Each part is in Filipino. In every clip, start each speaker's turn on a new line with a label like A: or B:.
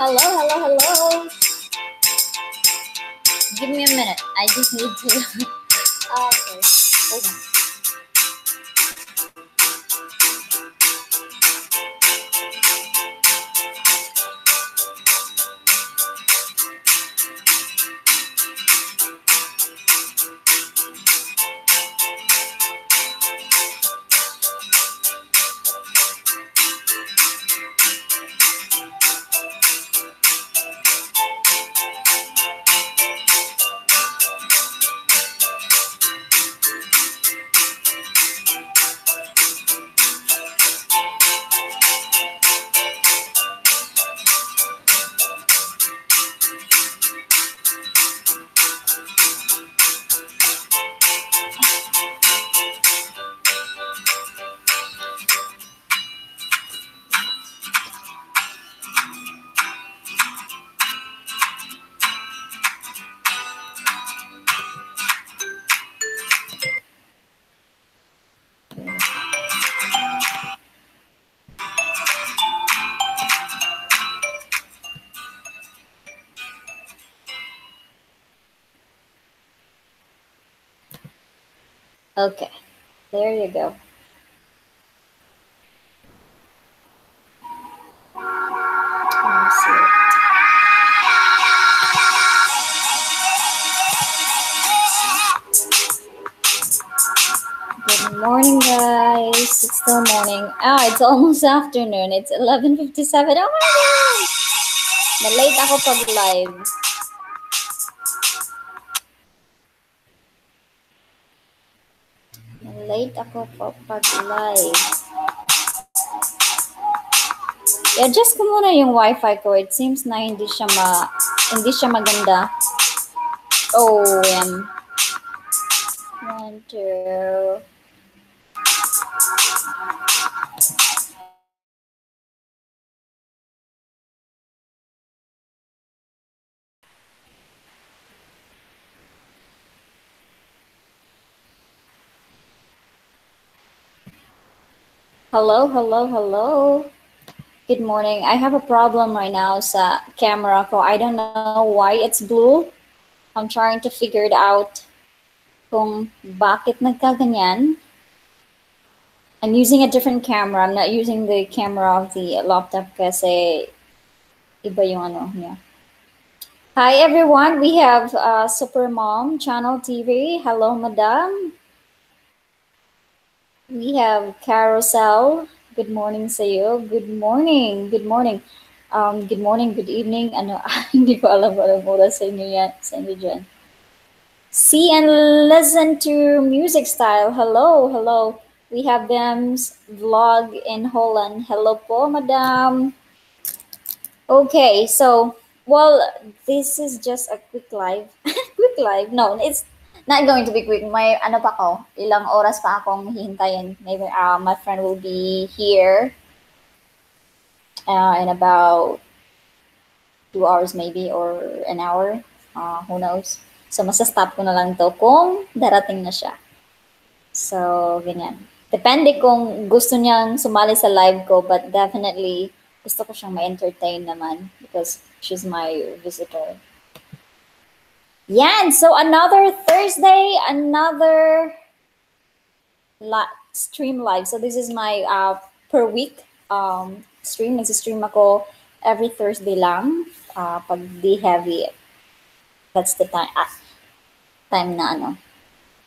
A: Hello, hello, hello. Give me a minute. I just need to. Okay, hold on. Okay, there you go. Let me see. Good morning, guys. It's still morning. It's almost afternoon. It's 11:57. Oh my God! Na-late ako pag live. Na-late ako pag live. I-adjust ko muna yung Wi-Fi ko. It seems na hindi siya maganda. Oh, yan. 1, 2. Hello, hello, hello. Good morning. I have a problem right now sa camera ko. I don't know why it's blue. I'm trying to figure it out kung bakit nagkaganyan. I'm using a different camera. I'm not using the camera of the laptop kasi iba yung ano niya. Hi everyone. We have Super Mom Channel TV. Hello, madam. We have Carousel. Good morning sa iyo. Good morning. Good morning. Good morning, good evening. Ano, hindi ko alam anong oras sa inyo yan, sa inyo dyan. See and listen to music style. Hello, hello. We have them's vlog in Holland. Hello po, madam. Okay, so, well, this is just a quick live. Quick live? No, it's not going to be quick. May ano pa ko, ilang oras pa akong hihintayin. Maybe my friend will be here in about 2 hours maybe or an hour. Who knows? So, masastop ko na lang to kung darating na siya. So, ganyan. Depende kung gusto niyang sumali sa live ko, but definitely gusto ko siyang ma-entertain naman because she's my visitor. Yan! So, another Thursday, another stream live. So, this is my per week stream. Nag-stream ako every Thursday lang. Pag di heavy, that's the time, time na ano.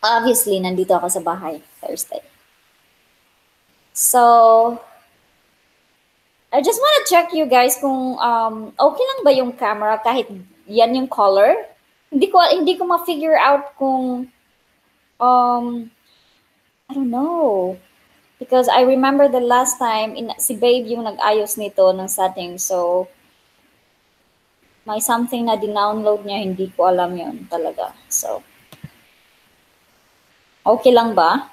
A: Obviously, nandito ako sa bahay Thursday. So, I just want to check you guys kung okay lang ba yung camera kahit yan yung color. Hindi ko ma-figure out kung I don't know. Because I remember the last time si Babe yung nag-ayos nito ng setting. So, may something na dinownload niya, hindi ko alam yun talaga. So, okay lang ba?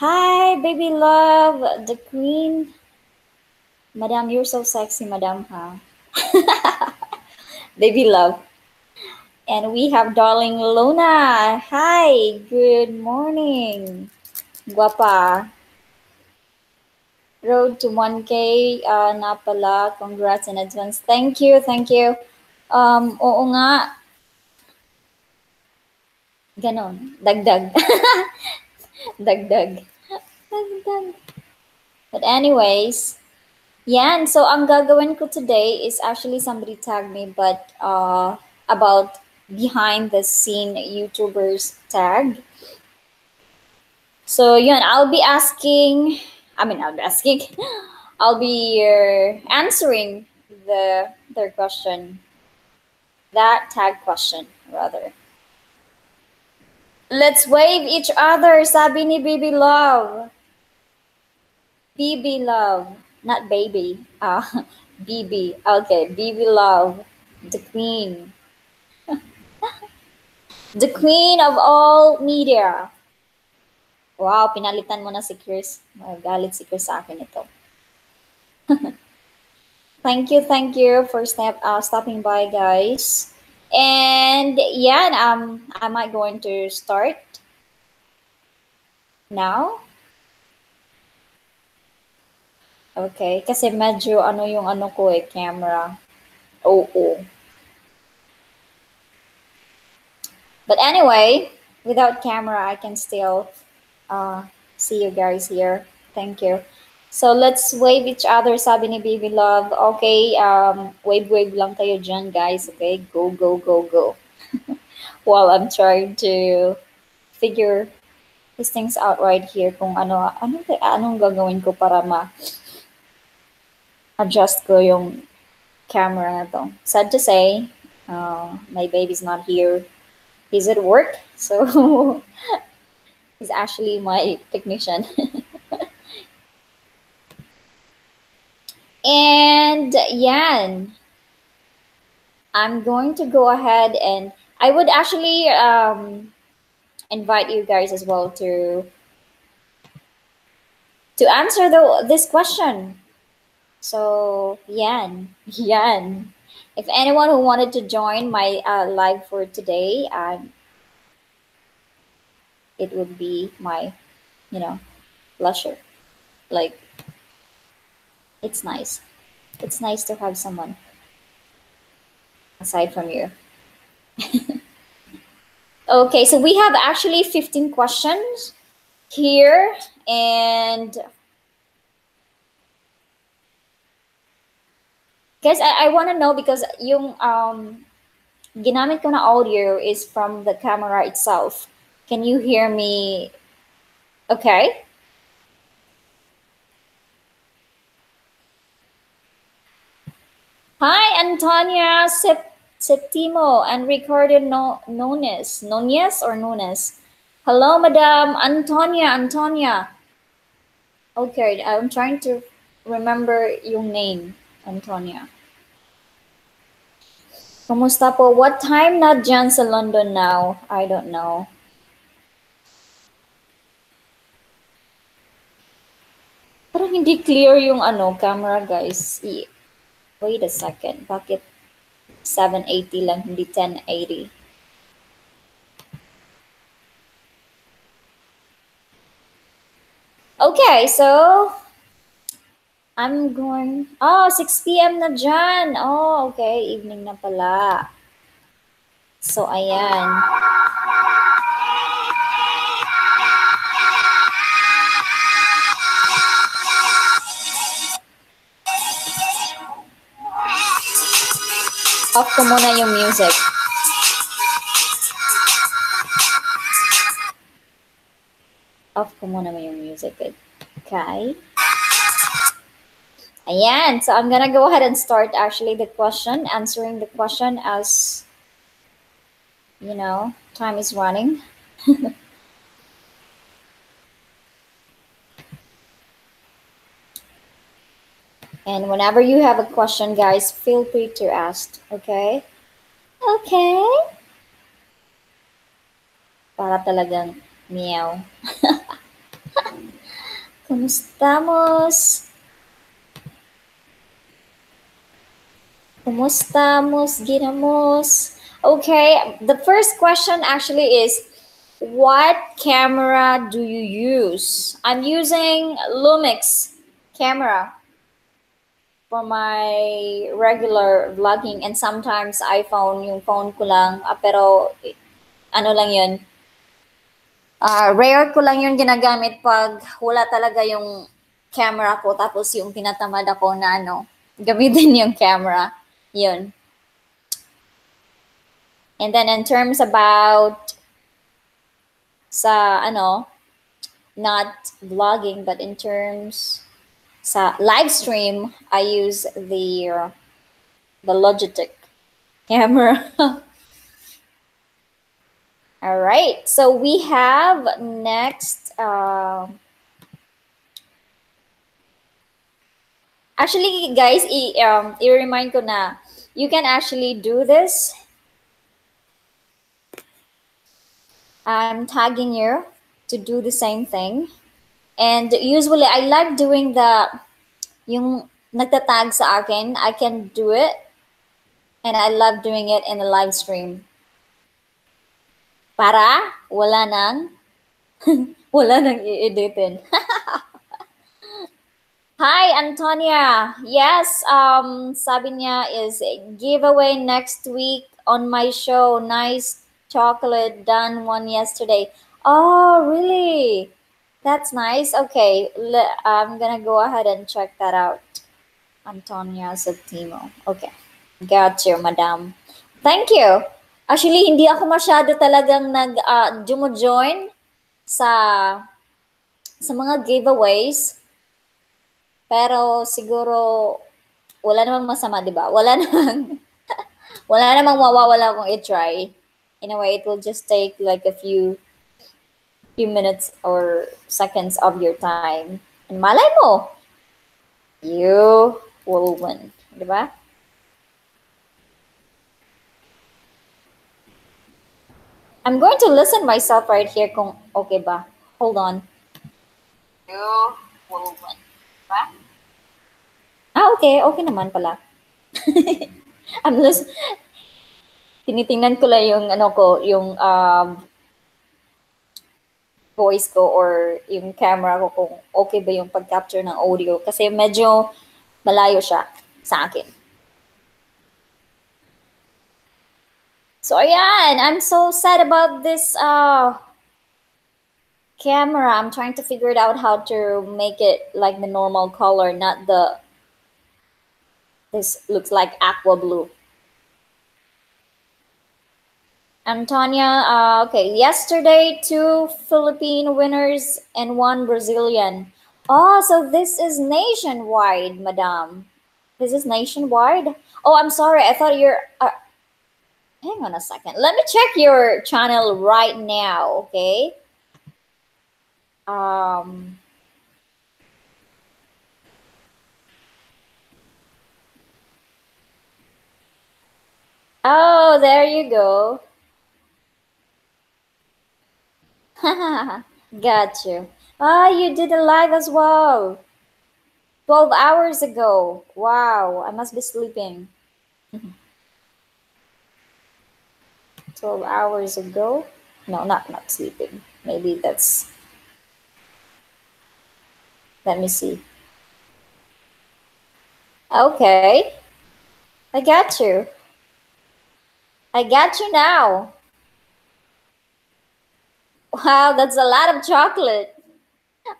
A: Hi, baby love, the queen. Madam, you're so sexy, madam, huh? Baby love. And we have darling Luna. Hi, good morning. Guapa. Road to 1K na pala. Congrats in advance. Thank you, thank you. Oo nga, ganon. Dagdag. Dagdag. Dagdag. But anyways, yan. So, ang gagawin ko today is actually somebody tagged me, but about behind the scene YouTubers tag. So, yun, I'll be asking, I'll be answering their question, that tag question, rather. Let's wave each other, sabi ni Baby Love. BB Love, not baby. BB. Okay, BB Love, the queen. The queen of all media. Wow, pinalitan mo na si Chris. Magalit si Chris sa akin ito. Thank you for stopping by, guys. And yeah, am I going to start now? Okay, kasi medyo ano yung ano ko camera. Oo. But anyway, without camera, I can still see you guys here. Thank you. So let's wave each other, sabi ni Baby Love. Okay, wave lang kayo dyan, guys. Okay, go, go, go, go. While I'm trying to figure these things out right here kung anong gagawin ko para adjust ko yung camera na to. Sad to say, my baby's not here. He's at work, so he's actually my technician. And yan, I'm going to go ahead and I would actually invite you guys as well to answer this question. So yan. If anyone who wanted to join my live for today, it would be my, pleasure. Like, it's nice. It's nice to have someone aside from you. Okay, so we have actually 15 questions here, and guys, I want to know because yung ginamit ko na audio is from the camera itself. Can you hear me? Okay. Hi, Antonia Septimo and Ricardo Nunes. Nunes or Nunes? Hello, Madam Antonia. Okay, I'm trying to remember your name, Antonia. Kumusta po? What time na dyan sa London now? I don't know. Parang hindi clear yung camera, guys. Wait a second. Bakit 780 lang, hindi 1080? Okay, so I'm going... 6 p.m. na dyan. Oh, okay. Evening na pala. So, ayan. Off ko muna yung music. Off ko muna yung music. Okay. Ayan. So, I'm gonna go ahead and start actually the question, answering the question as, time is running. And whenever you have a question, guys, feel free to ask, okay? Okay. Para talagang meow. Kumustamos? Kumustamos, ginamos? Okay, the first question actually is, what camera do you use? I'm using Lumix camera for my regular vlogging, and sometimes iPhone, yung phone ko lang. Pero ano lang yun, rare ko lang yung ginagamit pag wala talaga yung camera ko, tapos yung tinatamad ako na gamitin yung camera. Yun. And then in terms about sa not vlogging, but in terms sa live stream, I use the Logitech camera. All right, so we have next. Actually, guys, i-remind ko na you can actually do this. I'm tagging you to do the same thing. And usually, I like doing yung nagtatag sa akin. I can do it. And I love doing it in a live stream. Para wala nang i-editin. Hi, Antonia. Yes, sabi niya is giveaway next week on my show. Nice chocolate, done one yesterday. Oh, really? That's nice. Okay, I'm gonna go ahead and check that out. Antonia Septimo. Okay. Got you, madam. Thank you. Actually, hindi ako masyado talagang join sa mga giveaways. Pero siguro wala namang masama, 'di ba? Wala namang mawawala kung i-try. In a way, it will just take like a few minutes or seconds of your time. And malay mo, you will win, 'di ba? I'm going to listen myself right here kung okay ba. Hold on. You will win. Diba? Okay. Okay naman pala. I'm just tinitingnan ko lang yung yung voice ko or yung camera ko kung okay ba yung pag-capture ng audio kasi medyo malayo siya sa akin. So ayan, I'm so sad about this camera. I'm trying to figure it out how to make it like the normal color, not this looks like aqua blue. Antonia, okay, yesterday 2 Philippine winners and 1 Brazilian. Oh, so this is nationwide, madam. This is nationwide? Oh, I'm sorry. I thought you're... hang on a second. Let me check your channel right now, okay? Oh, there you go. Got you. Ah, you did a live as well. 12 hours ago. Wow, I must be sleeping. 12 hours ago? No, not sleeping. Maybe that's... Let me see. Okay. I got you. I got you now. Wow, that's a lot of chocolate.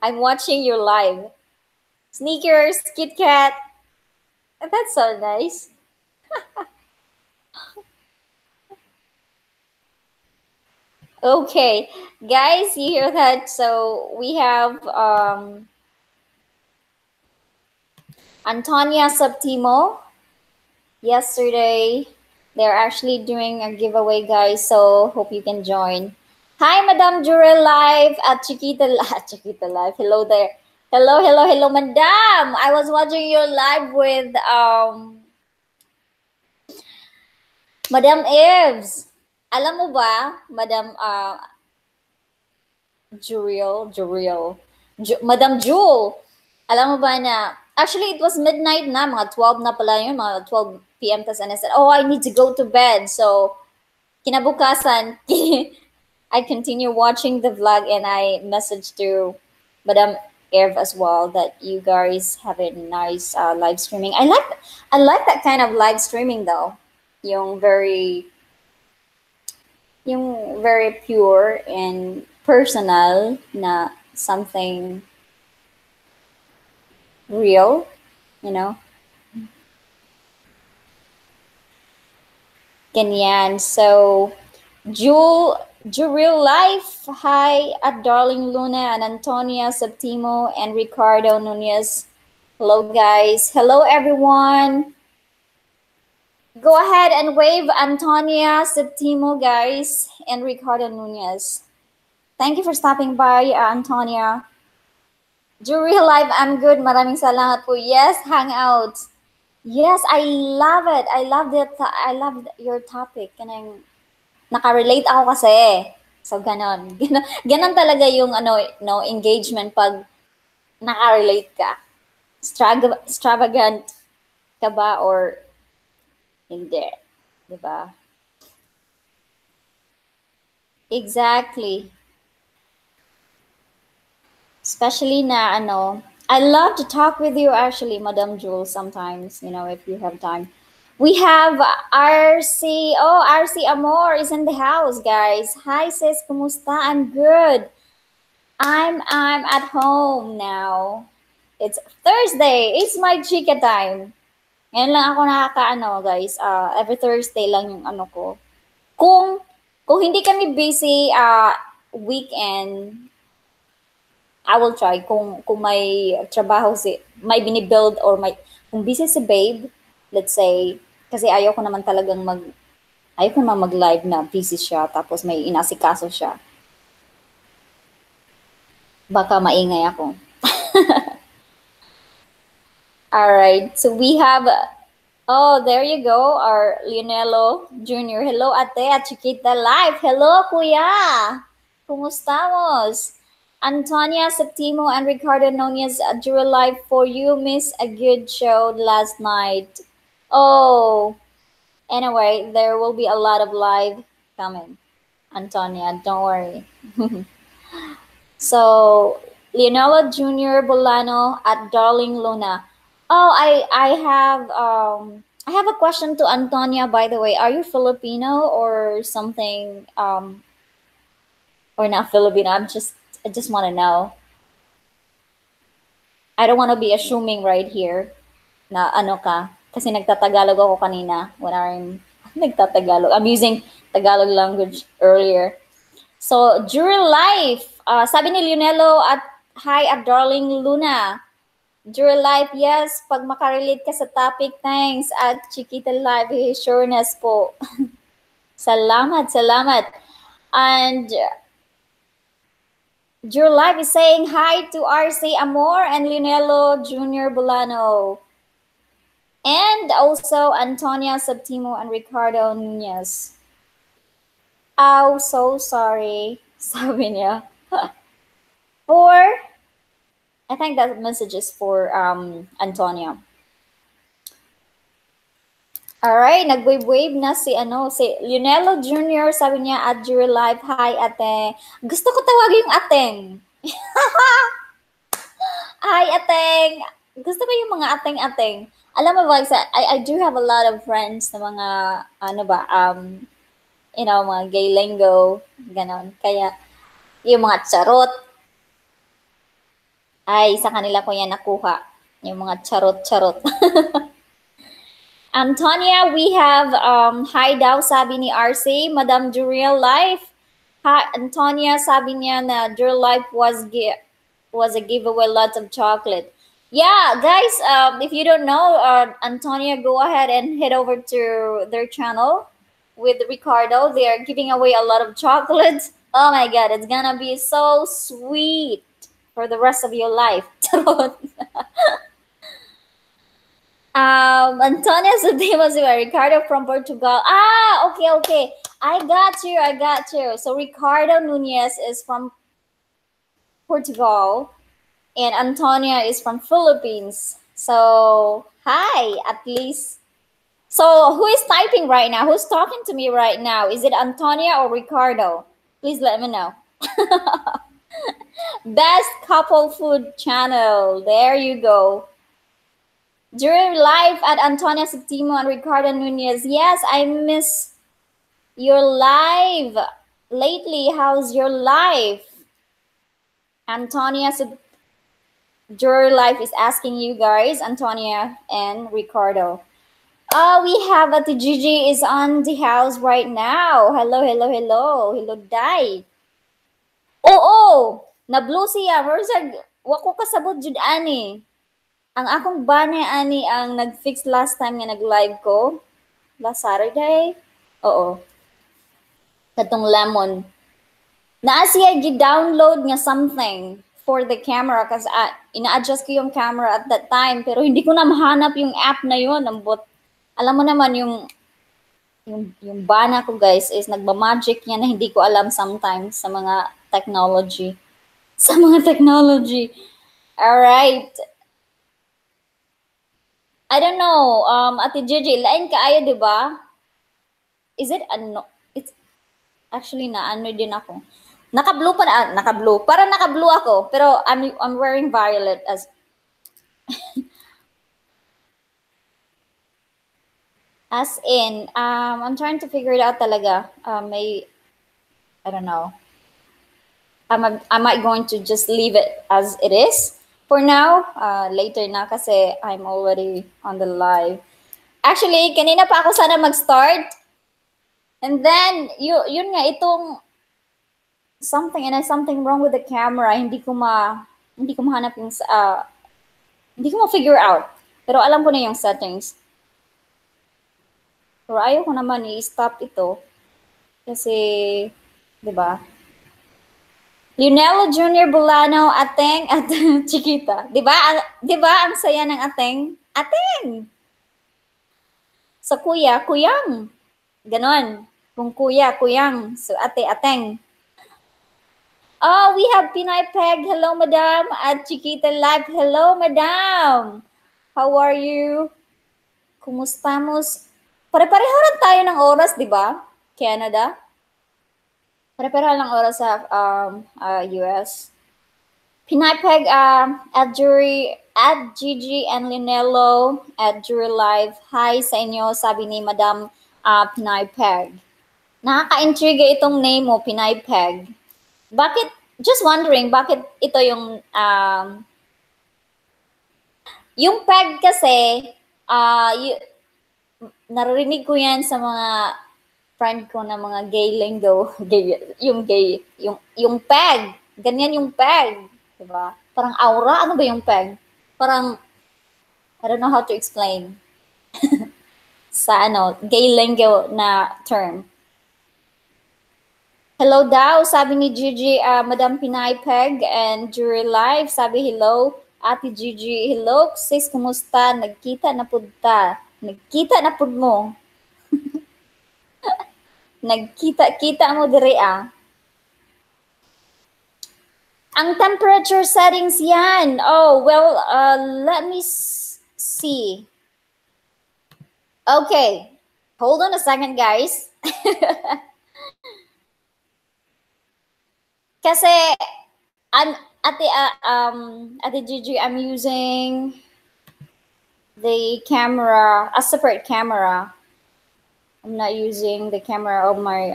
A: I'm watching your live. Sneakers, Kit Kat. That's so nice. Okay, guys, you hear that? So we have Antonia Septimo. Yesterday, they're actually doing a giveaway, guys. So hope you can join. Hi, Madam Jurel Live at Chiquita Live. Hello there. Hello, Madam. I was watching your live with Madam Eves. Alam mo ba, Madam Madam Jewel, alam mo ba na, actually, it was midnight na, mga 12 na pala yun, mga 12 p.m. Tas, and I said, oh, I need to go to bed. So, kinabukasan, I continue watching the vlog and I messaged to Madam Ev as well that you guys have a nice live streaming. I like that kind of live streaming though. Yung very pure and personal na something real, you know. Ganyan. So, Jewel Real Life, hi at Darling Luna and Antonia Septimo and Ricardo Nunez. Hello, guys. Hello, everyone. Go ahead and wave Antonia Septimo, guys, and Ricardo Nunez. Thank you for stopping by, Antonia. Real Life, I'm good. Maraming salamat po. Yes, Hangouts. Yes, I love it. I love that. I love your topic. Kanang nakarelate ako kasi. So, ganon. Ganon talaga yung no, engagement pag nakarelate ka. Extravagant ka ba or hindi? Diba? Exactly. Especially na I love to talk with you actually, Madam Jules, sometimes, if you have time. We have RC. Oh, RC Amor is in the house, guys. Hi, sis. Kumusta? I'm good. I'm at home now. It's Thursday. It's my chika time. Ngayon lang ako guys. Every Thursday lang yung ko. Kung hindi kami busy weekend, I will try kung may trabaho may binibuild or kung busy si babe, let's say, kasi ayoko naman mag-live na busy siya tapos may inasikaso siya. Baka maingay ako. All right. So we have oh, there you go, our Leonelo Jr. Hello, ate, at Chiquita Live. Hello, kuya. Kumustamos? Antonia Septimo and Ricardo Nunez drew a live for you. Miss a good show last night. Oh, anyway, there will be a lot of live coming. Antonia, don't worry. So, Leonela Jr. Bolano at Darling Luna. Oh, I have a question to Antonia, by the way. Are you Filipino or something or not Filipino? I just want to know. I don't want to be assuming right here na ano ka. Kasi nagtatagalog ako kanina when I'm nagtatagalog. I'm using Tagalog language earlier. So, during life, sabi ni Leonelo at hi at Darling Luna. During life, yes, pag makarelate ka sa topic, thanks. At Chiquita Live, sureness po. Salamat. And Drew Live is saying hi to RC Amor and Leonelo Jr. Bolano. And also Antonia Septimo and Ricardo Nunez. Oh, so sorry. Sabi niya. I think that message is for Antonia. Alright, nag-wave na si Leonelo Jr. Sabi niya at Jury Live, hi ate. Gusto ko tawagin yung ateng. Hi ateng. Gusto ko yung mga ateng-ateng. Alam mo ba, I do have a lot of friends na mga, mga gay lingo, ganon. Kaya, yung mga charot, ay sa kanila ko yan nakuha. Yung mga charot-charot. Antonia, we have hi daw sabi ni RC, Madam Juriel Life. Hi, Antonia, sabi niya na Juriel Life was a giveaway, lots of chocolate. Yeah, guys, if you don't know, Antonia, go ahead and head over to their channel with Ricardo. They are giving away a lot of chocolates. Oh my God, it's gonna be so sweet for the rest of your life. Antonia Sudimos, Ricardo from Portugal. Ah, okay. I got you. So Ricardo Nunez is from Portugal and Antonia is from Philippines. So, hi, at least. So, who is typing right now? Who's talking to me right now? Is it Antonia or Ricardo? Please let me know. Best couple food channel. There you go. During live at Antonia Septimo and Ricardo Nunez. Yes, I miss your live lately. How's your life? Antonia Your life is asking you guys, Antonia and Ricardo. We have Ate Gigi is on the house right now. Hello, hello, hello. Hello, Dai. Oo, na-blue siya. Wako kasabot jud ani. Ang akong bane ani ang nag-fix last time nga nag-live ko. Last Saturday. Oo. Katong lemon. Naa siya gi-download nga something for the camera kasi ina-adjust ko yung camera at that time pero hindi ko na mahanap yung app na yun. Alam mo naman yung bana ko guys is nagba-magic yan na hindi ko alam sometimes sa mga technology. Sa mga technology. Alright. I don't know. Ate Gigi, lain kaayo, di ba? Is it ano? It's actually na ano din ako. Naka-blue pa na, naka-blue. Parang naka-blue ako, pero I'm wearing violet as in, I'm trying to figure it out talaga. I don't know. I might going to just leave it as it is for now. Later na kasi I'm already on the live. Actually, kanina pa ako sana mag-start. And then, yun nga, itong something wrong with the camera. Hindi ko mahanap yung, hindi ko ma-figure out. Pero alam ko na yung settings. Pero ayaw ko naman i-stop ito. Kasi, di ba? Leonello Jr. Bulano, Ateng at Chiquita. Di ba? Di ba ang saya ng Ateng? Ateng! Sa kuya, kuyang. Ganon. Kung kuya, kuyang. So ate, ateng. Oh, we have Pinay Peg. Hello, madam. At Chiquita Live. Hello, madam. How are you? Kumustamos? Pare-pareho rin tayo ng oras, di ba? Canada? Pare-pareho lang oras sa US. Pinay Peg, at Gigi and Linello, at Jury Live. Hi sa inyo, sabi ni Madam Pinay Peg. Nakaka-intriga itong name mo, Pinay Peg. Bakit, just wondering, bakit ito yung peg kasi, narinig ko yan sa mga friend ko na mga gay lingo, yung peg, ganyan yung peg, diba? Parang aura, ano ba yung peg? Parang, I don't know how to explain. Sa gay lingo na term. Hello daw, sabi ni Gigi, Madam Pinay Peg and Jury Live, sabi hello. Ate Gigi, hello, sis, kumusta? Nagkita na pud ta. Nagkita na pud mo. Nagkita-kita mo dire ah. Ang temperature settings yan. Oh, well, let me see. Okay. Hold on a second, guys. Kasi Ate Gigi, I'm using the camera, a separate camera. I'm not using the camera of my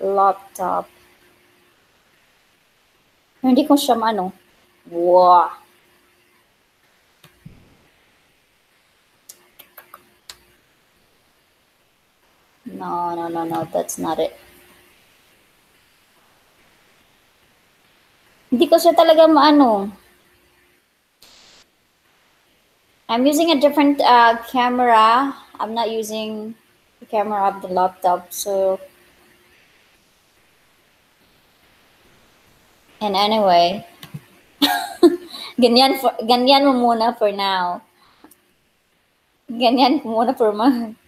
A: laptop. Hindi ko siya Wow. No, that's not it. Hindi ko siya talaga I'm using a different camera. I'm not using the camera of the laptop. So, and anyway, ganyan mo muna for now. Ganyan ko muna for mga.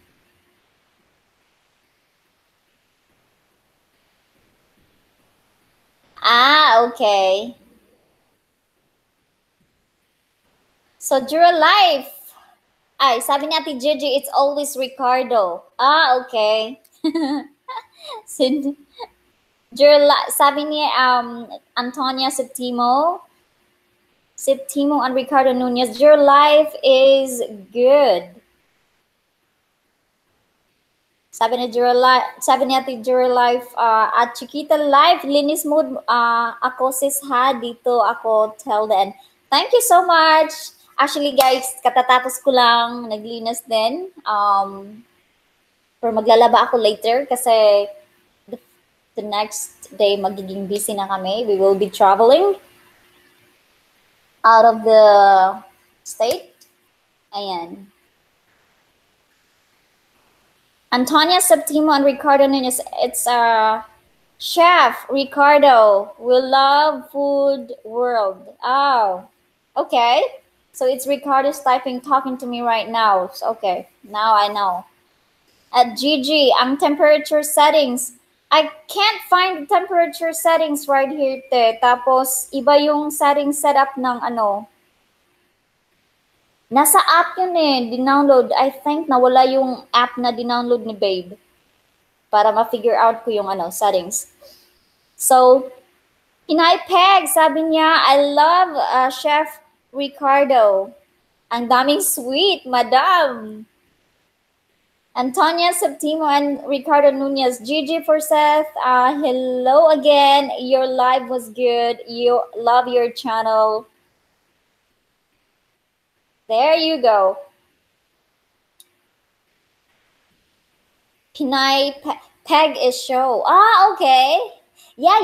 A: Okay. So, during life, sabi ni Ate Gigi, it's always Ricardo. Okay. Sabi ni Antonia Septimo and Ricardo Nunez, your life is good. Sabi ni Ate Jura Life, at Chiquita Life, linis mood ako sis ha, dito ako till the end. Thank you so much. Actually guys, katatapos ko lang, naglinis din. Pero maglalaba ako later kasi the next day magiging busy na kami. We will be traveling out of the state. Ayan. Antonia Septimo and Ricardo Nunez. It's Chef Ricardo. We love food world. Oh, okay. So it's Ricardo's talking to me right now. So, okay, now I know. At Gigi, ang temperature settings. I can't find the temperature settings right here, te. Tapos, iba yung setting setup ng ano. Nasa app yun eh, dinownload. I think nawala yung app na dinownload ni Babe. Para ma-figure out ko yung ano, settings. So, Pinay Peg, sabi niya, I love Chef Ricardo. Ang daming sweet, madam. Antonia Septimo and Ricardo Nunez. Gigi Forseth, hello again. Your live was good. You love your channel. There you go. Pinay Peg is show. Ah, okay. Yeah.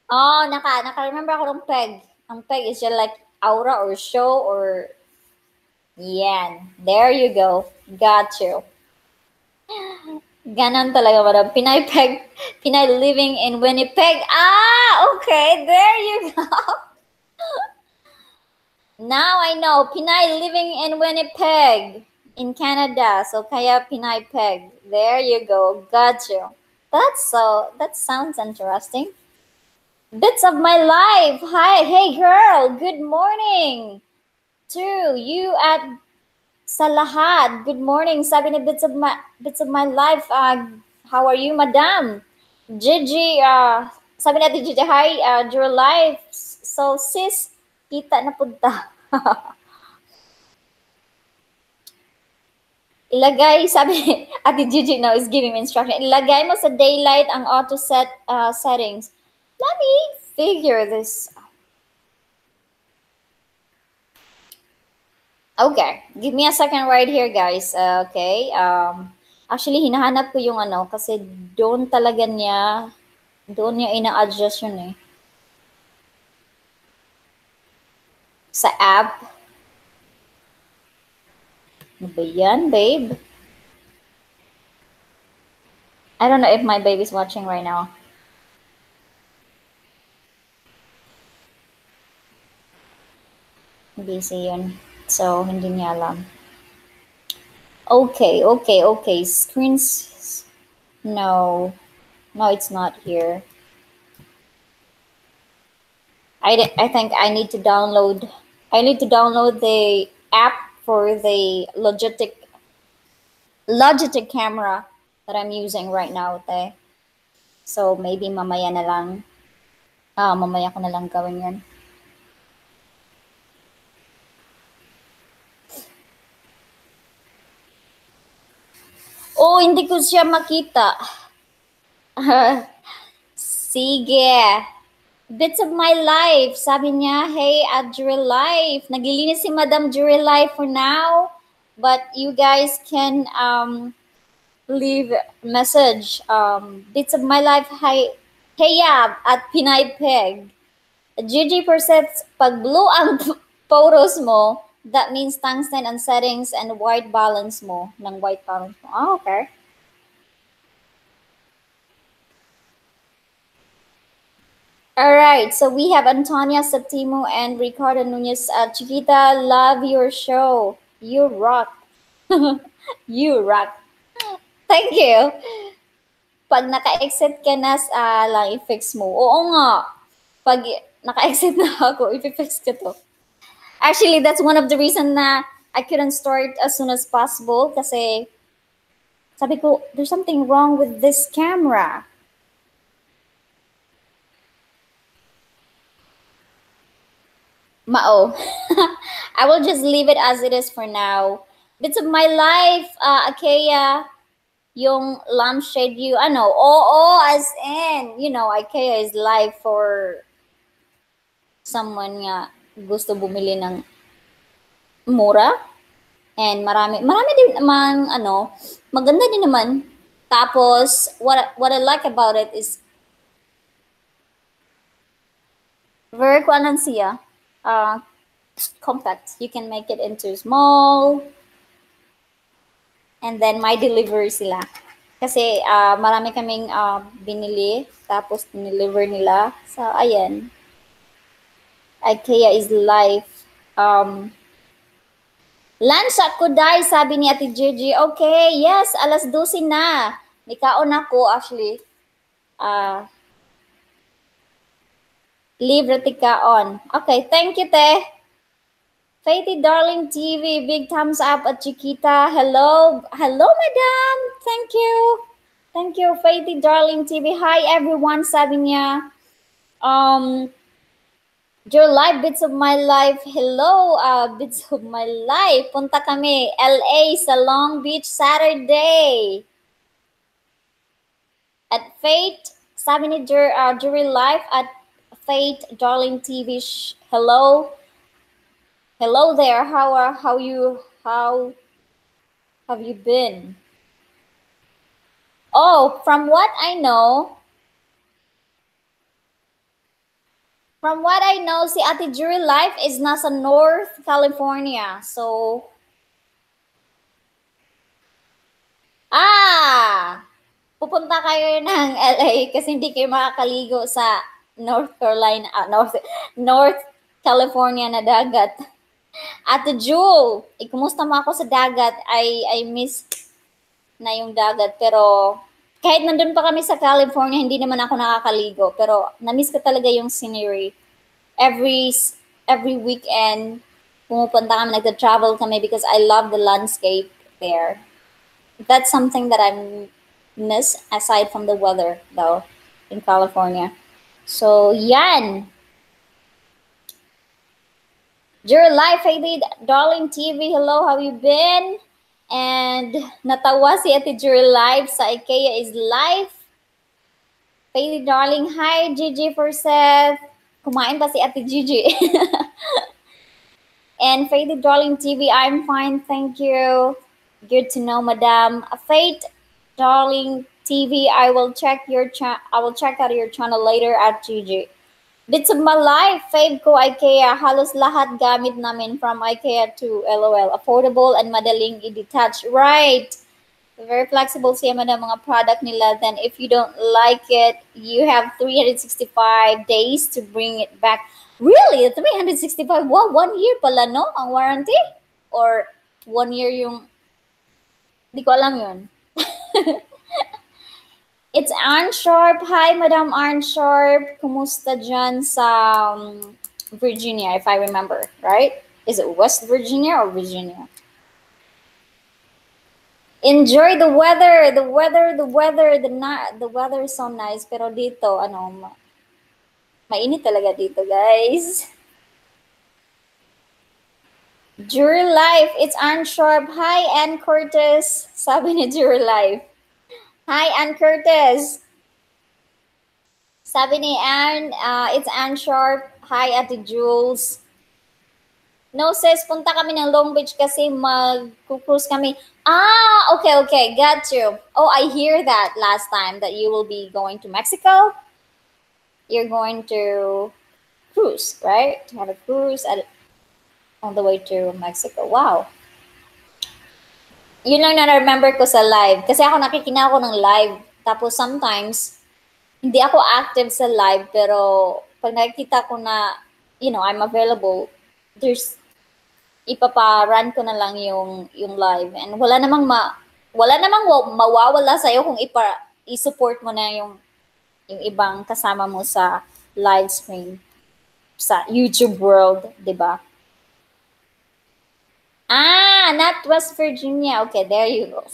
A: Oh, naka-remember ako ng Peg. Ang Peg is just like aura or show or yan. There you go. Got you. Ganon talaga, madam. Pinay living in Winnipeg. Ah, okay. There you go. Now I know. Pinay living in Winnipeg in Canada. So kaya Pinay Peg. There you go. Got you. That sounds interesting. Bits of my life. Hi, hey girl. Good morning to you at sa lahat. Good morning. Sabi ni bits of my life. How are you, madam? Gigi, sabi natin Gigi, hi, your life. So sis, kita na punta. Ilagay, sabi Ate Gigi now is giving me instruction. Ilagay mo sa daylight ang auto settings. Let me figure this. Okay, give me a second right here, guys. Okay. Actually, hinahanap ko yung ano kasi doon niya ina-adjust yun eh. Sa app. Ano ba yan, babe? I don't know if my baby is watching right now. Busy yun. So, hindi niya alam. Okay. Screens. No, it's not here. I think I need to download the app for the Logitech camera that I'm using right now. Okay? So, maybe mamaya na lang. Mamaya ko na lang gawin yan. Oh, hindi ko siya makita. Sige. Bits of my life. Sabi niya, hey, at Jewel Life. Naglilinis si Madam Jewel Life for now. But you guys can leave message. Bits of my life, hey at Pinay Peg. Gigi Persets, pag blue ang photos mo, that means tungsten and settings and white balance mo. Ng white balance mo. Oh, okay. All right, so we have Antonia Septimo and Ricardo Nunez. Chiquita, love your show. You rock. You rock. Thank you. Pag naka-exit ka na, lang i-fix mo. Oo nga. Pag naka-exit na ako, i-fix ko to. Actually, that's one of the reasons na I couldn't start as soon as possible kasi Sabi ko, there's something wrong with this camera. Mao. I will just leave it as it is for now. Bits of my life, Akea, yung lampshade you, oo, as in, IKEA is life for someone nga gusto bumili ng mura. And marami din naman, maganda din naman. Tapos, what I like about it is, very kuanan siya, compact. You can make it into small, and then may delivery sila. Kasi marami kaming binili, tapos deliver nila. So, ayan. IKEA is life. Lunch ako, Day, sabi ni Ate Gigi. Okay, yes, alas 12 na. Nikaon ako, actually. Libre tikaon. Okay, thank you, te. Faithy Darling TV, big thumbs up at Chiquita. Hello, madam. Thank you. Thank you, Faithy Darling TV. Hi, everyone, sabi niya. Your live, Bits of My Life. Hello, Bits of My Life. Punta kami, LA, sa Long Beach, Saturday. At Fate, sabi ni Jury Life at Fate Darling TV. Hello. Hello there. How have you been? Oh, from what I know, si Ate Jury Life is nasa North California. So, pupunta kayo ng LA kasi hindi kayo makakaligo sa North California na dagat. Ate Jewel, kumusta mo ako sa dagat? I miss na yung dagat, pero kahit nandun pa kami sa California, hindi naman ako nakakaligo. Pero na-miss ko talaga yung scenery. Every weekend, pumupunta kami, nagta-travel kami because I love the landscape there. That's something that I miss aside from the weather, though, in California. So, yan. Your life, Faithy Darling TV. Hello, how you been? And natawa si Ate Jury Live sa IKEA is life. Faithy Darling, hi, Gigi for Seth. Kumain pa si Ate Gigi. And Faithy Darling TV, I'm fine, thank you. Good to know, Madam. Faith Darling TV, I will check out your channel later at Gigi. Bits of My Life, fave ko IKEA. Halos lahat gamit namin from IKEA to LOL. Affordable and madaling i-detach. Right. Very flexible siya man ang mga product nila. Then if you don't like it, you have 365 days to bring it back. Really? 365? Wow, 1 year pala, no? Ang warranty? Or 1 year yung... Di ko alam yun. It's Ann Sharp. Hi, Madam Ann Sharp. Kumusta dyan sa Virginia, if I remember, right? Is it West Virginia or Virginia? Enjoy the weather. The weather is so nice. Pero dito, mainit talaga dito, guys. Jury Life. It's Ann Sharp. Hi, Ann Curtis. Sabi ni Jury Life. Hi, Ann Curtis. Sabi ni Ann, it's Ann Sharp. Hi, Ate Jules. No, sis, punta kami ng Long Beach kasi mag-cruise kami. Okay, got you. Oh, I hear that last time that you will be going to Mexico. You're going to cruise, right? To have a cruise on the way to Mexico. Wow. Yun lang na-remember ko sa live. Kasi ako nakikina ako ng live. Tapos sometimes, hindi ako active sa live. Pero pag nakikita ko na, I'm available, ipaparun ko na lang yung live. And wala namang mawawala sa'yo kung i-support mo na yung ibang kasama mo sa live stream sa YouTube world, di ba? Not West Virginia. Okay, there you go.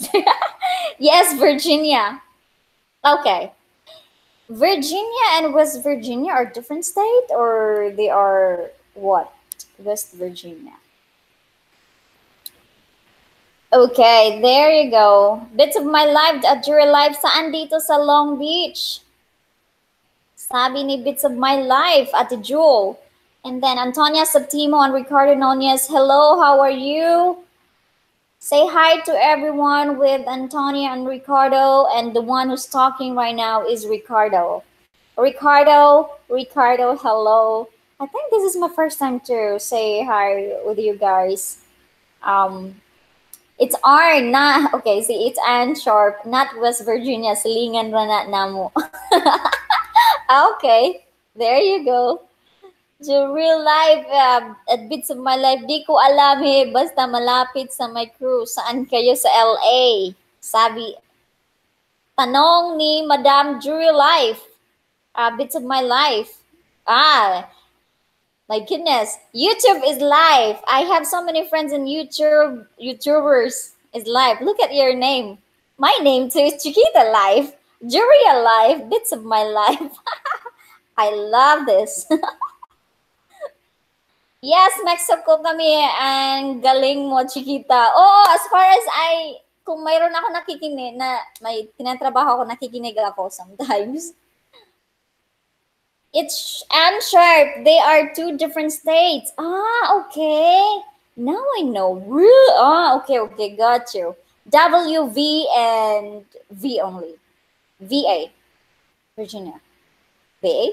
A: Yes, Virginia. Okay. Virginia and West Virginia are different state or they are what? West Virginia. Okay, there you go. Bits of my life at your life saan dito sa Long Beach. Sabi ni Bits of My Life, Ate Jewel. And then Antonia Septimo and Ricardo Nunez. Hello, how are you? Say hi to everyone with Antonia and Ricardo. And the one who's talking right now is Ricardo. Ricardo, hello. I think this is my first time to say hi with you guys. It's R, not, okay, see, it's Ann Sharp, not West Virginia, silingan ranat namo. Okay, there you go. The real life, at Bits of My Life, di ko alam eh, basta malapit sa my crew. Saan kayo sa LA? Sabi, tanong ni Madam Jury Life, Bits of My Life. My goodness, YouTube is live. I have so many friends in YouTubers is live. Look at your name. My name too is Chiquita Life. Juria Life, Bits of My Life. I love this. Yes, Mexico kami. Ang galing mo, Chiquita. Oo, as far as kung mayroon ako nakikinig, na may tinatrabaho ako, nakikinig ako sometimes. It's and Sharp. They are two different states. Okay. Now I know. Really? Okay. Got you. WV and V only. VA. Virginia. VA?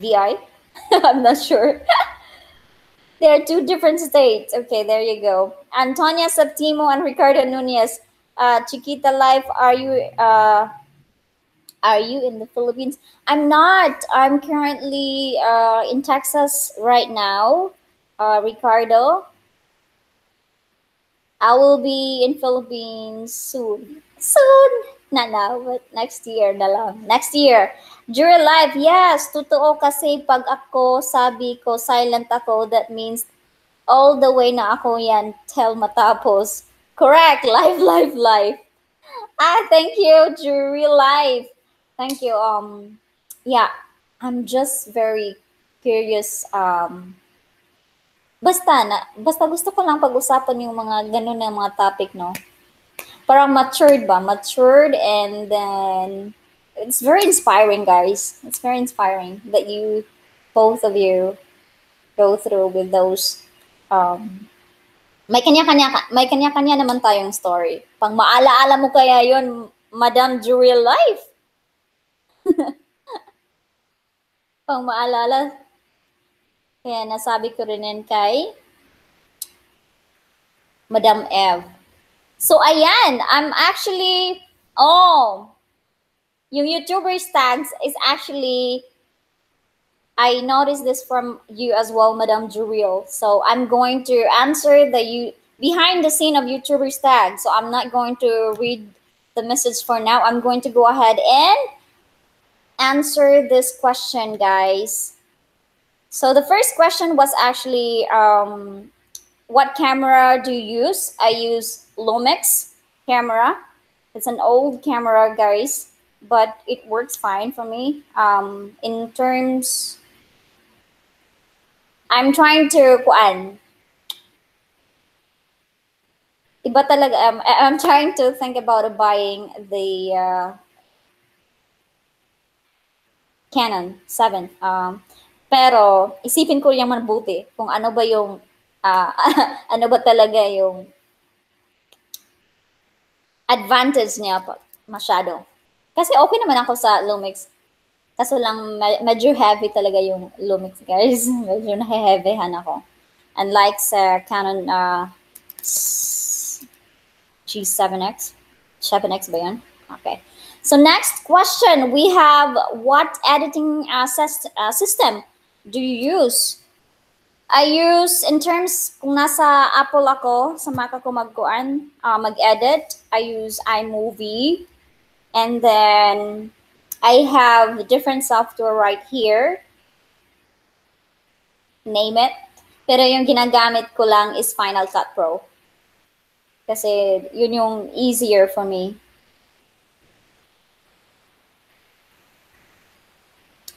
A: VI? I'm not sure. There are two different states. Okay, there you go. Antonia Septimo and Ricardo Nunez. Chiquita Life, are you in the Philippines? I'm not. I'm currently in Texas right now, Ricardo. I will be in Philippines soon. Soon! Not now, but next year na lang. Next year. During life, yes. Totoo kasi pag ako, sabi ko, silent ako, that means all the way na ako yan till matapos. Correct. Life. Thank you, Jury Life. Thank you. Yeah, I'm just very curious. Basta gusto ko lang pag-usapan yung mga ganun na mga topic, no? Parang matured ba? Matured, and then it's very inspiring, guys. It's very inspiring that both of you, go through with those. May kanya-kanya naman tayong story. Pang maalaala mo kaya yon, Madam Jury Life. Pang maalala. Kaya nasabi ko rin yan kay Madam Ev. So, ayan. I'm actually, yung YouTuber tags is actually, I noticed this from you as well, Madam Juriel. So, I'm going to answer behind the scene of YouTuber tag. So, I'm not going to read the message for now. I'm going to go ahead and answer this question, guys. So the first question was actually, what camera do you use? I use Lumix camera. It's an old camera, guys, but it works fine for me. In terms, I'm trying to, iba talaga, I'm trying to think about buying the Canon 7. Pero isipin ko yung mabuti kung ano ba yung ano ba talaga yung advantage niya masyado. Kasi okay naman ako sa Lumix. Kaso lang medyo heavy talaga yung Lumix, guys. Medyo nahe-heavyhan ako. Unlike sa Canon G7X. 7X ba yun? Okay. So next question, we have, what editing system do you use? I use, in terms, kung nasa Apple ako, sa Mac ako mag-edit, I use iMovie. And then, I have different software right here. Name it. Pero yung ginagamit ko lang is Final Cut Pro. Kasi yun yung easier for me.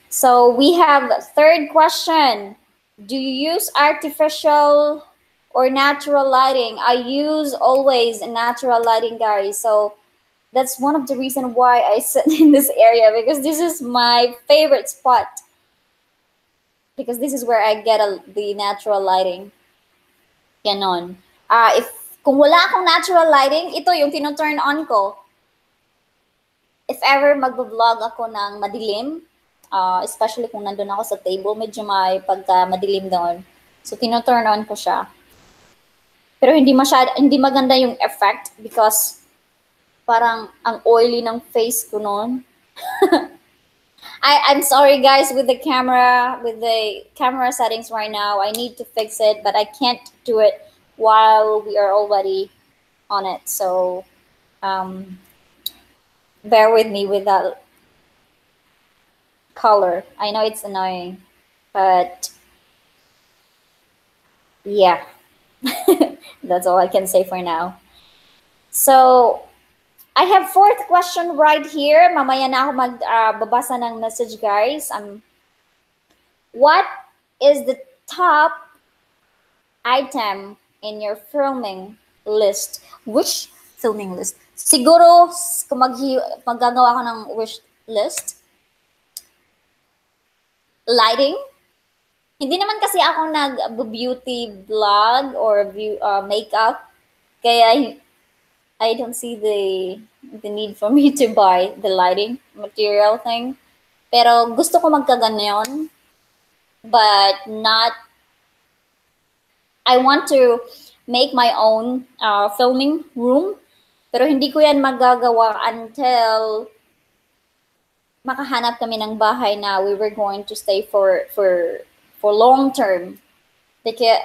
A: So we have third question. Do you use artificial or natural lighting? I use always natural lighting, guys. So that's one of the reason why I sit in this area, because this is my favorite spot. Because this is where I get the natural lighting. Ganon. If kung wala akong natural lighting, ito yung tino-turn on ko. If ever magbo-vlog ako ng madilim, especially kung nandun ako sa table, medyo may pagka madilim doon. So, tino-turn on ko siya. Pero hindi maganda yung effect because parang ang oily ng face ko noon. I'm sorry guys with the camera settings right now. I need to fix it, but I can't do it while we are already on it. So, bear with me with that color. I know it's annoying, but yeah, that's all I can say for now. So, I have fourth question right here. Mamaya na ako magbabasa ng message, guys. What is the top item in your filming list? Which filming list? Siguro, kung maggagawa ko ng wish list, lighting. Hindi naman kasi ako nag-beauty vlog or makeup. Kaya I don't see the need for me to buy the lighting material thing. Pero gusto ko magkaganyan. But not, I want to make my own filming room. Pero hindi ko yan magagawa until makahanap kami ng bahay na we were going to stay for long term. Because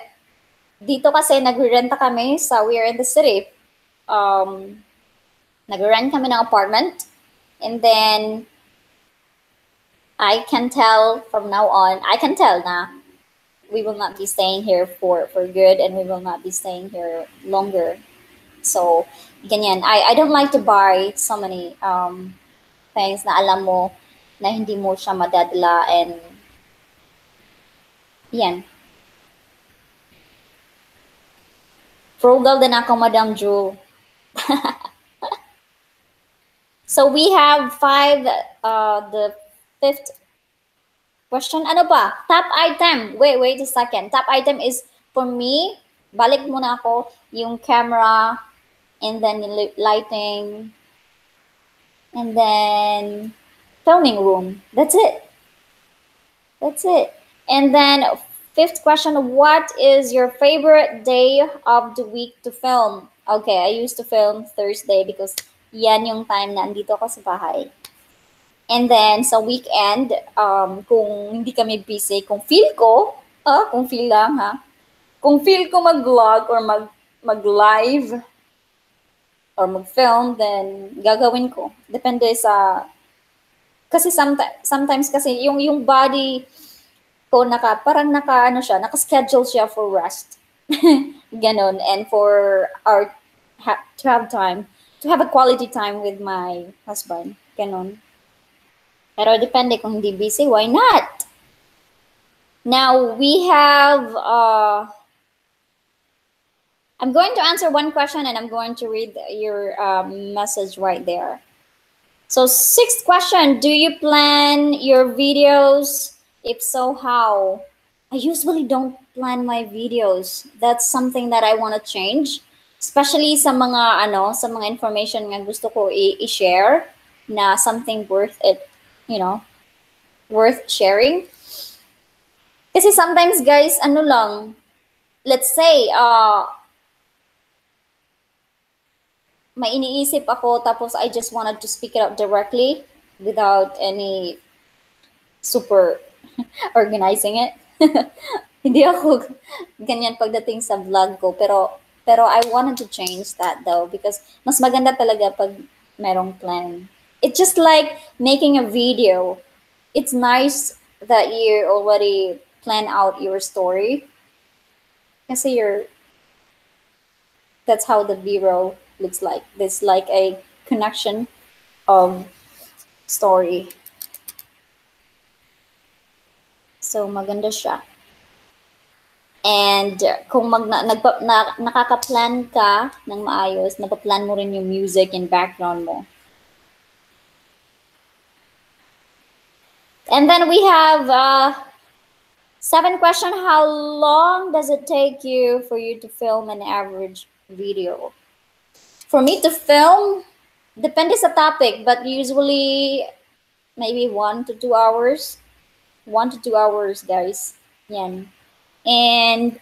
A: dito kasi nagre-renta kami we are in the city. Nag-rent kami ng apartment, and then I can tell from now on, na we will not be staying here for good, and we will not be staying here longer. So, ganyan. I don't like to buy so many things na alam mo na hindi mo siya madadala, and yan. Frugal din ako, Madam Jewel. So we have the fifth question. Ano ba? Top item. Wait a second. Top item is, for me, balik muna ako, yung camera, and then lighting, and then filming room. That's it. And then fifth question, what is your favorite day of the week to film? Okay, I used to film Thursday because yan yung time na andito ako sa bahay. And then sa weekend, kung hindi kami busy, kung feel lang ha, kung feel ko mag-vlog or mag-live or mag-film, then gagawin ko. Depende sa, kasi sometimes kasi yung body ko naka-schedule siya for rest. Ganon. And for to have a quality time with my husband. Ganon. Pero depende kung hindi busy, why not? Now we have, I'm going to answer one question and I'm going to read your message right there. So sixth question, do you plan your videos? If so, how? I usually don't plan my videos. That's something that I want to change. Especially sa mga information nga gusto ko i-share na something worth it, worth sharing. Kasi sometimes guys, let's say, may iniisip ako tapos I just wanted to speak it out directly without any super organizing it. Hindi ako ganyan pagdating sa vlog ko, pero I wanted to change that though, because mas maganda talaga pag merong plan. It's just like making a video. It's nice that you already plan out your story. Kasi That's how the B-roll looks like. There's like a connection of story. So maganda siya. And kung nakaka-plan ka ng maayos, napaplan mo rin yung music and background mo. And then we have 7 question. How long does it take you for you to film an average video? For me to film, depende sa topic, but usually maybe 1 to 2 hours. 1 to 2 hours, guys. Yan. And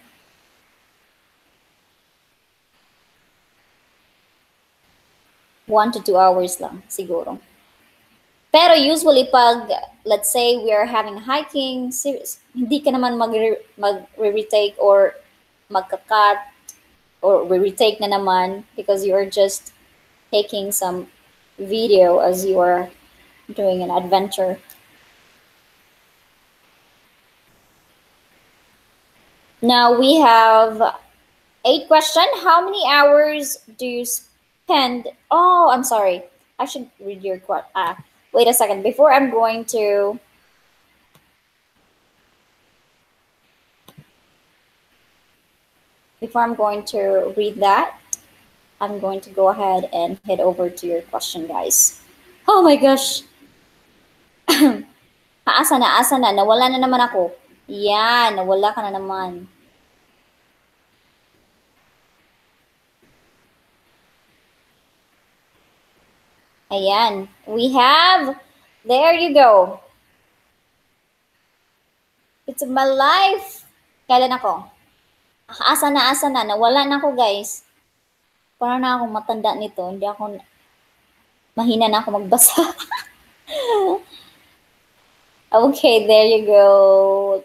A: one to 2 hours lang, siguro. Pero usually pag, let's say we are having hiking, hindi ka naman mag-retake or magka-cut or retake na naman because you are just taking some video as you are doing an adventure. Now we have 8 question. How many hours do you spend? Oh, I'm sorry. I should read your question. Wait a second. Before I'm going to read that, I'm going to go ahead and head over to your question, guys. Oh my gosh. Asa na, nawala na naman ako. Yan, nawala ka na naman. Ayan, we have, there you go. It's my life. Kailan ako? Asa na, nawala na ako, guys. Parang na akong matanda nito, hindi ako, mahina na ako magbasa. Okay, there you go.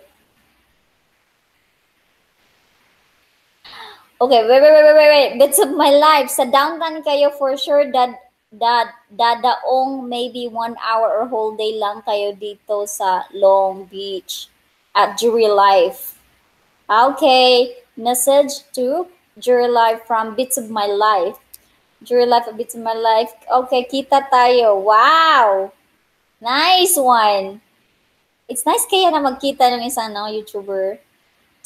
A: Okay, wait. Bits of my life. Sa downtown kayo for sure dadaong maybe 1 hour or whole day lang kayo dito sa Long Beach at Jury Life. Okay, message to Jury Life from Bits of My Life. Jury Life of Bits of My Life. Okay, kita tayo. Wow! Nice one! It's nice kaya na magkita ng isang YouTuber.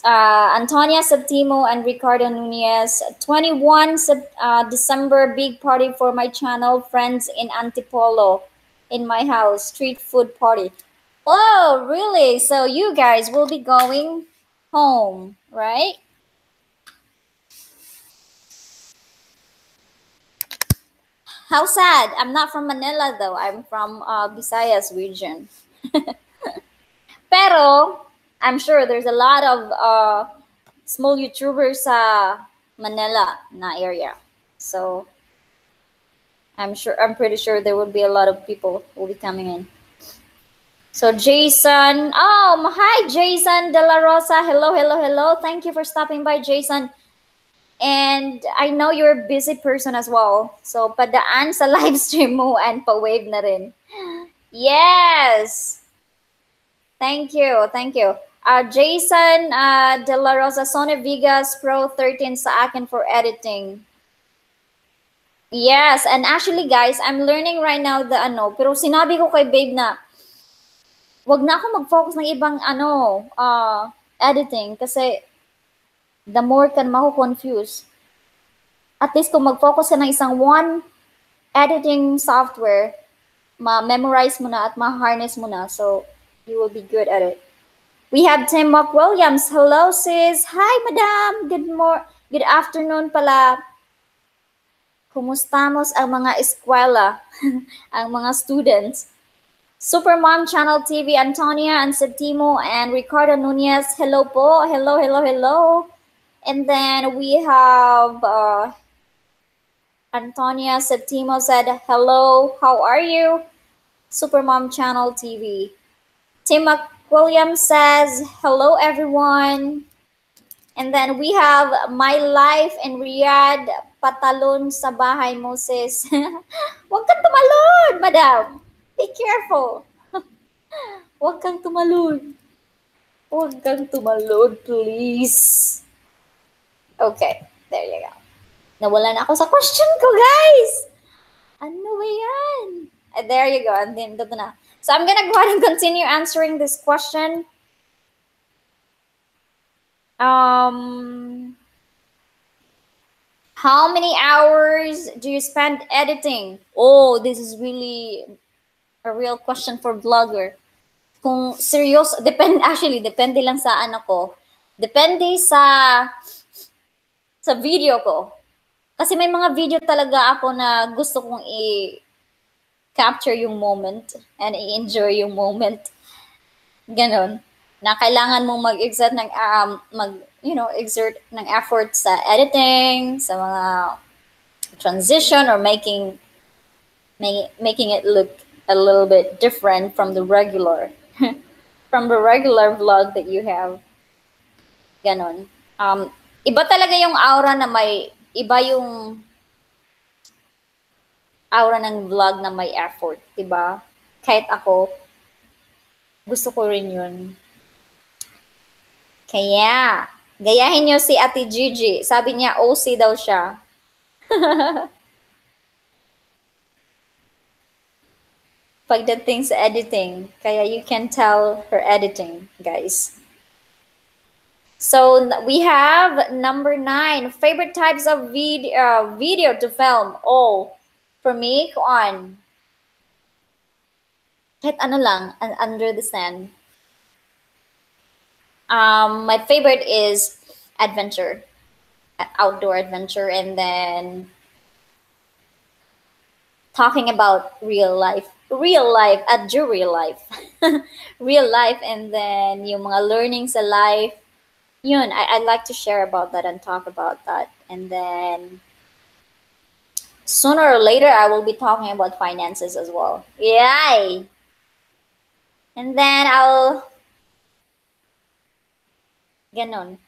A: Antonia Septimo and Ricardo Nunez. 21 December, big party for my channel, friends in Antipolo, in my house, street food party. Oh, really? So you guys will be going home, right? How sad. I'm not from Manila though. I'm from Visayas region. Pero I'm sure there's a lot of small YouTubers sa Manila na area. So I'm pretty sure there will be a lot of people who will be coming in. So Jason, oh, hi Jason De La Rosa. Hello. Thank you for stopping by, Jason. And I know you're a busy person as well. So padaan sa live stream mo and pa-wave na rin. Yes. Thank you. Jason De La Rosa, Sony Vegas Pro 13 sa akin for editing. Yes, and actually guys, I'm learning right now the pero sinabi ko kay babe na wag na ako mag-focus ng ibang editing kasi the more ka mako-confuse. At least kung mag-focus ka ng isang one editing software, ma-memorize mo na at ma-harness mo na, so you will be good at it. We have Tim McWilliams. Hello, sis. Hi, madam. Good afternoon pala. Kumustamos ang mga eskwela, ang mga students. Supermom Channel TV, Antonia and Septimo and Ricardo Nunez. Hello po. Hello. And then we have Antonia Septimo said, hello, how are you? Supermom Channel TV. Tim McWilliams says, hello, everyone. And then we have My Life in Riyadh, patalon sa bahay mo, sis. Huwag kang tumalon, madam. Be careful. Huwag kang tumalon. Please. Okay, there you go. Nawalan ako sa question ko, guys! Ano ba yan? There you go. And then, dito na. So, I'm gonna go ahead and continue answering this question. How many hours do you spend editing? Oh, this is really a real question for vlogger. Kung seryoso, depende lang sa ano ko. Depende sa video ko. Kasi may mga video talaga ako na gusto kong i-capture yung moment and i-enjoy yung moment. Ganon. Na kailangan mong mag-exert ng exert ng effort sa editing, sa mga transition or making it look a little bit different from the regular vlog that you have. Ganon. Iba talaga yung aura na iba yung aura ng vlog na may effort, diba? Kahit ako, gusto ko rin yun. Kaya, gayahin nyo si Ate Gigi. Sabi niya, OC daw siya. Pagdating sa editing. Kaya you can tell her editing, guys. So, we have number 9. Favorite types of video to film. Oh, for me, kuan. Kahit ano lang, under the sun. My favorite is adventure, outdoor adventure, and then talking about real life, real life, real life, and then yung mga learnings sa life. Yun, I'd like to share about that and talk about that. And then sooner or later, I will be talking about finances as well. Yay! And then ganon.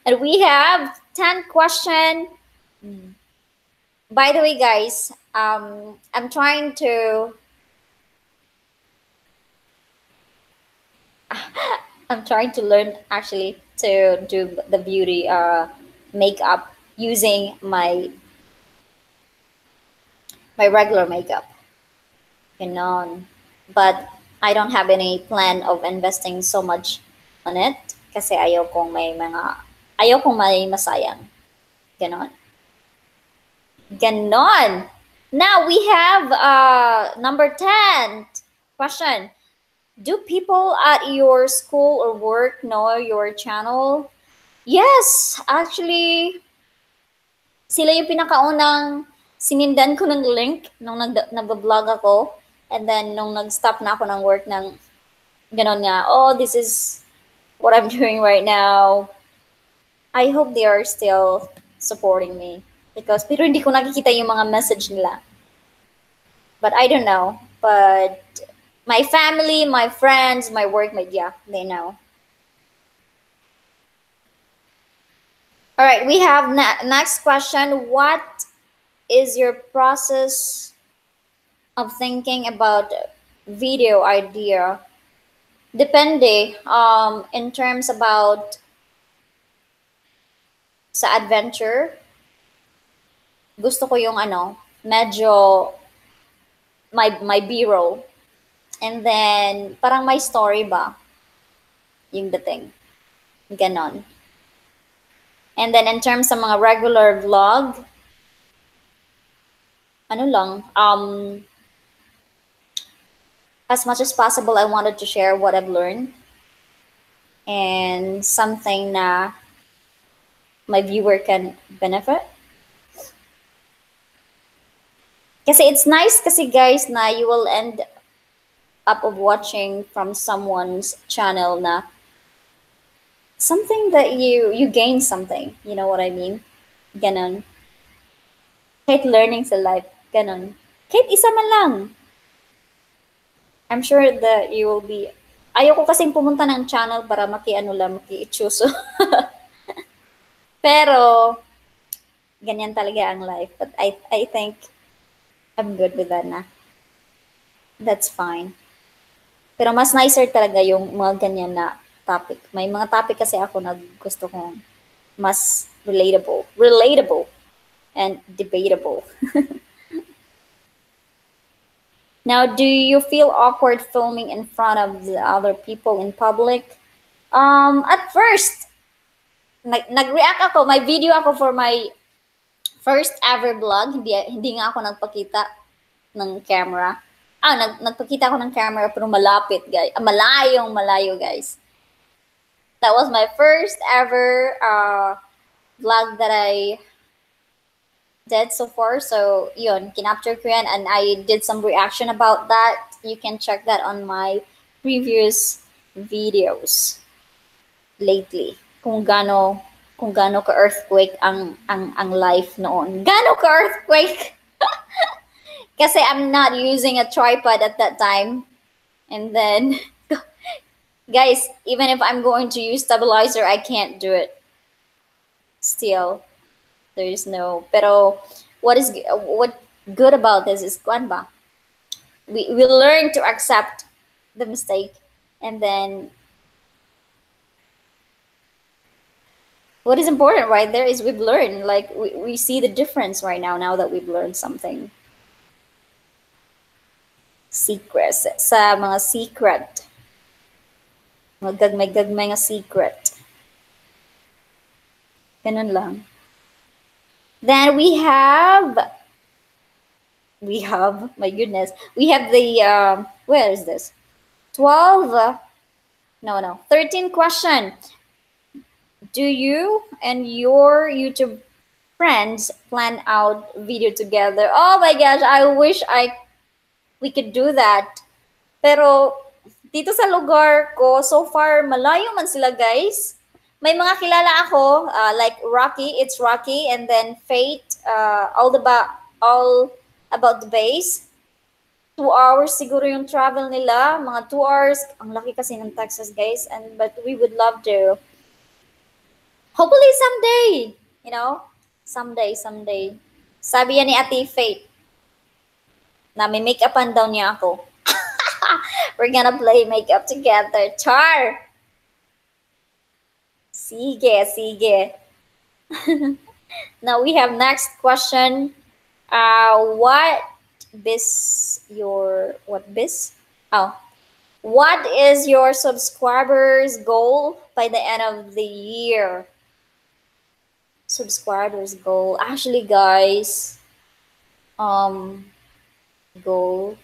A: And we have 10 question. By the way, guys, I'm trying to learn actually to do the beauty makeup using my regular makeup. Ganon. But I don't have any plan of investing so much on it kasi ayaw kong may masayang. Ganon. Ganon. Now we have number 10 question. Do people at your school or work know your channel? Yes, actually, sila yung pinakaunang sinindan ko ng link nung nag-vlog ako. And then, nung nag-stop na ako ng work ng ganon nga, oh, this is what I'm doing right now. I hope they are still supporting me. Pero hindi ko nakikita yung mga message nila. But I don't know. But my family, my friends, my workmate, yeah, they know. All right, we have next question. What is your process of thinking about video idea? Depende in terms about sa adventure. Gusto ko yung medyo my B-roll. And then parang may story ba yung dating. Ganon. And then in terms of mga regular vlog, as much as possible, I wanted to share what I've learned and something na my viewer can benefit. Kasi it's nice kasi guys na you will end up of watching from someone's channel na something that you gain something. You know what I mean? Ganon. Kahit learning sa life. Ganon. Kahit isa man lang. I'm sure that you will be... Ayoko kasing pumunta ng channel para maki-itsuso. Pero, ganyan talaga ang life. But I think I'm good with that na. That's fine. Pero mas nicer talaga yung mga ganyan na topic. May mga topic kasi ako na gusto kong mas relatable. relatable and debatable. Now, do you feel awkward filming in front of the other people in public? At first, nag-react ako, may video ako for my first ever vlog. Hindi nga ako nagpakita ng camera. Nagpakita ako ng camera pero malapit, guys. Malayo, guys. That was my first ever vlog that I did so far. So, yun, kinapture ko yan and I did some reaction about that. You can check that on my previous videos lately. Kung gaano ka earthquake ang life noon. Gaano ka earthquake? Kasi I'm not using a tripod at that time. And then, guys, even if I'm going to use stabilizer, I can't do it. Still, there is no. Pero what good about this is kuan ba? We learn to accept the mistake, and then what is important right there is we've learned. Like we see the difference right now that we've learned something. Secrets sa mga secret. Mga gagmay nga secret. Ganun lang. Then we have, my goodness, we have the, where is this? 13 question. Do you and your YouTube friends plan out video together? Oh my gosh, I wish we could do that. Pero dito sa lugar ko, so far, malayo man sila, guys. May mga kilala ako, like Rocky, it's Rocky, and then Fate, all about the base. 2 hours siguro yung travel nila, mga 2 hours. Ang laki kasi ng Texas, guys, but we would love to. Hopefully someday, someday. Sabi yan ni Ate Fate, na may make-upan daw niya ako. We're gonna play makeup together. Char! Sige. Now we have next question. What is your subscribers goal by the end of the year? Subscribers goal. Actually, guys, goal.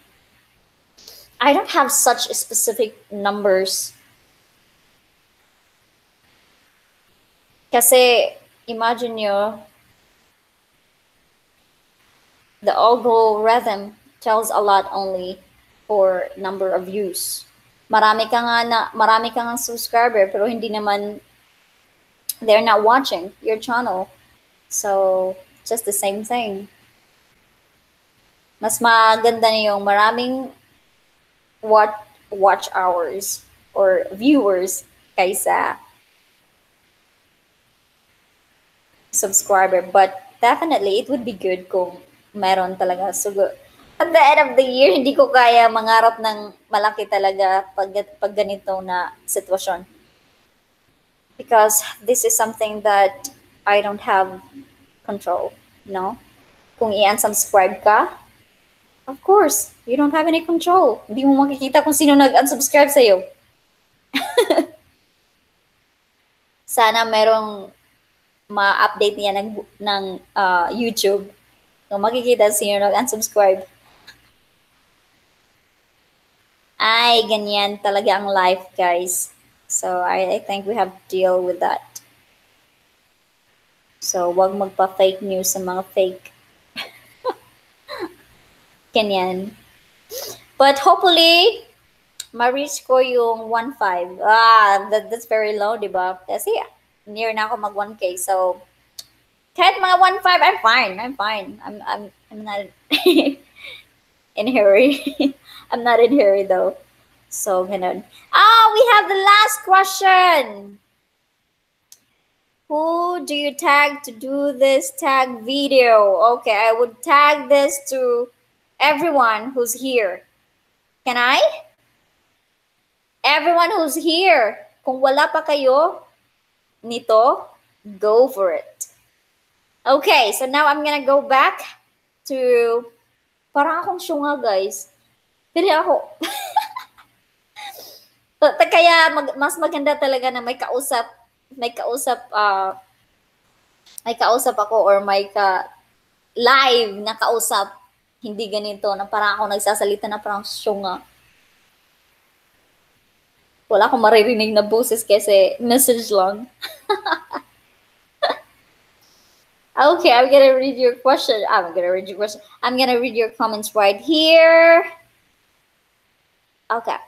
A: I don't have such specific numbers. Kasi, imagine nyo, the algorithm tells a lot only for number of views. Marami ka nga subscriber, pero hindi naman, they're not watching your channel. So, just the same thing. Mas maganda na yung maraming watch hours or viewers kaysa subscriber, but definitely it would be good kung meron talaga. So at the end of the year, hindi ko kaya mangarap ng malaki talaga pag ganito na sitwasyon, because this is something that I don't have control, kung i-unsubscribe ka, of course you don't have any control. Hindi mo makikita kung sino nag-unsubscribe sa'yo. Sana merong ma-update niya ng YouTube. So, makikita sino nag-unsubscribe. Ay, ganyan talaga ang life, guys. So, I think we have to deal with that. So, wag magpa-fake news sa mga fake. Ganyan. But hopefully, ma-reach ko yung 1.5. That's very low, diba? Kasi, near na ako mag 1K. So, kahit mga 1.5, I'm fine. I'm not in hurry. I'm not in hurry though. So, ganun. We have the last question. Who do you tag to do this tag video? Okay, I would tag this to everyone who's here. Can I? Everyone who's here. Kung wala pa kayo nito, go for it. Okay, so now I'm gonna go back to, parang akong syunga, guys. Pero ako, kaya mas maganda talaga na may kausap ako or may live na kausap. Hindi ganito na parang ako nagsasalita na parang syunga. Wala akong maririnig na boses kasi message lang. Okay, I'm gonna read your question. I'm gonna read your question. I'm gonna read your comments right here. Okay.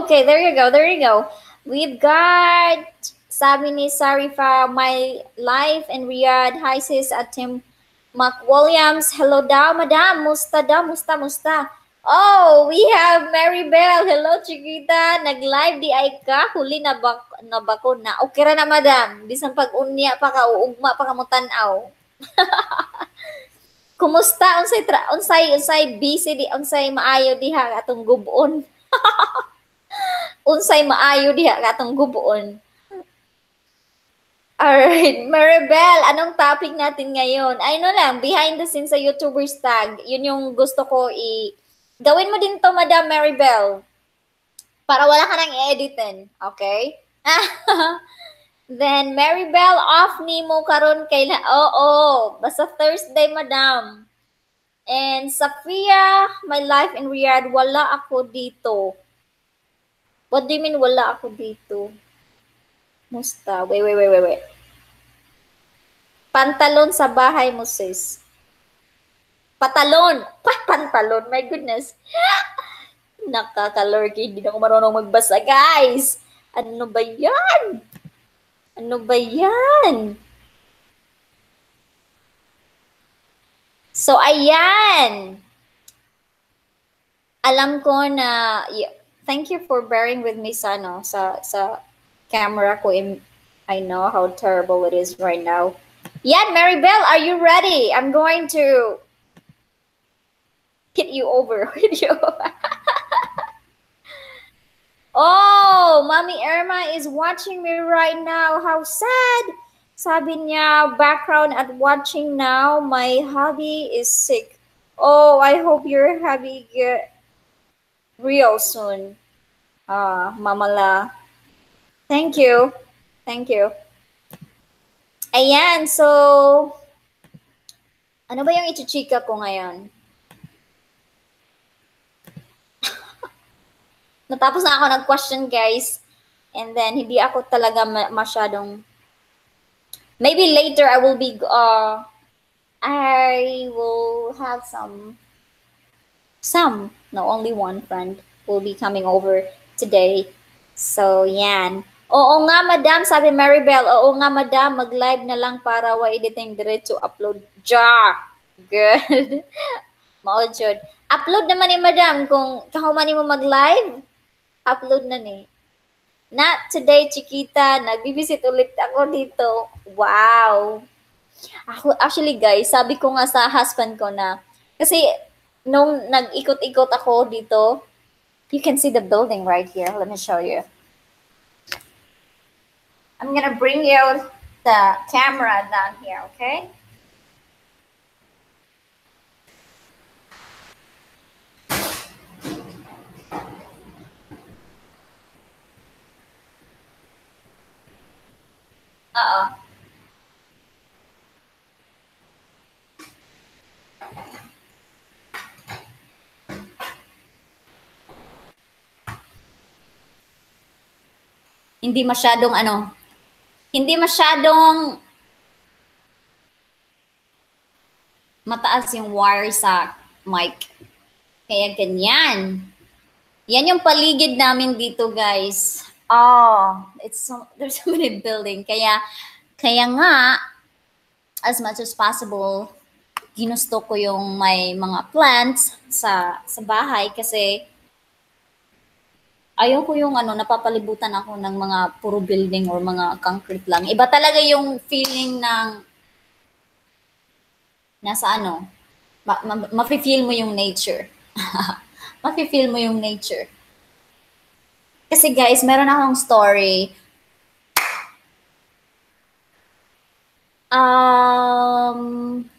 A: Okay, there you go. There you go. We've got sabi ni Sarifa, my life in Riyadh. Hi sis at Tim McWilliams. Hello daw, madam. Musta daw? Musta? Oh, we have Mary Bell. Hello, Chiquita. Nag-live di ay ka. Huli na bako na. Okay ra na, madam. Bisan pag-unya pa ka, uugma pa ka mo tanaw. Kumusta? Unsay busy di, unsay maayo diha atong gubon. Unsay maayo diha atong gubon. Alright, Maribel, anong topic natin ngayon? Ay, no lang, behind the scenes sa YouTubers tag. Yun yung gusto ko gawin mo din to, Madam Maribel. Para wala ka nang i-editin. Okay? Then, Maribel, off ni mo karon kailan. Oo, basta Thursday, Madam. And Safia, my life in Riyadh, wala ako dito. What do you mean wala ako dito? Musta? Wait. Pantalon sa bahay mo, sis. Patalon. Pantalon. My goodness. Nakakalurky. Hindi na ako marunong magbasa, guys. Ano ba yan? So, ayan. Alam ko na, thank you for bearing with me sa camera ko. I know how terrible it is right now. Yeah, Maribel, are you ready? I'm going to hit you over with you. Oh, Mommy Irma is watching me right now. How sad. Sabi niya, background at watching now. My hubby is sick. Oh, I hope your hubby get real soon. Mamala. Thank you. Ayan, so, ano ba yung ichichika ko ngayon? Natapos na ako nag-question, guys. And then, hindi ako talaga masyadong, maybe later I will have no, only one friend will be coming over today. So, yan. Oo nga, madam, sabi Maribel. Oo nga, madam, mag-live na lang para wa editing diretso upload. Good. Maujod. Upload naman ni madam kung kahuman mo mag-live. Upload na ni. Not today, Chiquita. Nagbibisit ulit ako dito. Wow. Actually, guys, sabi ko nga sa husband ko na, kasi nung nag-ikot-ikot ako dito, you can see the building right here. Let me show you. I'm gonna bring you the camera down here, okay? Hindi masyadong mataas yung wire sa mic. Kaya ganyan. Yan yung paligid namin dito, guys. Oh, there's so many building. Kaya nga, as much as possible, ginusto ko yung may mga plants sa bahay kasi ayaw ko yung napapalibutan ako ng mga puro building or mga concrete lang. Iba talaga yung feeling ng nasa mafe-feel mo yung nature. Mafe-feel mo yung nature. Kasi guys, meron akong story.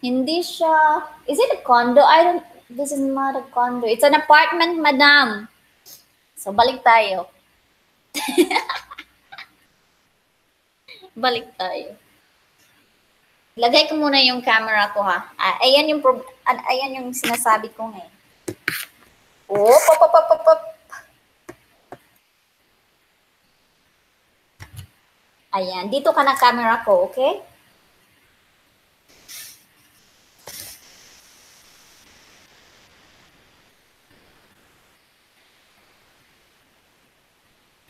A: Hindi siya, is it a condo? This is not a condo. It's an apartment, madam. So, balik tayo. Balik tayo. Lagay ko muna yung camera ko, ha. Ayan yung sinasabi ko ngayon. Oh, pop. Ayan, dito ka na camera ko, okay?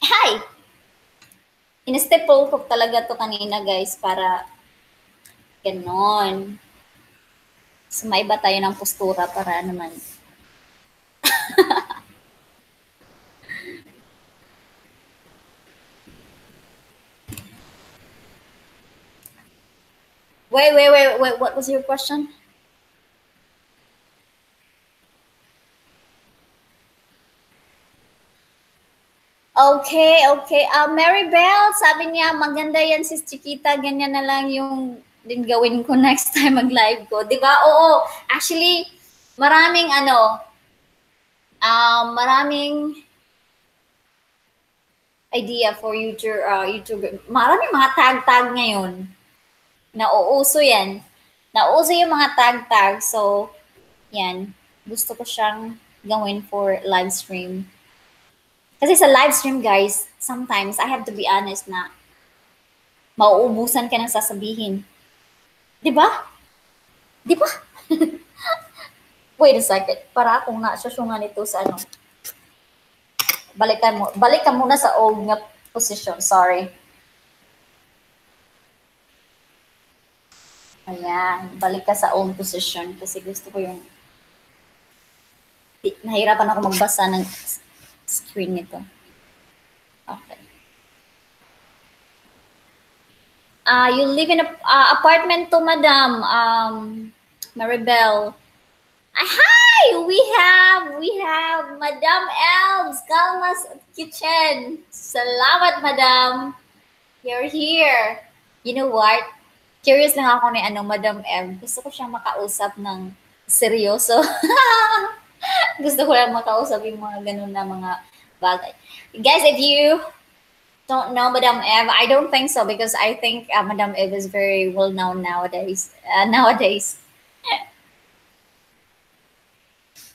A: Hi! In-staple ko talaga to kanina, guys, para ganon. So, maiba tayo ng postura para naman. Wait. What was your question? Okay. Mary Bell, sabi niya, maganda yan, Sis Chiquita. Ganyan na lang yung din gawin ko next time mag-live ko. Di ba? Oo. Actually, maraming idea for YouTube. Maraming mga tag-tag ngayon. Nauuso yan. Nauuso yung mga tag-tag. So, yan. Gusto ko siyang gawin for live stream. Kasi sa live stream, guys, sometimes I have to be honest na mauubusan ka ng sasabihin. Di ba? Wait a second. Para akong nasasyungan ito sa ano. Balik ka muna sa old nga position. Sorry. Ayan. Balik ka sa old position kasi gusto ko yung nahirapan ako magbasa ng screen nito. Okay. You live in a apartment to, madam. Maribel. Hi! We have Madam Elves, Kalma's Kitchen. Salamat, madam. You're here. You know what? Curious lang ako ni Madam Elves. Gusto ko siyang makausap ng seryoso. Gusto ko lang makausap yung mga ganun na mga bagay. Guys, if you don't know Madam Eve, I don't think so because I think Madam Eve is very well known nowadays.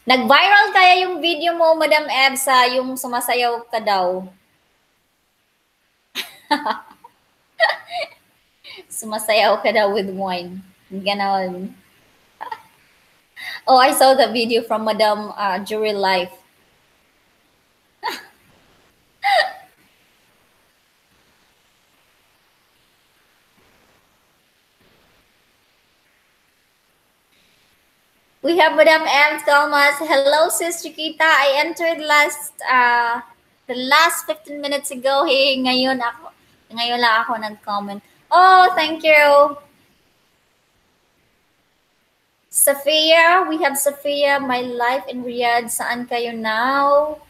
A: Nag-viral kaya yung video mo, Madam Eve, sa yung sumasayaw ka daw. Sumasayaw ka daw with wine. Ganon. Oh, I saw the video from Madam Jury Life. We have Madam M. Thomas. Hello, Sis Chiquita. I entered the last 15 minutes ago. Hey, ngayon lang ako nag-comment. Oh, thank you. Sophia, we have Sophia. My life in Riyadh. Saan kayo now?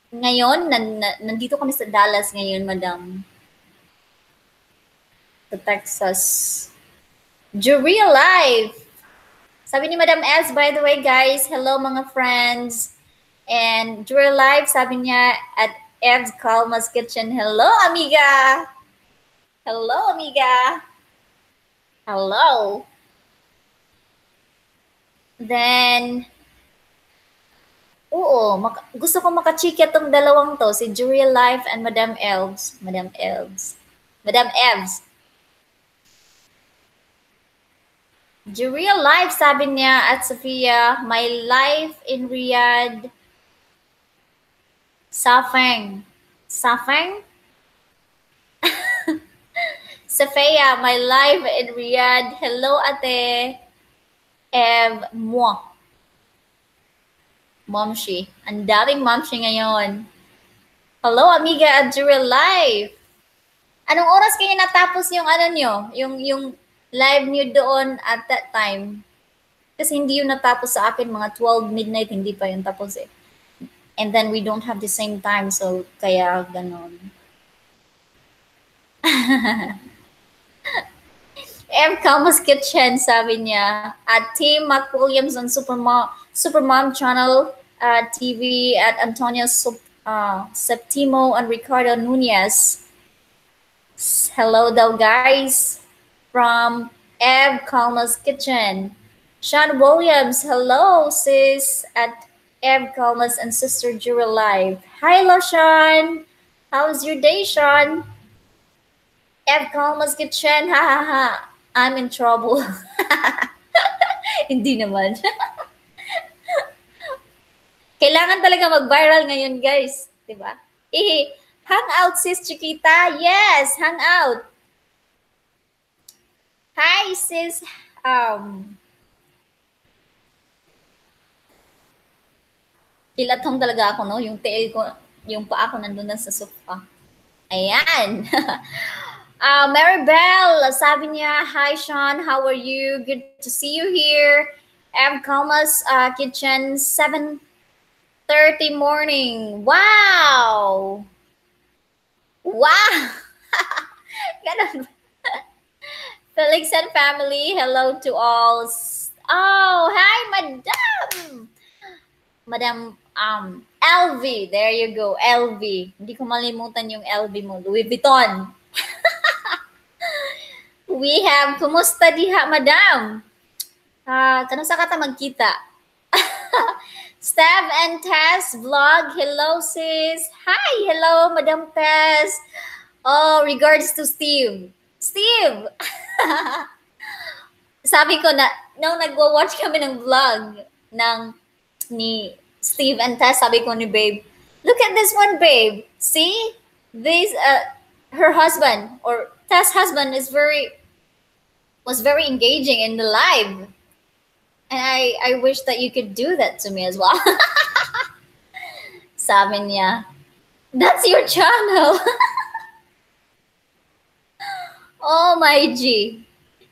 A: Ngayon, nandito kami sa Dallas ngayon, Madam. Sa Texas. Juria Live. Sabi ni Madam S, by the way, guys, hello mga friends. And Juria Live, sabi niya at Ev's Kalma's Kitchen. Hello, amiga. Hello, amiga. Hello. Then, gusto ko makachika tong dalawang to, si Juria Live and Madam Elves. Madam Evs. Juria Live, sabi niya at Sophia, my life in Riyadh. Safeng. Sophia, my life in Riyadh. Hello, ate. Momshi. Ang daming momshi ngayon. Hello, amiga at Juria Live. Anong oras kayo natapos yung yung live niyo doon at that time? Kasi hindi yun natapos sa akin, mga 12 midnight, hindi pa yun tapos eh. And then we don't have the same time, so kaya ganon. M. Calma's Kitchen, sabi niya. At Team Mac Williams on Supermom Channel TV at Antonio Septimo and Ricardo Nunez. Hello daw guys from Ev Calma's Kitchen. Sean Williams, hello sis at Ev Calma's and Sister Jura Live. Hi, hello Sean. How's your day, Sean? Ev Calma's Kitchen, ha ha ha. I'm in trouble. Hindi naman. Kailangan talaga mag-viral ngayon, guys. Diba? Hang out, sis Chiquita. Yes, hang out. Hi, sis. Kilatong talaga ako, no? Yung tail ko, yung paa ko nandun na sa sofa. Ayan. Maribel, sabi niya, hi Sean, how are you? Good to see you here. Ev Calma's Kitchen, 7:30 morning. Wow! Wow! Felix and family, hello to all. Oh, hi, Madam! Madam LV, there you go, LV. Hindi ko malimutan yung LV mo, Louis Vuitton. We have, kumusta diha, madam? Kanusa ka ta magkita? Stav and Tess vlog. Hello, sis. Hi, hello, Madam Tess. Oh, regards to Steve. Steve! Sabi ko na, nung nagwa-watch kami ng vlog ni Steve and Tess, sabi ko ni babe, look at this one, babe. See? This, her husband, or Tess' husband was very engaging in the live. And I wish that you could do that to me as well. Sabi niya, that's your channel. Oh my G.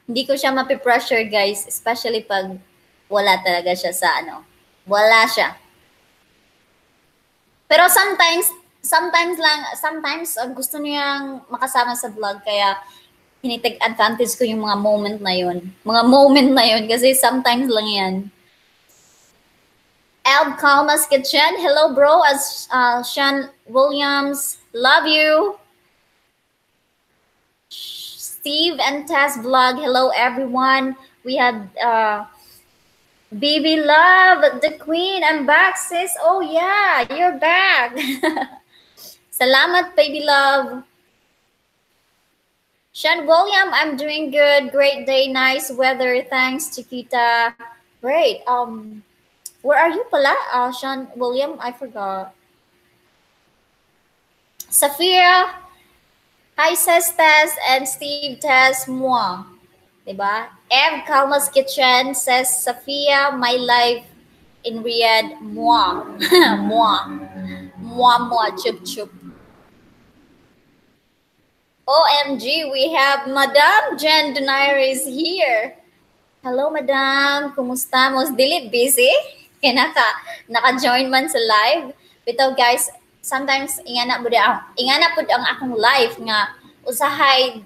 A: Hindi ko siya mapipressure, guys. Especially pag wala talaga siya sa wala siya. Pero sometimes gusto niyang makasama sa vlog, kaya tinitake advantage ko yung mga moment na yun. Kasi sometimes lang yan. Elb Calma's Kitchen. Hello, bro. As Sean Williams. Love you. Steve and Tess vlog. Hello, everyone. We had Baby Love, the Queen. I'm back, sis. Oh, yeah. You're back. Salamat, Baby Love. Sean William, I'm doing good. Great day, nice weather. Thanks, Chiquita. Great. Where are you pala, Sean William? I forgot. Safira, hi, says Tess and Steve Tess, moi. Diba? Ev Calma's Kitchen says Safia, my life in Riyadh, moi. Moi, chup chup. OMG, we have Madam Jen Donaires here. Hello, Madam. Kumusta? Most dili busy? Kaya naka-join man sa live. Bitaw, guys, sometimes ingana po ang akong live nga usahay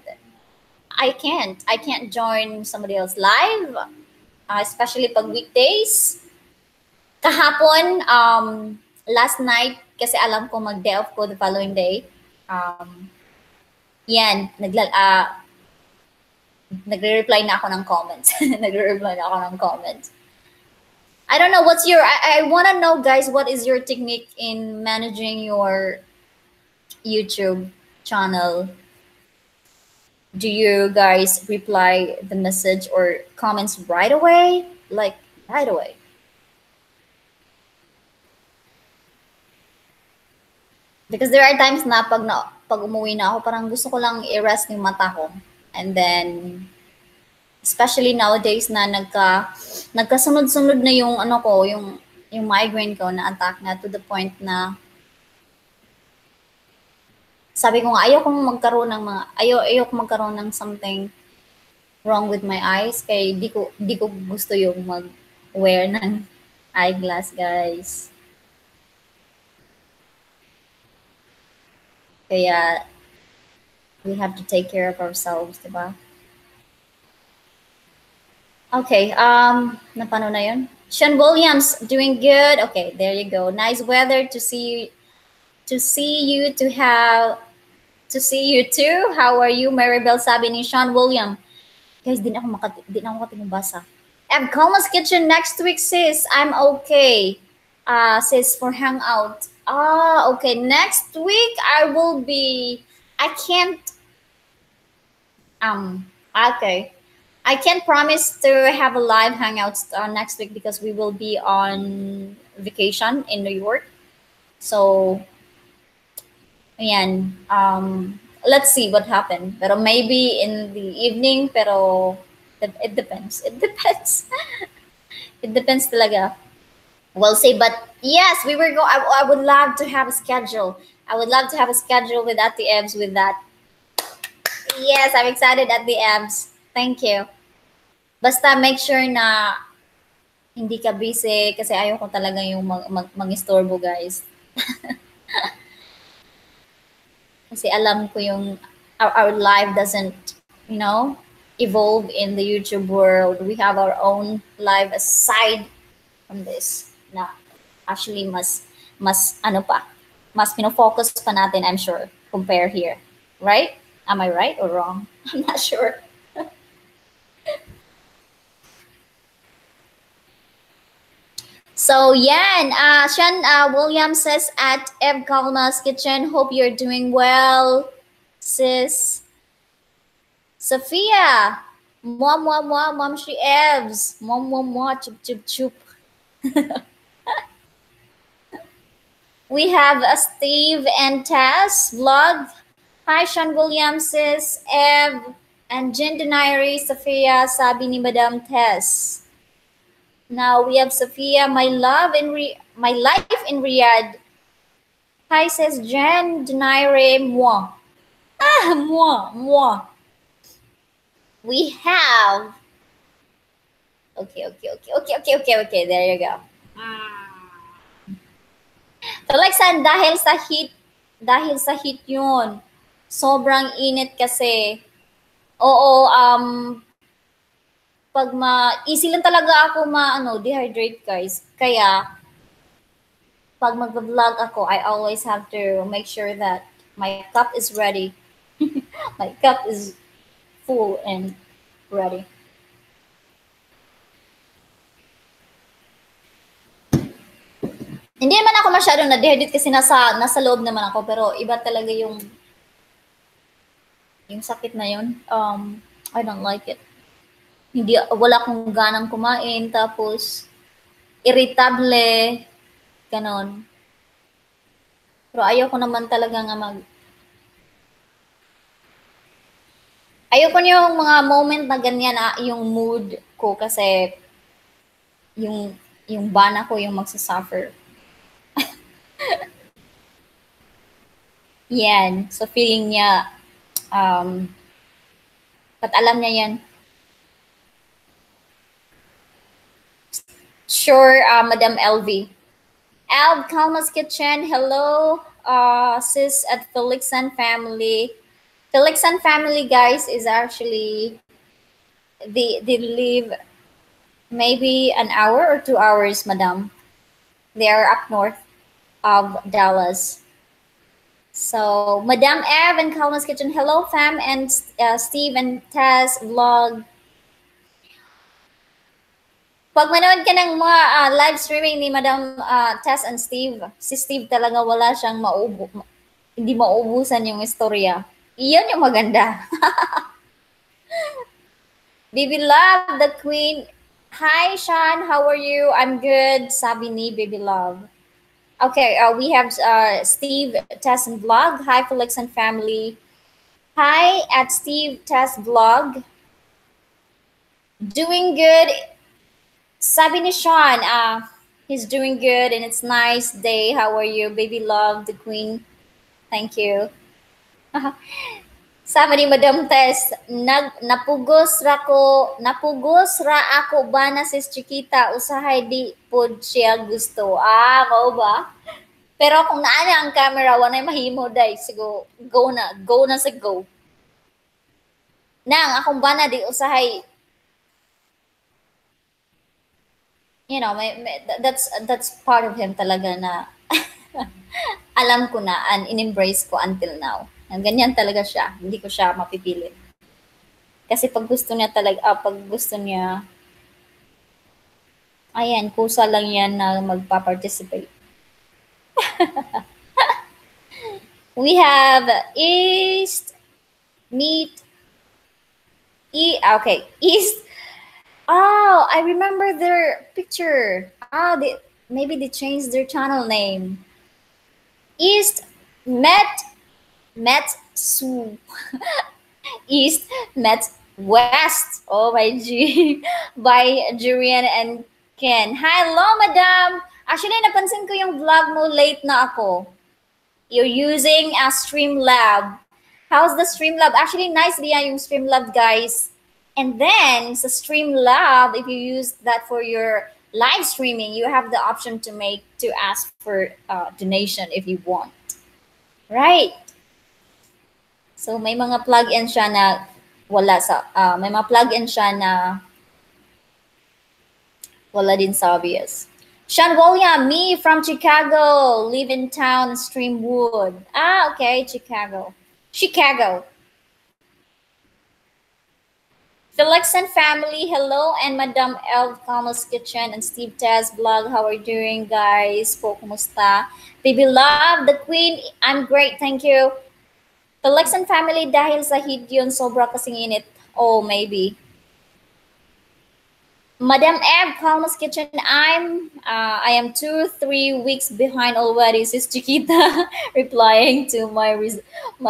A: I can't join somebody else live, especially pag weekdays. Kahapon, last night, kasi alam ko mag-day off ko the following day. Yan, nagre-reply na ako ng comments. I don't know what's your, I want to know, guys, what is your technique in managing your YouTube channel? Do you guys reply the message or comments right away? Like, right away? Because there are times na pag umuwi na ako, parang gusto ko lang i-rest yung mata ko. And then, especially nowadays na nagkasunod-sunod na yung yung migraine ko na attack na to the point na sabi ko nga ayokong magkaroon ng something wrong with my eyes, kaya di ko gusto yung mag-wear ng eyeglass, guys. Kaya we have to take care of ourselves, diba? Okay, napano na yun? Sean Williams, doing good. Okay, there you go. Nice weather to see you, to see you too. How are you, Maribel? Sabi ni Sean William. Guys, di na ako makatingin basa. Coma's Kitchen next week, sis. I'm okay. Sis, for hangout. Okay. Next week I will be. I can't. Okay. I can't promise to have a live hangout next week because we will be on vacation in New York. So, ayan. Let's see what happens. Pero maybe in the evening, pero it depends. It depends. It depends talaga. We'll see. But yes, we were go. I would love to have a schedule. I would love to have a schedule with at the Ebs with that. Yes, I'm excited at the Ebs. Thank you. Basta make sure na hindi ka busy kasi ayoko talaga yung mag-istorbo, guys. Kasi alam ko yung our life doesn't, evolve in the YouTube world. We have our own life aside from this na actually mas pino-focus pa natin, I'm sure, compare here. Right? Am I right or wrong? I'm not sure. So yan, Sean Williams says at Ev Kalma's Kitchen, hope you're doing well, sis. Sophia, mom she Evs, mom, chup. We have a Steve and Tess vlog. Hi, Sean Williams, sis, Ev, and Jen Denairi, Sophia, sabi ni Madam Tess. Now we have Sophia, my life in Riyadh. Hi, says Jen Denairi, moi. Moi. We have. Okay. There you go. Talagsan dahil sa heat yun. Sobrang init kasi. Oo, pag easy lang talaga ako dehydrate, guys. Kaya pag mag-vlog ako, I always have to make sure that my cup is ready. My cup is full and ready. Hindi naman ako masyadong na-dehydrate kasi nasa loob naman ako, pero iba talaga yung sakit na yun. I don't like it. Wala akong ganang kumain, tapos irritable, ganon. Pero ayoko naman talaga nga ayoko yung mga moment na ganyan yung mood ko kasi yung bana ko yung magsasuffer. Yan. So feeling niya, but alam niya yan. Sure, Madam LV. Alv Kalma's Kitchen, hello, sis at Felix and family. Felix and family, guys, is actually they live maybe an hour or 2 hours, madam. They are up north of Dallas. So, Madam Ev and Kalma's Kitchen, hello, fam, and Steve and Tess vlog. Pag manood ka ng mga live streaming ni Madam Tess and Steve, si Steve talaga wala siyang hindi maubusan yung istorya. Iyon yung maganda. Baby Love, the Queen. Hi, Sean. How are you? I'm good. Sabi ni Baby Love. Okay, we have Steve, Tess, and Vlog. Hi, Felix and family. Hi, at Steve, Tess, Vlog. Doing good. Sabi ni Sean, he's doing good and it's nice day. How are you? Baby Love, the Queen. Thank you. Sabi ni Madam Tess, napugos ra ako ba na sis Chiquita, usahay di pod siya gusto. Mao ba? Pero kung naana ang camera, wanay mahimo day. Sigo, go na. Go na sa go. Nang akong bana di usahay, you know, that's part of him talaga na alam ko na and in-embrace ko until now. Ganyan talaga siya. Hindi ko siya mapipilit. Kasi pag gusto niya talaga, pag gusto niya, ayan, kusa lang yan na magpa-participate. We have East Meet okay, East. Oh, I remember their picture. Maybe they changed their channel name. East Met Su. East met West. Oh my G. By Jurian and Ken. Hello, madam. Actually, napansin ko yung vlog mo late na ako. You're using a Streamlab. How's the Streamlab? Actually, nice diya yung Streamlab, guys. And then, sa Streamlab, if you use that for your live streaming, you have the option to ask for donation if you want. Right? So, may mga plug-in siya na wala sa, may mga plug-in siya na wala din sa obvious. Sean William, me from Chicago, live in town, Streamwood. Ah, okay, Chicago. Felix and family, hello, and Madam Elv Kalma's Kitchen and Steve Taz vlog. How are you doing, guys? Po, kumusta? Baby Love, the Queen, I'm great, thank you. Felix and family, dahil sa heat yun, sobra kasing init. Oh, maybe. Madam Ev, Kalma's Kitchen, I am 2-3 weeks behind already, Sis Chiquita, replying to my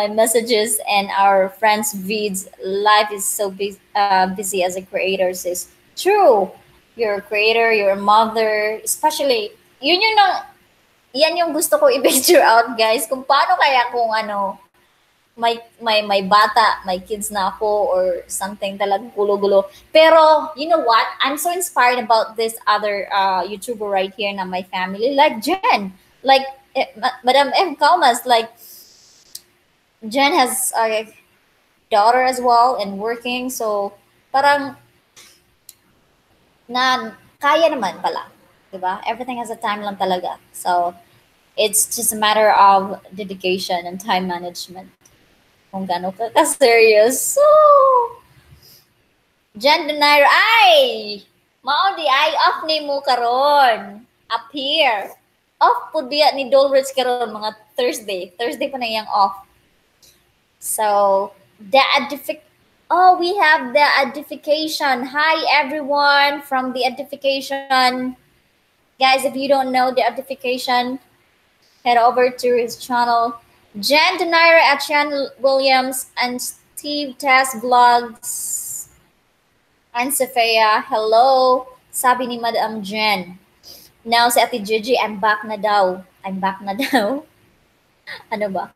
A: messages and our friends' vids. Life is so busy as a creator, sis. True, you're a creator, you're a mother, especially, yan yung gusto ko i-picture out, guys, kung paano kaya kung may bata, may kids na ako or something talagang gulo-gulo. Pero, you know what? I'm so inspired about this other YouTuber right here na my family. Like Jen. Like, Madam M. Calmas. Like, Jen has a daughter as well and working. So, parang, kaya naman pala. Diba? Everything has a time lang talaga. So, it's just a matter of dedication and time management. Kung gano'n ka serious. So, Jan Donaire, ay! Mao di ay, off ni mo karon. Up here. Off po diya ni Dolrich karon mga Thursday. Thursday pa na iyang off. So, we have the edification. Hi everyone from the edification. Guys, if you don't know the edification, head over to his channel. Jen Donaire at Sean Williams and Steve Tess Vlogs and Sophia. Hello, sabi ni Madam Jen. Now si Ate Gigi, I'm back na daw. Ano ba?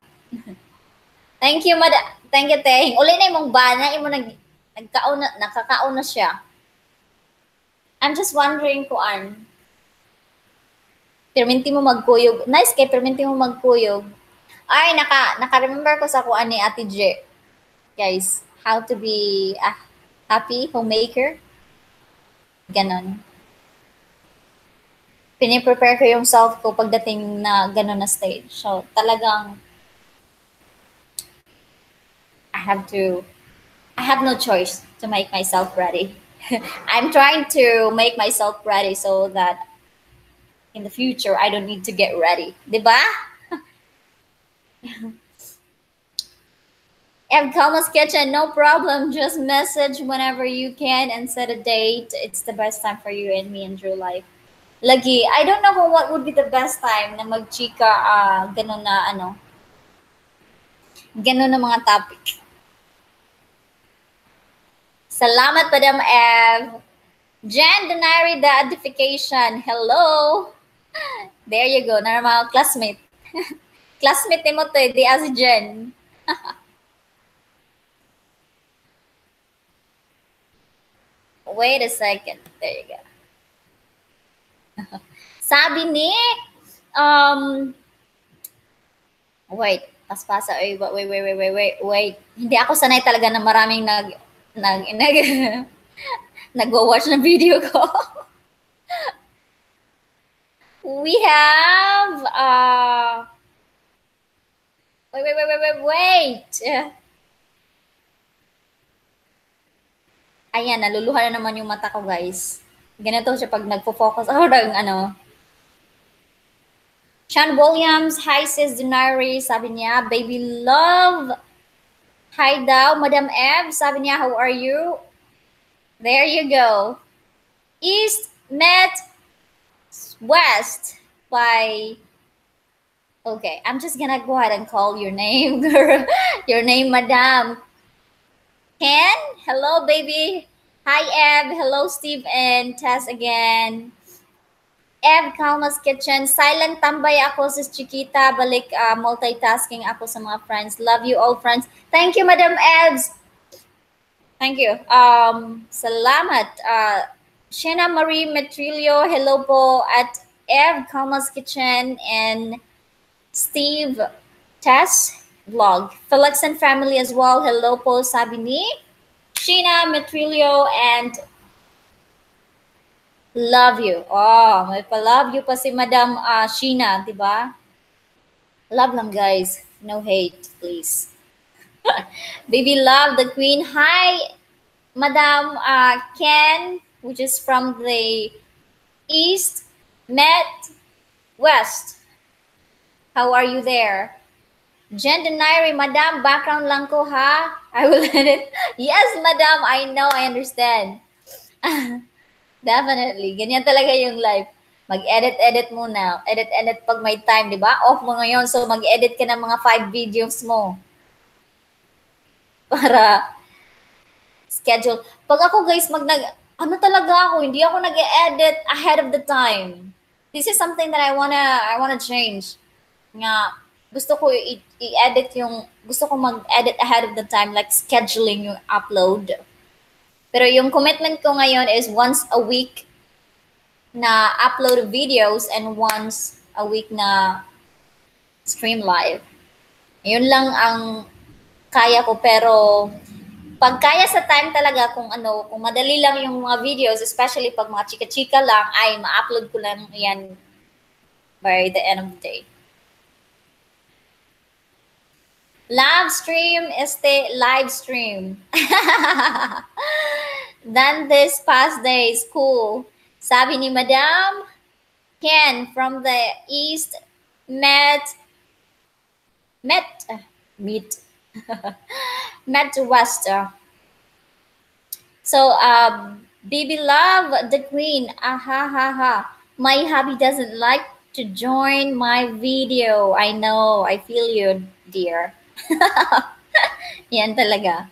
A: Thank you, Madam. Thank you, Teng. Uli na imong bana, nakakaon na siya. I'm just wondering kung perminti mo magkuyog. Nice kay perminti mo magkuyog. Ay, naka-remember ko sa kuan ni Ate J. Guys, how to be a happy homemaker. Ganon. Piniprepare ko yung self ko pagdating na ganon na stage. So, talagang I have no choice to make myself ready. I'm trying to make myself ready so that in the future, I don't need to get ready. Diba? Ev Kalma's Kitchen, no problem. Just message whenever you can and set a date. It's the best time for you and me and Drew life. Lagi, I don't know what would be the best time na magchika, ganun na ganun na mga topic. Salamat, Madam Ev. Jen Donaire, the edification. Hello. There you go, normal classmate. Classmate ni mo to, di as Jen. Wait a second. There you go. Sabi ni, Wait, paspasa. Wait. Hindi ako sanay talaga na maraming nagwa-watch ng video ko. We have wait. Ayan, naluluha na naman yung mata ko, guys. Ganito siya pag nagfo-focus ako ng ano. Sean Williams, hi sis Denari, sabi niya, baby love. Hi daw, Madam Eb, sabi niya, how are you? There you go. East met West by... Okay, I'm just gonna go ahead and call your name, your name, Madam. Ken, hello, baby. Hi, Eb. Hello, Steve and Tess again. Eb, Kalma's Kitchen. Silent tambay ako sa Chiquita. Balik multitasking ako sa mga friends. Love you all, friends. Thank you, Madam Ebs. Thank you. Salamat. Shena Marie Metrillo, hello po at Eb, Kalma's Kitchen and Steve Tess vlog. Felix and family as well. Hello po, sabi ni Sheena Metrillo and love you. Oh, may pa-love you pa si Madam Sheena, di ba? Love lang, guys. No hate, please. Baby love the queen. Hi, Madam Ken, which is from the East, Met, West. How are you there? Jen Denairi, Madam, background lang ko, ha? I will edit. Yes, Madam, I know, I understand. Definitely. Ganyan talaga yung life. Mag-edit-edit muna. Edit-edit pag may time, di ba? Off mo ngayon, so mag-edit ka ng mga 5 videos mo. Para schedule. Pag ako, guys, ano talaga ako, hindi ako nag-edit ahead of the time. This is something that I wanna change. Nga, gusto ko i-edit gusto ko mag-edit ahead of the time, like scheduling yung upload. Pero yung commitment ko ngayon is once a week na upload videos and once a week na stream live. Yun lang ang kaya ko, pero pag kaya sa time talaga, kung madali lang yung mga videos, especially pag mga chika-chika lang, ay ma-upload ko lang yan by the end of the day. Live stream, live stream. Done this past day, school. Sabi ni Madam Ken from the East, Met West. So, baby love the queen. My hubby doesn't like to join my video. I know, I feel you, dear. Yan talaga.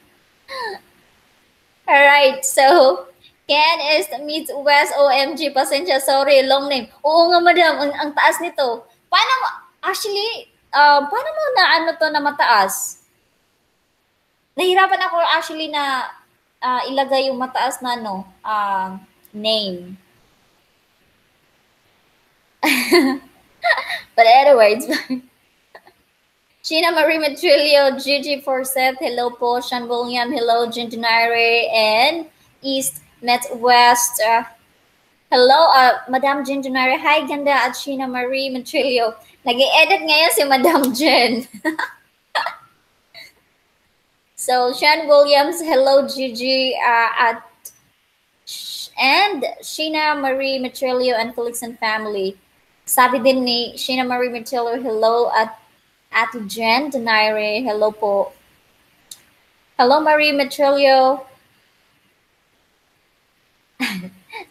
A: Alright, so Ken is meets West. OMG, pasensya, sorry, long name. Oo nga, Madam, ang taas nito. Paano mo na na mataas? Nahirapan ako actually na ilagay yung mataas na name. But anyways, Sheena Marie Metrillo, Gigi Forseth, hello po. Sean William, hello. Jinjinare and East Met West. Hello, Madam Jinjinare. Hi, ganda at Sheena Marie Metrillo. Nag-i-edit ngayon si Madam Jen. So, Sean Williams, hello, Gigi, and Sheena Marie Metrillo and Felix and family. Sabi din ni Sheena Marie Metrillo, hello at Ate Jen Denaire, hello po. Hello, Marie Metrillo.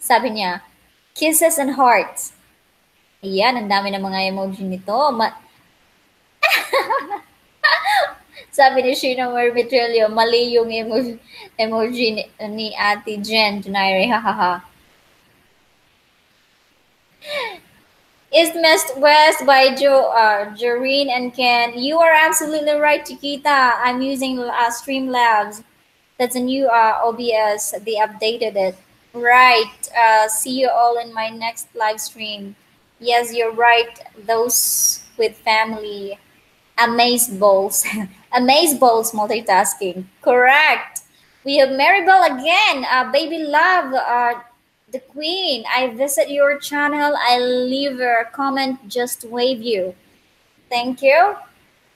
A: Sabi niya, kisses and hearts. Ayan, ang dami ng mga emoji nito. Sabi ni Sheena Marie Metrillo, mali yung emoji ni Ate Jen Denaire, hahaha. East West by Joreen and Ken. You are absolutely right, Chiquita. I'm using Streamlabs. That's a new OBS. They updated it. Right. See you all in my next live stream. Yes, you're right. Those with family. Amaze balls. Amaze balls multitasking. Correct. We have Maribel again. Baby love, the queen. I visit your channel. I leave a comment. Just wave you. Thank you.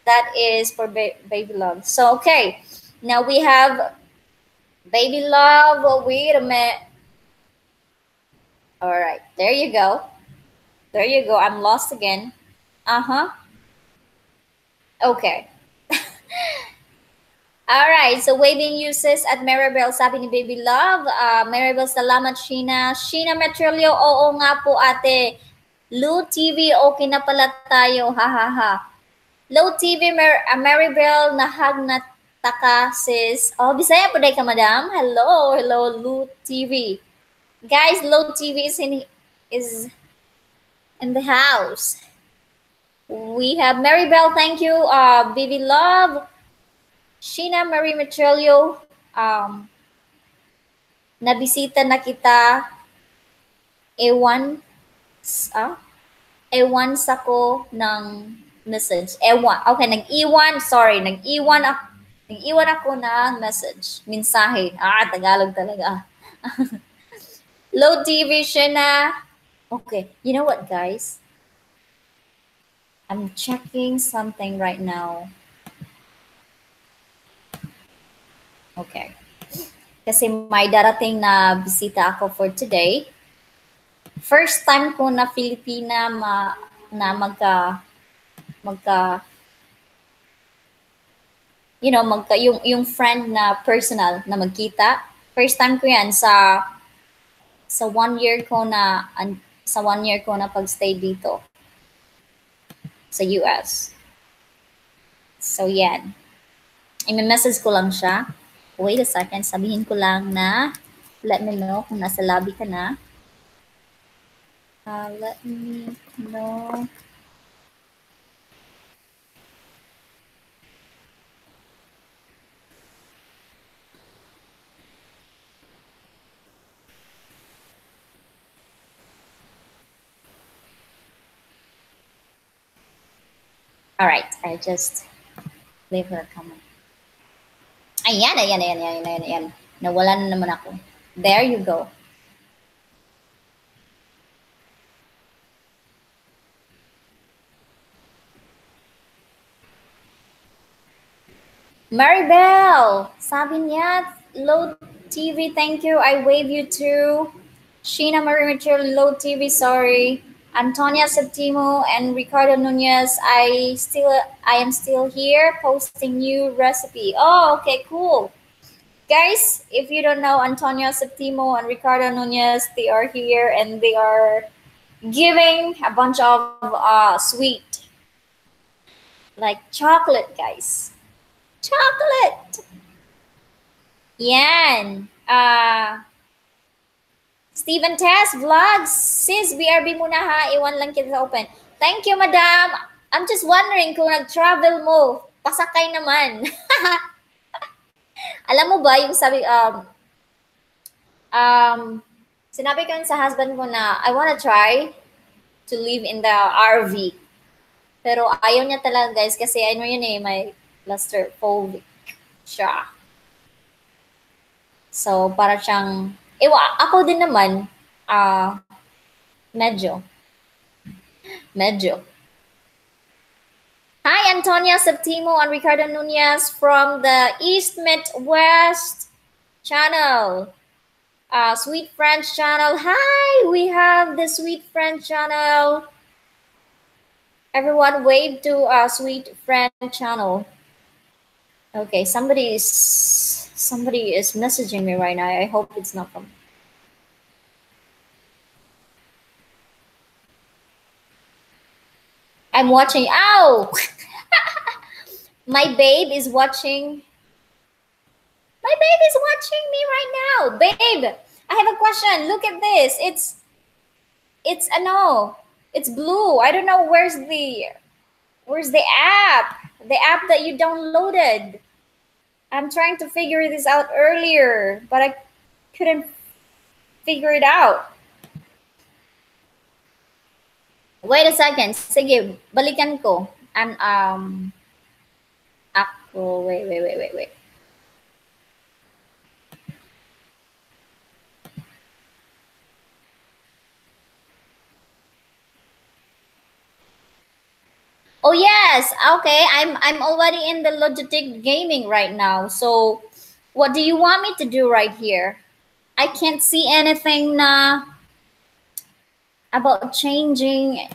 A: That is for baby love. So okay. Now we have baby love. Oh, wait a minute. All right. There you go. There you go. I'm lost again. Uh huh. Okay. Alright, so waving uses at Maribel, sabi ni Baby Love. Maribel, salamat, Sheena. Sheena Metrilio, oo nga po ate. Lou TV, okay na pala tayo, ha ha ha. Low TV, Maribel, nahag na taka, sis. Oh, Bisaya po ka, madam. Hello, hello, Lou TV. Guys, Low TV is in the house. We have Maribel, thank you. Baby Love, Sheena Marie Metrilio, nabisita na kita, ewan, ewan sa ko ng message. Ewan, okay, nag-iwan ako ng message, mensahe. Tagalog talaga. Low TV siya na. Okay, you know what, guys? I'm checking something right now. Okay. Kasi may darating na bisita ako for today. First time ko na Filipina na magka yung friend na personal na magkita. First time ko 'yan sa 1 year ko na pagstay dito sa US. So yan. I-message ko lang siya. Wait a second, sabihin ko lang na let me know kung nasa lobby ka na. Let me know. All right, I just leave her a comment. Ayan. Nawala na naman ako. There you go. Maribel, sabi niya, Low TV, thank you. I wave you too. Sheena Marie Mitchell, Low TV, sorry. Antonia Septimo and Ricardo Nunez, I am still here posting new recipe. Oh, okay, cool. Guys, if you don't know Antonio Septimo and Ricardo Nunez, they are here and they are giving a bunch of sweet, like chocolate, guys. Chocolate! Yan. Steven Tess Vlogs. Sis, BRB muna ha. Iwan lang kita sa open. Thank you, madam. I'm just wondering kung nag-travel mo. Pasakay naman. Alam mo ba yung sabi, sinabi ko sa husband ko na I wanna try to live in the RV. Pero ayaw niya talaga, guys, kasi ano yun may claustrophobic siya. So, para siyang, ako din naman, medyo. Hi, Antonia Septimo and Ricardo Nunez from the East Midwest channel. Sweet French channel. Hi, we have the Sweet French channel. Everyone wave to Sweet French channel. Okay, somebody is messaging me right now. I hope it's not from. I'm watching. Ow! My babe is watching. My babe is watching me right now. Babe, I have a question. Look at this. It's blue. I don't know where's the app. The app that you downloaded. I'm trying to figure this out earlier, but I couldn't figure it out. Wait a second. Sige, balikan ko. Oh, wait, wait, wait, wait, wait. Oh yes, okay. I'm already in the Logitech gaming right now. So, what do you want me to do right here? I can't see anything about changing.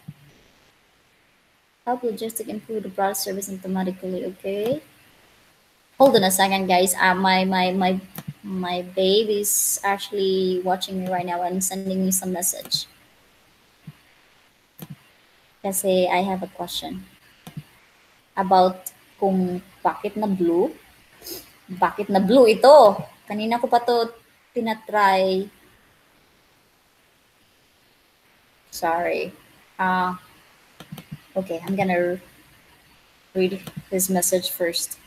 A: Help logistic improve the browser service automatically. Okay. Hold on a second, guys. My baby's actually watching me right now and sending me some message. Kasi I have a question about kung bakit na blue. Bakit na blue ito? Kanina ko pa to tinatry. Sorry. Uh, okay, I'm gonna read his message first.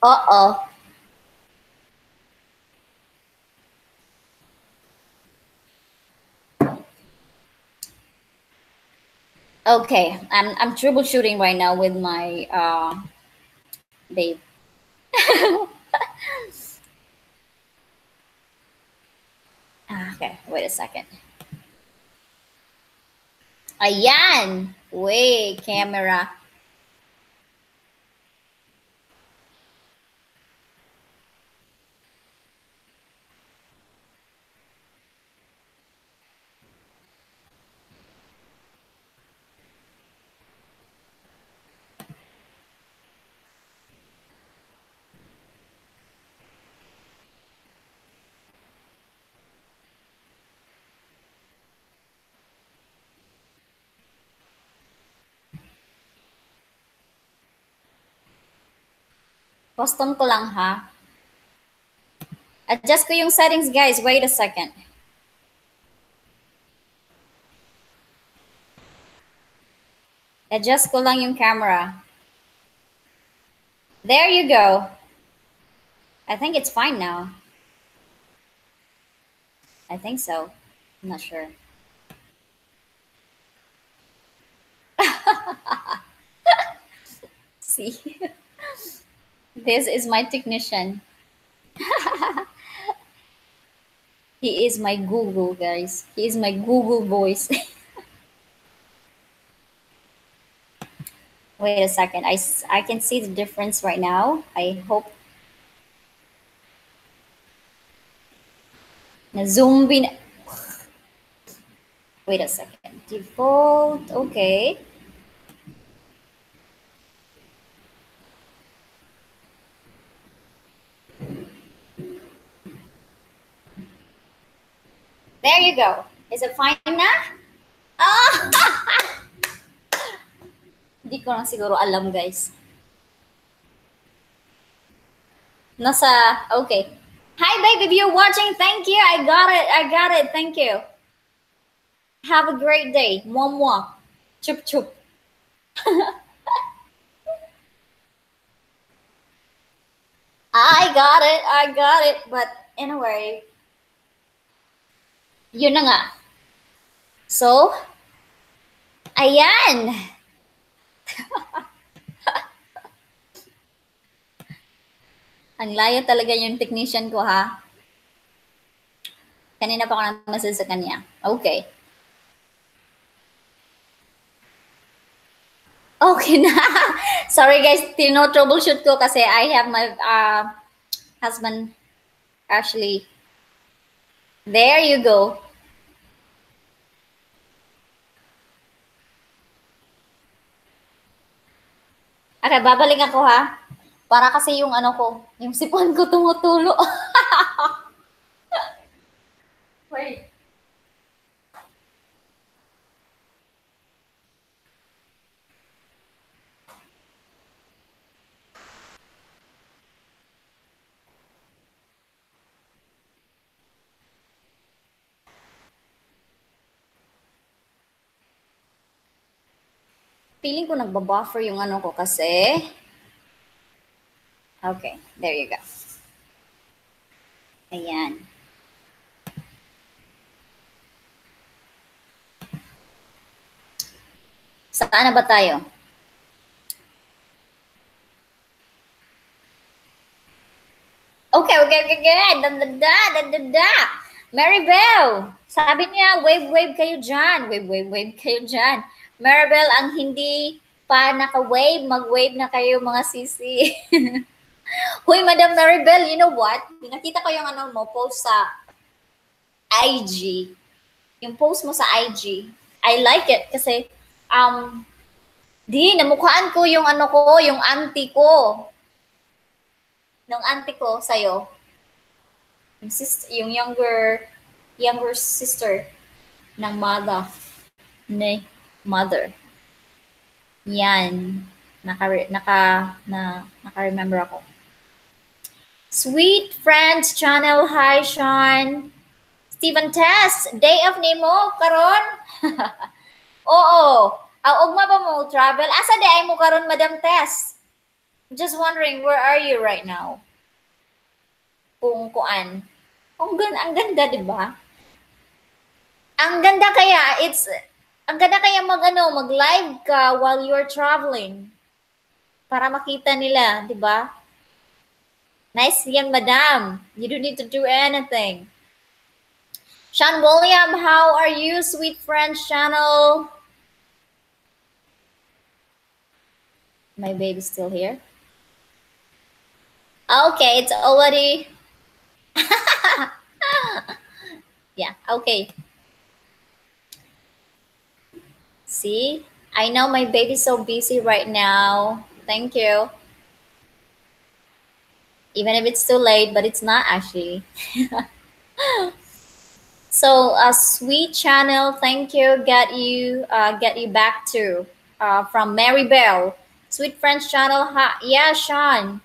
A: Uh-oh. Okay, I'm troubleshooting right now with my babe. Okay, wait a second. Ayan! Wait, camera. Custom ko lang ha. Adjust ko yung settings guys. Wait a second. Adjust ko lang yung camera. There you go. I think it's fine now. I think so. I'm not sure. See, this is my technician. He is my Google, guys. He is my Google voice. Wait a second. I can see the difference right now. I hope. Na zoom in. Wait a second. Default. Okay. There you go. Is it fine na? Ah! Hindi ko lang siguro alam, guys. Nasa, okay. Hi, babe. If you're watching, thank you. I got it. I got it. Thank you. Have a great day. Mwah, mwah. Chup, chup. I got it. I got it. But anyway, yun na nga. So, ayan. Ang layo talaga yung technician ko, ha? Kanina pa ako nag-message sa kanya. Okay. Okay na. Sorry guys, tino-troubleshoot ko kasi I have my husband actually. There you go. Okay, babalik ako ha. Para kasi yung ano ko, yung sipon ko tumutulo. Wait. Feeling ko nagbabuffer yung ano ko kasi. Okay, there you go. Ayan. Saan na ba tayo? Okay. Da. Maribel, sabi niya, wave kayo dyan. Wave kayo dyan. Maribel, ang hindi pa naka-wave, mag-wave na kayo mga sisi. Hoy, Madam Maribel, you know what? Nakita ko yung ano mo, post sa IG. Yung post mo sa IG. I like it kasi, namukhaan ko yung ano ko, yung auntie ko. Nung auntie ko sa'yo. Yung, yung younger sister ng mother. Yan. Naka-remember ako. Sweet Friends Channel, hi Sean. Steven Tess, day of nimo karon? Oo. Ugma ba mo travel? Asa day mo karon, Madam Tess? I'm just wondering, where are you right now? Kung kuan. Ang ganda, di ba? Ang ganda kaya mag-live ka while you're traveling. Para makita nila, di ba? Nice yan, Madam. You don't need to do anything. Sean William, how are you, Sweet Friends Channel? My baby's still here. Okay, it's already... yeah, okay. See? I know my baby's so busy right now. Thank you. Even if it's too late, but it's not actually. So, Sweet Channel, thank you. Get you back to from Maribel. Sweet Friends Channel, yeah, Sean.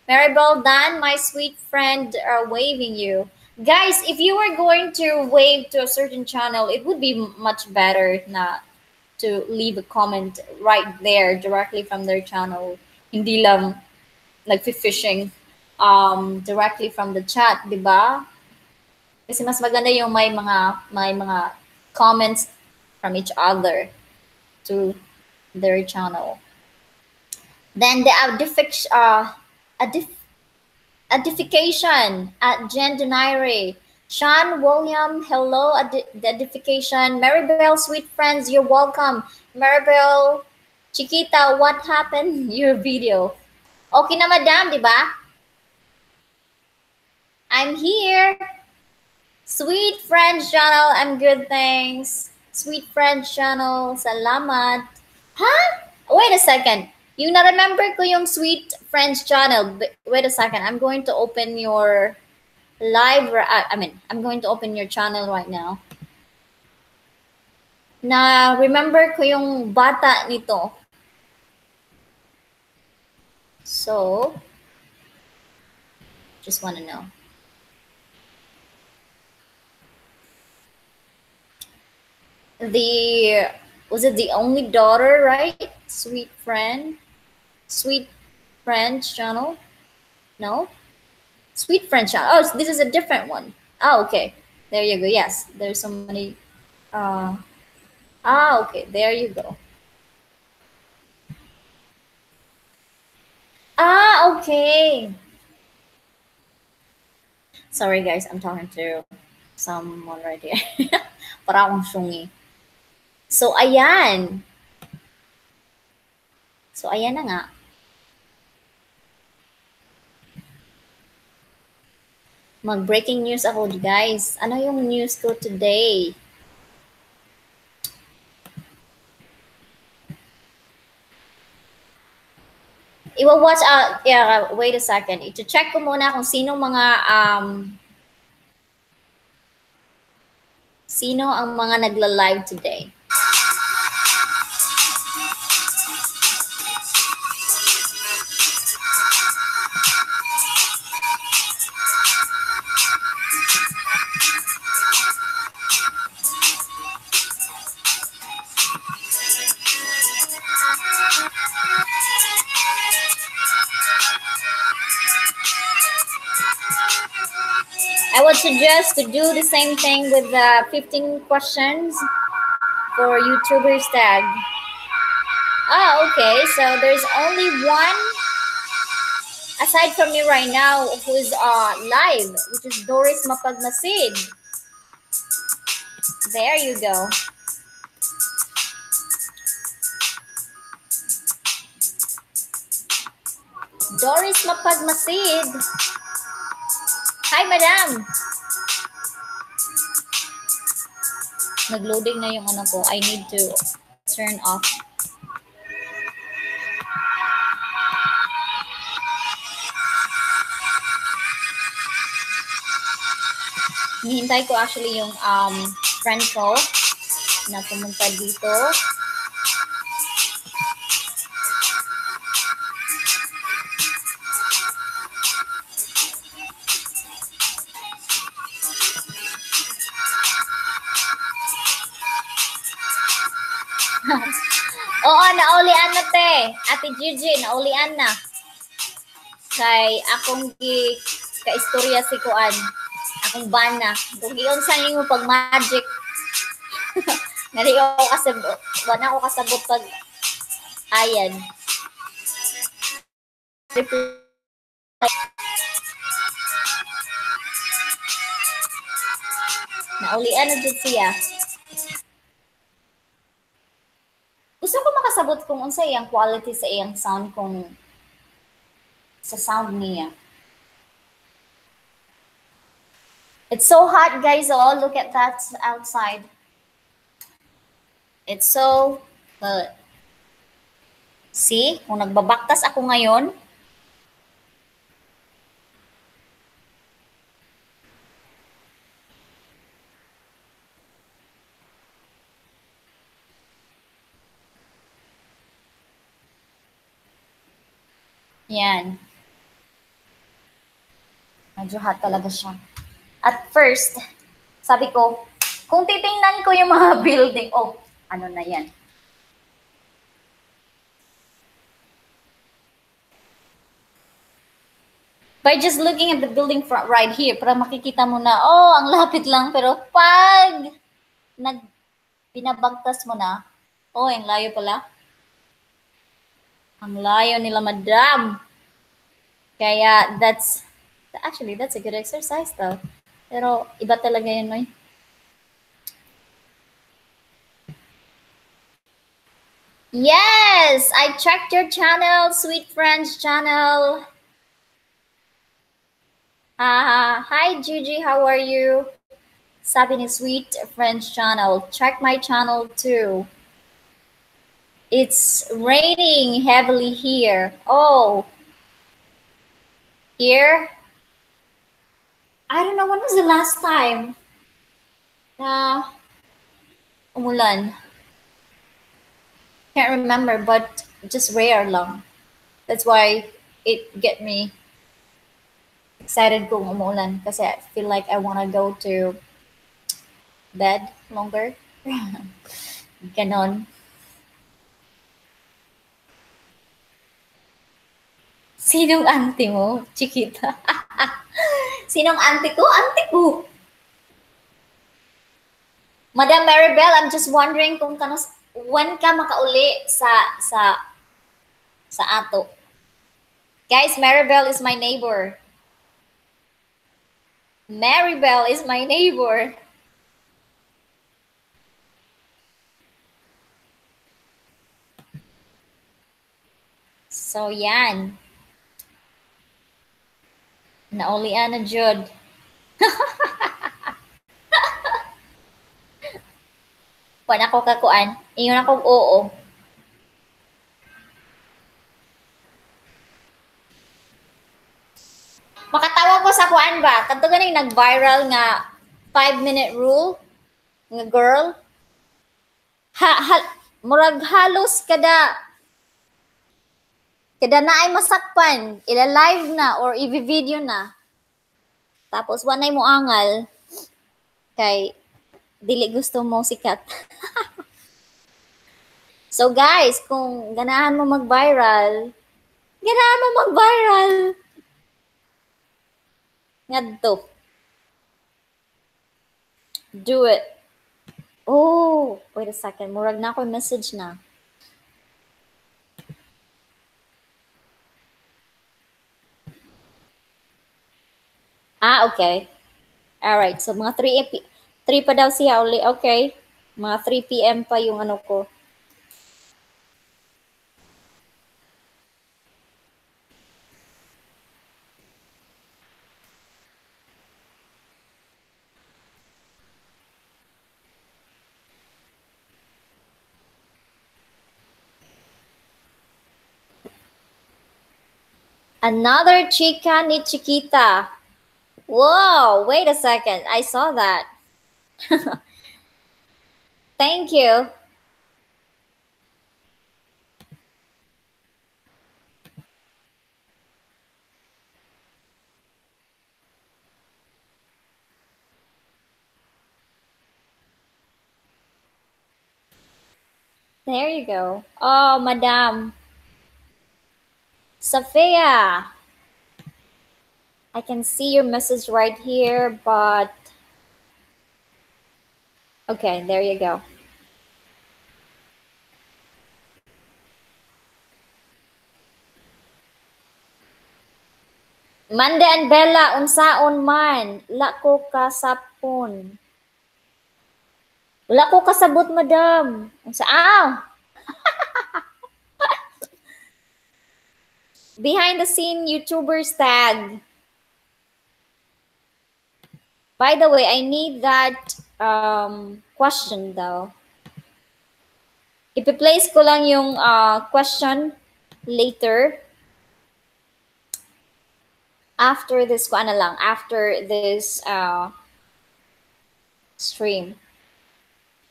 A: Maribel, Dan, my sweet friend, are waving you. Guys, if you were going to wave to a certain channel, it would be much better not to leave a comment right there directly from their channel. Hindi lang nag-fishing directly from the chat, di ba? Kasi mas maganda yung may mga comments from each other to their channel. Then the edification at Jen Donaire. Sean William, hello, the edification. Maribel, sweet friends, you're welcome. Maribel, Chiquita, what happened? Your video. Okay na, Madam, di ba? I'm here. Sweet Friends Channel, I'm good, thanks. Sweet Friends Channel, salamat. Huh? Wait a second. Yung na-remember ko yung Sweet Friends Channel. Wait a second. I'm going to open your live. I'm going to open your channel right now. Na-remember ko yung bata nito. So, just want to know. Was it the only daughter, right? Sweet Friends Channel? No? Sweet Friends Channel. Oh, this is a different one. Oh, okay. There you go. Yes, there's so many. Okay. There you go. Okay. Sorry, guys. I'm talking to someone right here. Para akong syungi. So, ayan. Na nga. Mag-breaking news ako, guys. Ano yung news ko today? Iwa-watch out. Yeah, wait a second. I-check ko muna kung sino ang mga nagla-live today. I would suggest to do the same thing with the 15 questions for YouTubers tag. Oh, okay. So there's only one aside from me right now who's live, which is Doris Mapagmasid. There you go. Doris Mapagmasid. Hi, madam. Nag-loading na yung ano ko. I need to turn off. Hinihintay ko actually yung friend ko na pumunta dito. Oo, naulian na te. Ate Gigi, naulian na. Kay akong ka-istorya si Kuan. Akong bana. Kung iyon sa mo pag magic. Nari ako kasabot. Wala ako kasabot pag ayan. Naulian na dyan siya. Gusto ko makasabot kung unsa iyang quality sa iyang sound kung sa sound niya. It's so hot, guys. Oh, look at that outside. It's so hot. See? Kung nagbabaktas ako ngayon, yan. Medyo hot talaga siya. At first, sabi ko, kung titingnan ko yung mga building, oh, ano na yan. By just looking at the building front right here, para makikita mo na, oh, ang lapit lang. Pero pag pinabagtas mo na, oh, ang layo pala. Ang layo nila, madam. Kaya that's a good exercise though. Pero iba talaga yun, Noy. Yes! I checked your channel, Sweet Friends channel. Hi, Gigi. How are you? Sabi ni Sweet Friends channel. Check my channel too. It's raining heavily here. Oh. Here? I don't know, when was the last time na umulan? Can't remember, but just rare lang. That's why it get me excited kung umulan kasi I feel like I want to go to bed longer. Ganon. Sinong auntie mo? Chiquita. Sinong auntie ko? Auntie ko. Madam Maribel, I'm just wondering kung when ka makauli sa ato. Guys, Maribel is my neighbor. Maribel is my neighbor. So, yan. Naulian na jud. Pan ako kakuan. Ingon ako oo. Makatawag ko sa kuan ba? Kadto ganing nag-viral nga 5-minute rule nga girl. Murag halos kada naay masakpan, ila-live na or i-video na. Tapos wanay mo angal kay dili gusto mo sikat. So guys, kung ganahan mo mag-viral, ngadto. Do it. Oh, wait a second. Murag na ako message na. Okay. Alright. So, mga 3 pa daw siya uli. Okay. Mga 3 p.m. pa yung ano ko. Another chica ni Chiquita. Whoa, wait a second. I saw that. Thank you. There you go. Oh, Madam Safia. I can see your message right here, but okay, there you go. Mande and Bella, unsaon man, lako kasapon. Wala ko kasabot, madam. Behind the scene YouTubers tag. By the way, I need that question though. Ipi-place ko lang yung question later. After this, ano lang, after this stream.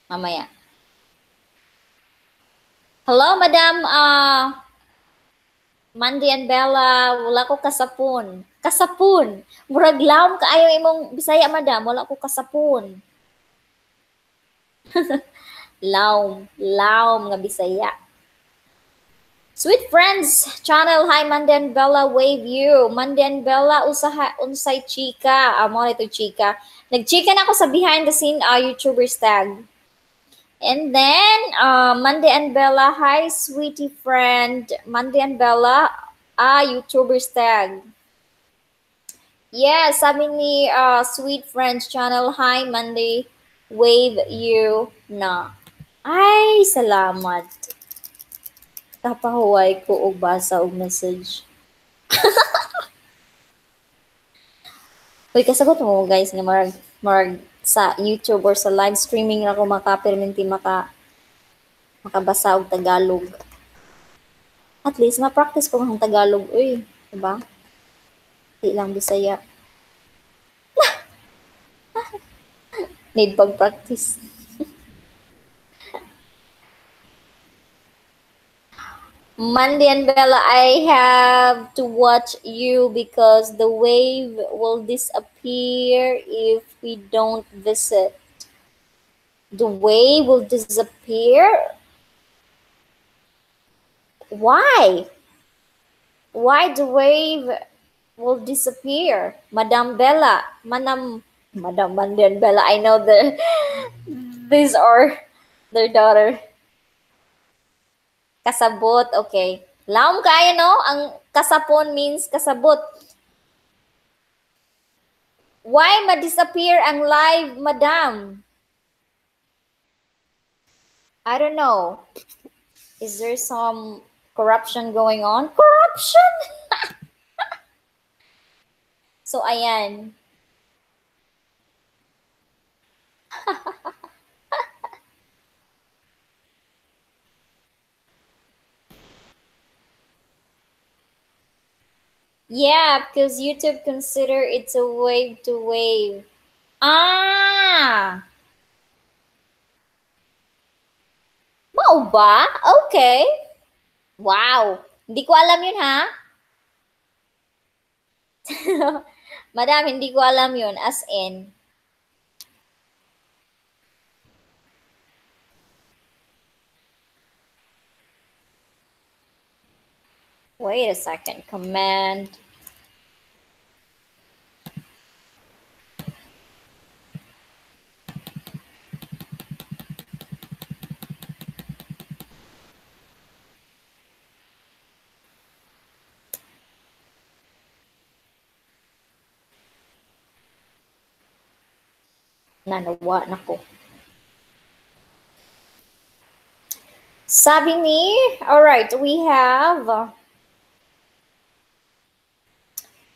A: Mamaya. Hello, Madam Mandy and Bella. Wala ko kasapon. Kasapon. Murag laom kaayo imong Bisaya, Madam. Wala ko kasapon. Laom nga Bisaya. Sweet friends, channel, hi Mandy and Bella, wave you. Mandy and Bella, unsay chika. Mo ito chika. Nagchika na ako sa behind the scene YouTubers tag. And then, Mandy and Bella, hi sweetie friend. Mandy and Bella, YouTubers tag. Yeah, sabi ni Sweet Friends channel, hi Mandy, wave you na. Ay, salamat. Kapahuway ko og basa og message. Uy, kasagot mo guys nga marag sa YouTube or sa live streaming ako makaperminti makabasa og Tagalog. At least ma-practice ko ang Tagalog, uy, diba? Di lang Bisaya. Need pag-practice. Mandy and Bella, I have to watch you because the wave will disappear if we don't visit. The wave will disappear? Why? Why the wave will disappear? Madam Bella, Madam Mandy and Bella, I know these are their daughter. Kasabot, okay. Laom kaya no? Ang kasapon means kasabot. Why ma-disappear ang live, madam? I don't know. Is there some corruption going on? Corruption? So, ayan. Yeah, because YouTube consider it's a wave to wave. Mau ba? Okay. Wow. Hindi ko alam yun, ha? Madam, hindi ko alam yun. As in. Wait a second. Command. Nanawa nako. Sabi ni, all right, we have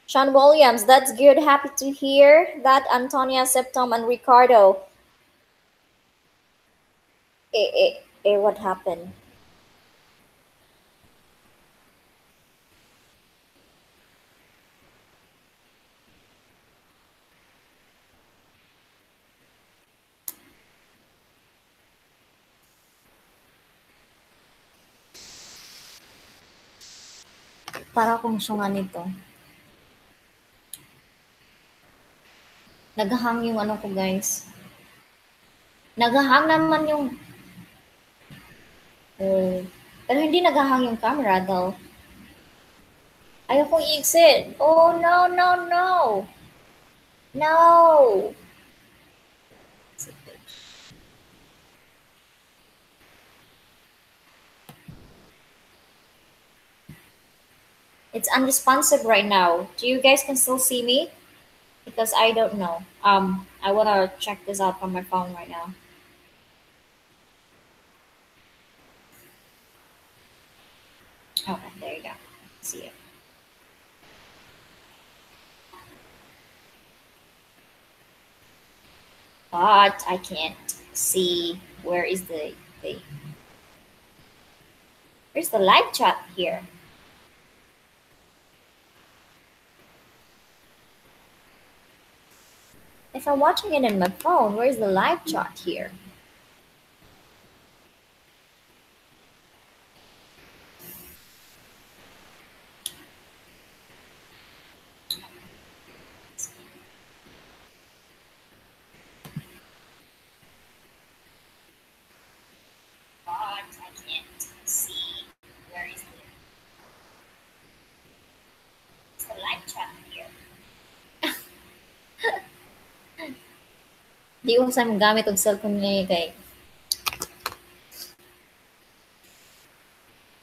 A: Sean Williams. That's good. Happy to hear that. Antonia Septom and Ricardo. What happened? Para kung sunga nito. Naghahang yung ano ko, guys. Naghahang naman yung... pero hindi naghahang yung camera, though. Ayaw kong i-exit. Oh, no, no, no. No. It's unresponsive right now. Do you guys can still see me? Because I don't know. I wanna check this out from my phone right now. Okay, there you go. See it. But I can't see where is the where's the live chat here? If I'm watching it in my phone, where's the live chat here? But I can't see where is the live chat here. Di ko saan gamit og cellphone niya kay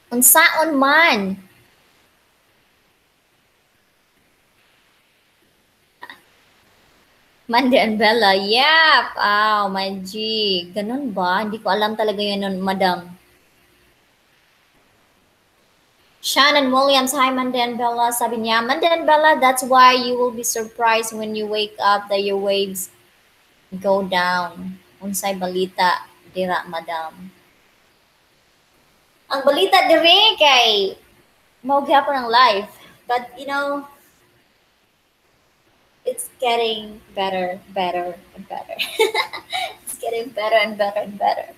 A: unsaon man. Mandy and Bella, yep. Oh, my G. Ganun ba? Hindi ko alam talaga yun nun, madam. Shannon Williams, hi Mandy and Bella. Sabi niya, Mandy and Bella, that's why you will be surprised when you wake up that your waves go down. Unsay balita, dira, madam. Ang balita diri kay maugyapon ang life. But, you know, it's getting better, better, and better. It's getting better and better and better.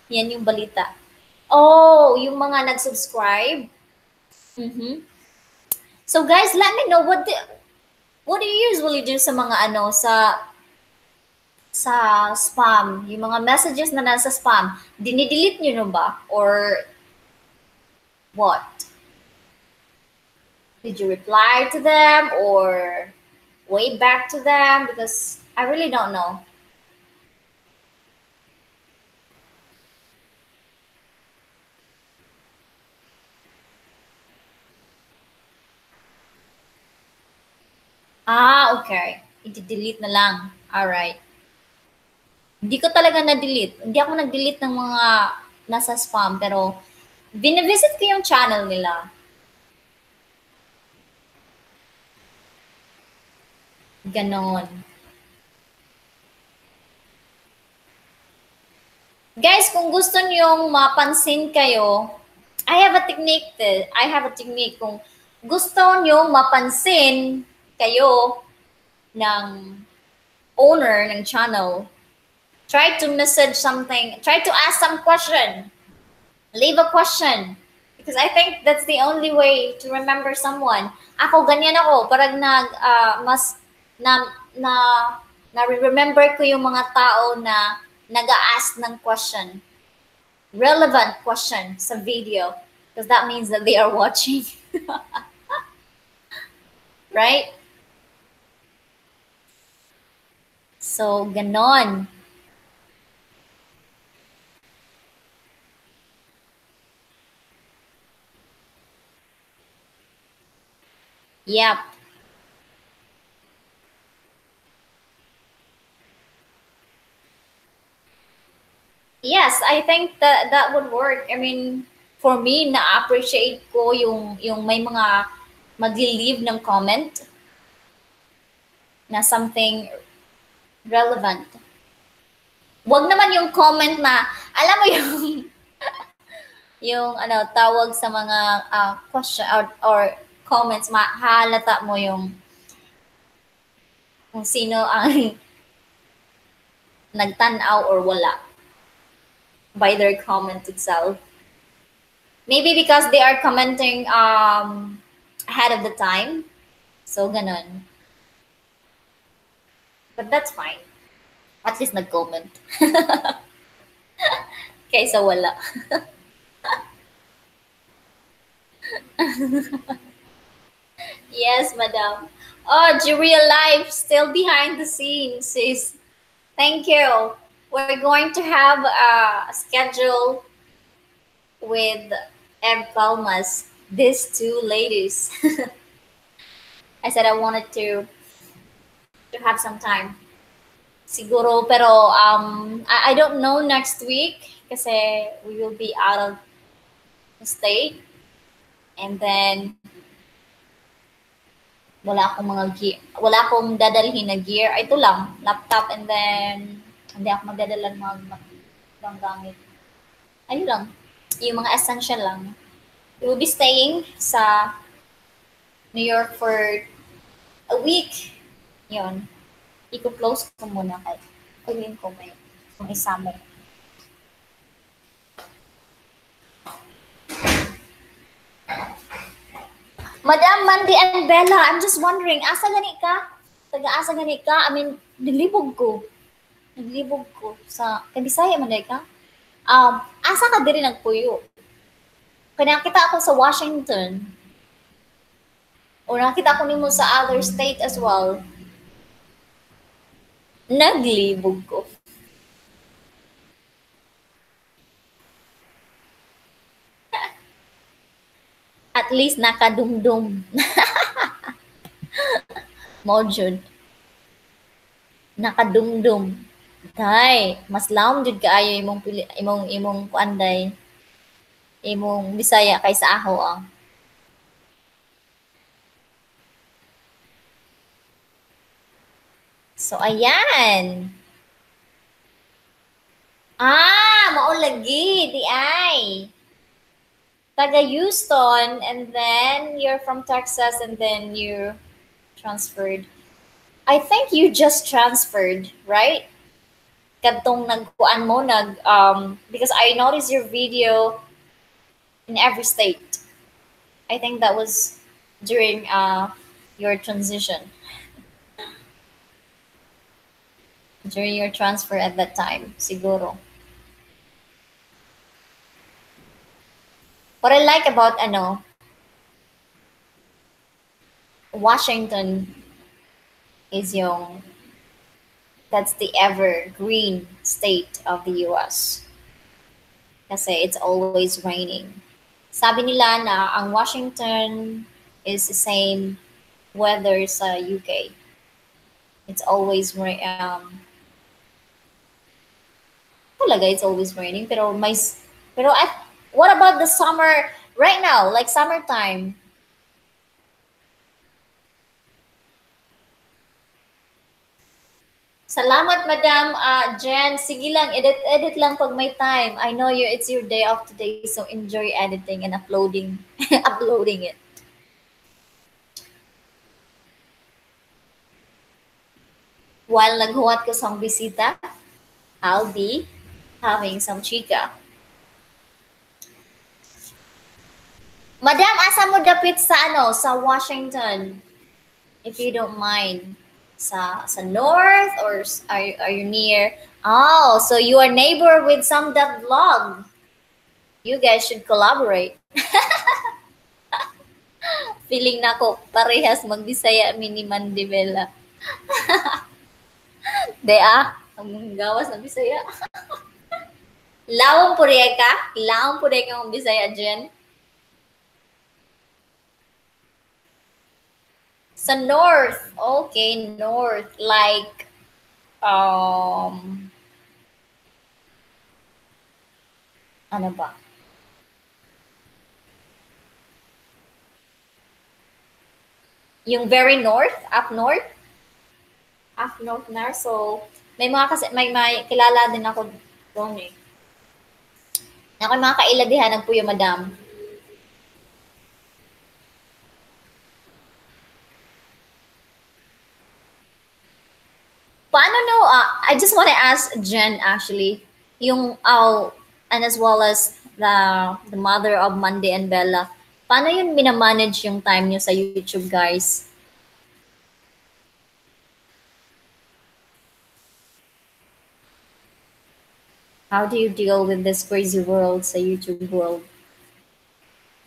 A: Yan yung balita. Oh, yung mga nag-subscribe. Mm-hmm. So guys, let me know what do you usually do sa mga ano sa spam, yung mga messages na nasa spam. Dinidelete nyo no ba? Or what? Did you reply to them or way back to them? Because I really don't know. Ah, okay. I-delete na lang. Alright. Hindi ko talaga na-delete. Hindi ako nag-delete ng mga nasa spam, pero binivisit ko yung channel nila. Ganon. Guys, kung gusto niyong mapansin kayo, I have a technique kung gusto niyong mapansin kayo ng owner ng channel, try to message something, try to ask some question, leave a question. Because I think that's the only way to remember someone. Ako, ganyan ako. Parang mas, na-remember ko yung mga tao na nag-a-ask ng question. Relevant question sa video. Because that means that they are watching. Right? So, ganon. Yep. Yes, I think that that would work. I mean, for me, na-appreciate ko yung may mga mag-leave ng comment na something relevant. Wag naman yung comment na, alam mo yung, yung ano, tawag sa mga question or comments, mahalata mo yung kung sino ang nagtanaw or wala by their comment itself. Maybe because they are commenting ahead of the time. So, ganun. But that's fine. At least nag-comment. Kaysa wala. Yes, madam. Oh, Juria Life, still behind the scenes, sis. Thank you. We're going to have a schedule with Ev Palmas, these two ladies. I said I wanted to have some time. Siguro, pero I don't know next week kasi we will be out of the state. And then, wala akong mga gear. Wala akong dadalhin na gear. Ito lang, laptop, and then hindi ako magdadala ng mga gamit. Ayun lang. Yung mga essential lang. We will be staying sa New York for a week. Yun. I-close ko muna kahit pagin ko may summer. Madam Mandy and Bella, I'm just wondering, asa gani ka? Taga-asa gani ka? I mean, naglibog ko. Naglibog ko sa Kabisaya man ka? Asa ka diri nagpuyo? Kaya nakita ako sa Washington. O nakita ko nimo sa other state as well. Naglibog ko. At least nakadumdum. Mao jud. Nakadumdum. Day, mas lawom jud kaayo imong kuanday. Imong Bisaya kaysa ako ah. So ayan. Mao lagi di ay. Taga Houston, and then you're from Texas, and then you transferred. I think you just transferred, right? Kadtong nagkuan mo because I noticed your video in every state. I think that was during your transition. During your transfer at that time, siguro. What I like about Washington is that's the evergreen state of the US. Kasi it's always raining. Sabi nila na ang Washington is the same weather sa UK. It's always talaga it's always raining pero what about the summer right now, like summertime? Salamat, Madam Jen. Sige lang, edit lang pag may time. I know it's your day off today, so enjoy editing and uploading uploading it. While naghuwat ko sa bisita, I'll be having some chika. Madam, asa mo dapit sa Washington? If you don't mind. Sa north, or are you near? Oh, so you are neighbor with some that vlog. You guys should collaborate. Feeling na ko parehas magbisaya mini Mandibela. Ang gawas na Bisaya. Lawom po ka? Lawom po ka ang Bisaya, Jen? Sa north. Okay, north. Like, Ano ba? Yung very north, up north na. So, may kilala din ako doon eh. Ako mga kailadihan ng Puyo Madam. Paano no, I just want to ask Jen actually, yung, and as well as the mother of Monday and Bella, paano yun minamanage yung time nyo sa YouTube, guys? How do you deal with this crazy world sa YouTube world?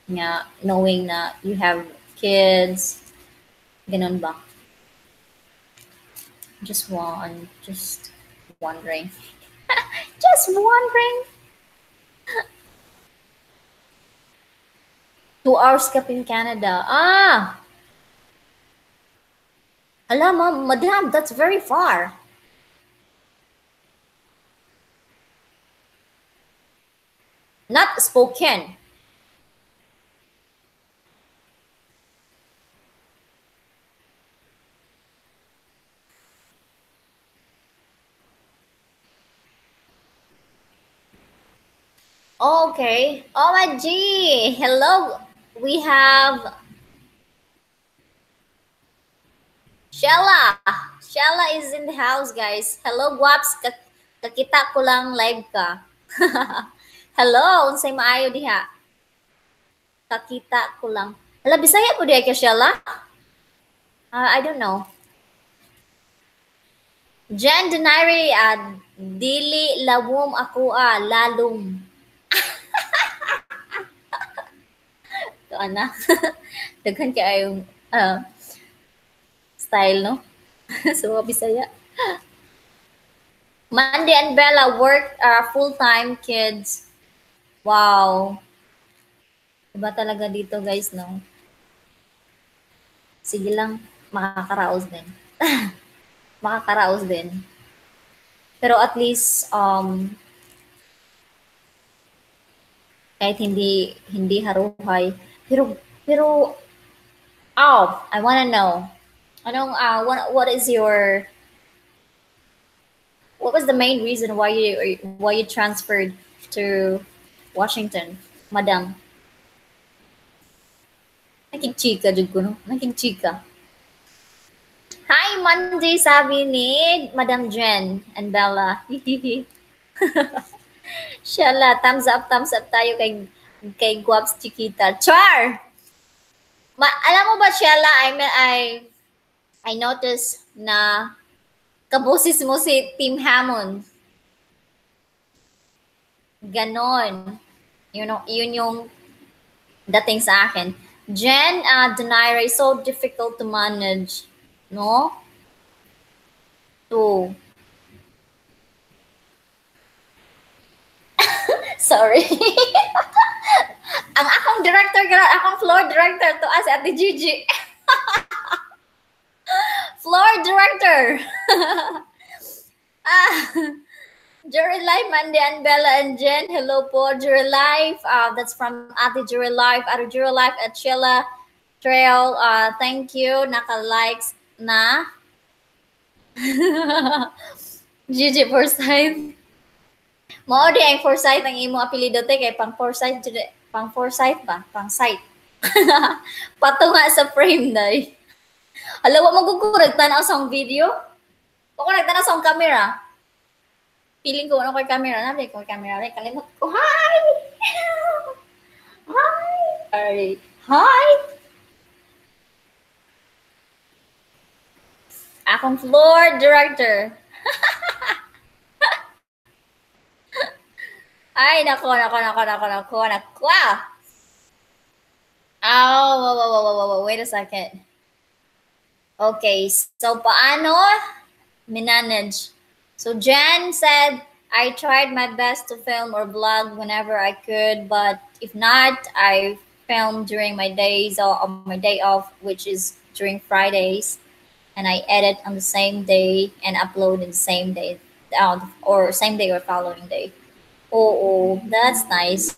A: Nga, knowing na you have kids, ganun ba? Just wondering. Just wondering. 2 hours ka in Canada. Ah! Alam, madam, that's very far. Not spoken. Okay. OMG. Hello. We have Shella. Shella is in the house, guys. Hello, Guaps. Kakita ko lang live ka. Hello. Unsay maayo diha? Kakita ko lang. Hala, Bisaya po diha ka, Shella? I don't know. Jen Denari, dili lawom ako lalong. Ito, ana. Daghan kayong style, no? So, Bisaya. Mandy and Bella work full-time kids. Wow. Iba talaga dito, guys, no? Sige lang, makakaraos din. Makakaraos din. Pero at least, kahit hindi haruhay. Pero, I wanna know. Anong, what was the main reason why you transferred to Washington, madam? Nakikchika jud ko, no? Nakikchika. Hi, Monday, sabi ni Madam Jen and Bella. Shala, thumbs up tayo kay Guaps Chiquita. Char! Alam mo ba, Shella, I noticed na kabusis mo si Tim Hammond. Ganon. Yun yung dating sa akin. Jen Denaire is so difficult to manage. No? To. Sorry. Ang akong director, akong floor director to as Ate Gigi. Floor director. Jury Life, Mandy and Bella and Jen. Hello po, Jury Life. That's from Ate Jury Life. Ate Jury Life at Sheila Trail. Thank you. Naka-likes na. Gigi Forsyth. Mao di ang Forsyth ang imo apelyido te kay pang Forsyth ba? Pang site. Patunga sa frame day. Hala, wa magkukurag tanaw sa video. Wa ko nagtanaw sa camera. Feeling ko ano kay camera na, ko camera rin kalimot ko. Hi. Hi. Hi. Akong floor director. Ay, nako. Oh, wait a second. Okay, so paano manage? So Jen said, I tried my best to film or vlog whenever I could, but if not, I film during my days or on my day off, which is during Fridays, and I edit on the same day and upload in the same day, or same day or following day. Oh, that's nice.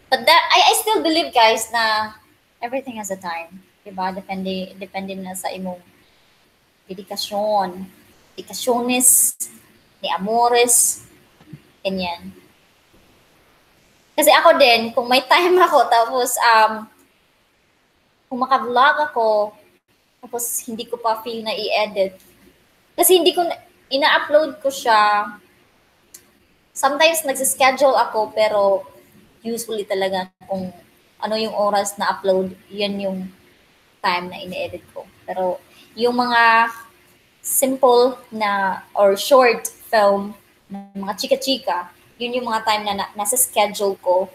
A: But that I still believe guys na everything has a time. Diba? Depende na sa imong dedikasyon, dedikasyones, ni amores, ganyan. Kasi ako din, kung may time ako, tapos kung maka-vlog ako, tapos hindi ko pa feel na i-edit. Kasi hindi ko, ina-upload ko siya. Sometimes nagsischedule ako, pero usually talaga kung ano yung oras na upload, yan yung time na ini-edit ko. Pero yung mga simple na or short film na mga chika-chika, yun yung mga time na nasa schedule ko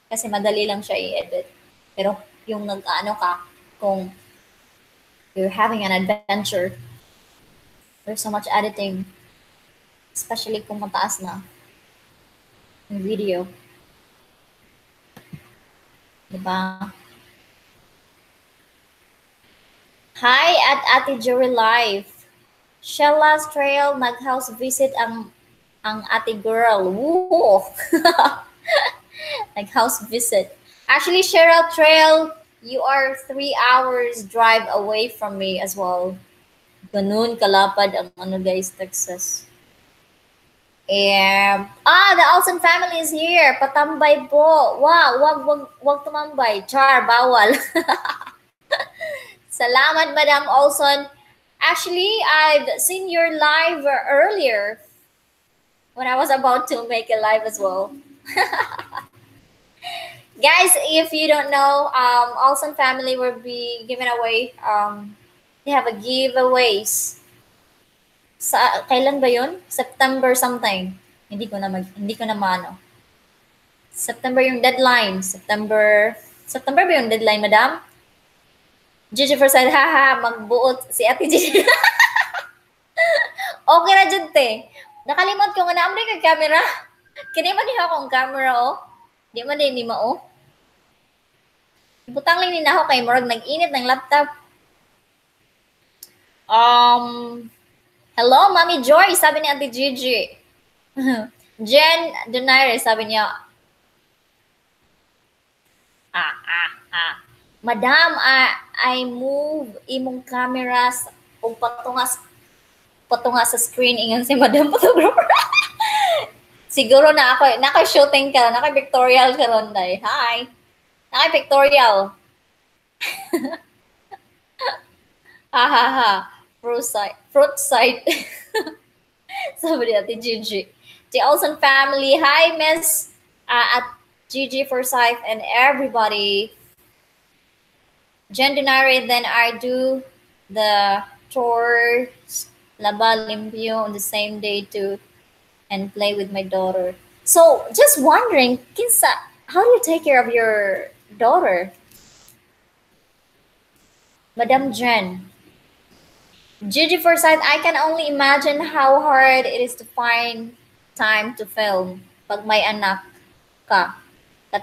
A: kasi madali lang siya i-edit. Pero yung nag-ano ka, kung you're having an adventure, there's so much editing, especially kung mataas na yung video. Diba? Hi at Ate Jury Life. Shella's Trail, nag-house visit ang ate girl. Woo! Nag-house visit. Actually, Cheryl Trail, you are 3 hours drive away from me as well. Ganun kalapad ang ano guys, Texas. And the Olsen family is here. Patambay po. Wow, wag tumambay. Char, bawal. Salamat, Madam Olson. Actually, I've seen your live earlier when I was about to make a live as well. Guys, if you don't know, Olsen family will be giving away. They have a giveaways. Kailan ba yun? September something. Hindi ko na maano. September yung deadline. September ba yung deadline, madam? Gigi Forsyth, haha, magbuot si Ate Gigi. Okay na dyan, te. Nakalimot ko nga na kay camera. Kini man niya akong camera, oh. Di man din ni mao. Butang lang ni na ako kay Morag, nag-init ng laptop. Hello, Mami Joy, sabi ni Ate Gigi. Jen Donaire, sabi niya, Madam, I move imong cameras o patunga sa screen ingan si Madam Photographer. Siguro na ako shooting ka, naka-pictorial ka ron, day. Hi. Naka-pictorial. Ha. Fruit side. Sabi ni Ate Gigi. The Olsen family. Hi, Miss at Gigi Forsyth and everybody. Jen Denari, then I do the chores, laba, limpyo on the same day too, and play with my daughter. So, just wondering, Kinsa, how do you take care of your daughter? Madam Jen. Gigi Forsyth, I can only imagine how hard it is to find time to film pag may anak ka.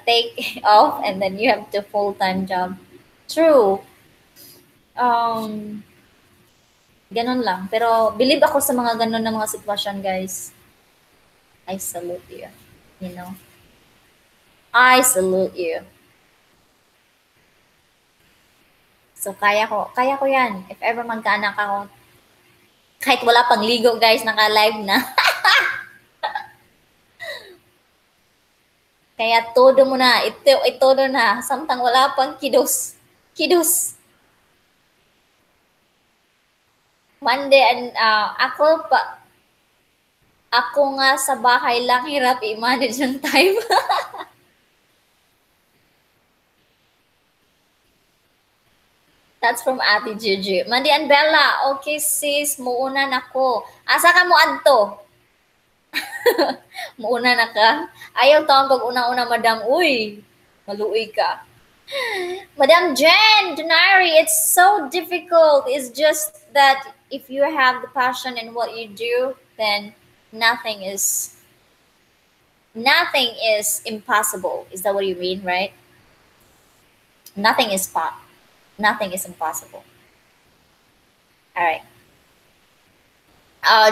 A: Take off and then you have the full-time job. True. Ganun lang. Pero believe ako sa mga ganun na mga sitwasyon, guys. I salute you. You know? I salute you. So, kaya ko yan. If ever magkaanak ako, kahit wala pang ligo, guys, naka-live na. Kaya todo mo na. Itodo na. Samtang wala pang kidos. Monday, and ako nga sa bahay lang, hirap i-manage ng time. That's from Ate Gigi. Mandy and Bella, okay sis, muuna na ko. Asa ka mo adto? Muuna na ka? Ayaw taong pag una-una, madam. Uy, maluoy ka. Madam Jen, Denari, it's so difficult. It's just that if you have the passion in what you do, then nothing is impossible. Is that what you mean, right? Nothing is impossible. All right.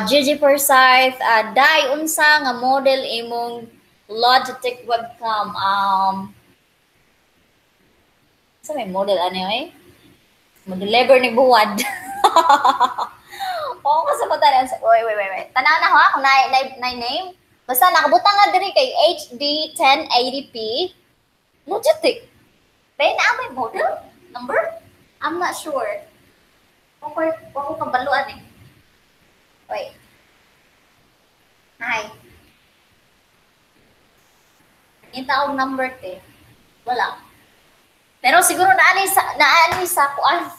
A: Gigi Forsyth, dai unsa nga model imong Logitech webcam. Sa may model ano eh? Mo-deliver ni Buwad. Oo, kasi mo tayo. Wait. Tanaw na ha, kung na name. Basta nakabutang nga diri kay HD 1080p. Logitech. Pero na may model? Number? I'm not sure. Ako kabaluan eh. Wait. Hi. Yung taong number te. Wala. Pero siguro naani sa kuan.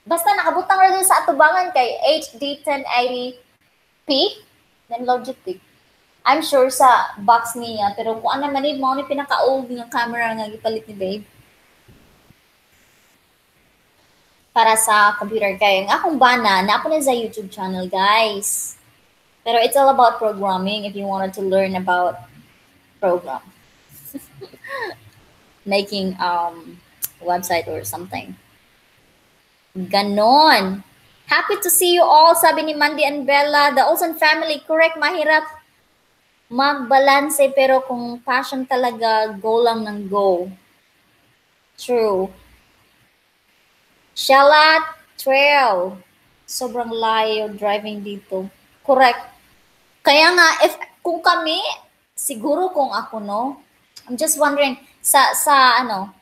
A: Basta nakabutang rin sa atubangan kay HD 1080p. Then Logitech. I'm sure sa box niya. Pero kung ano man mo ni pinaka-old nga camera nga gipalit ni babe. Para sa computer kay ang akong bana na ako na sa YouTube channel guys. Pero it's all about programming if you wanted to learn about program. Making website or something. Ganon. Happy to see you all, sabi ni Mandy and Bella. The Olsen family, correct, mahirap magbalanse pero kung passion talaga, go lang ng go. True. Shalat Trail. Sobrang layo driving dito. Correct. Kaya nga, kung kami, siguro kung ako, no? I'm just wondering, sa ano,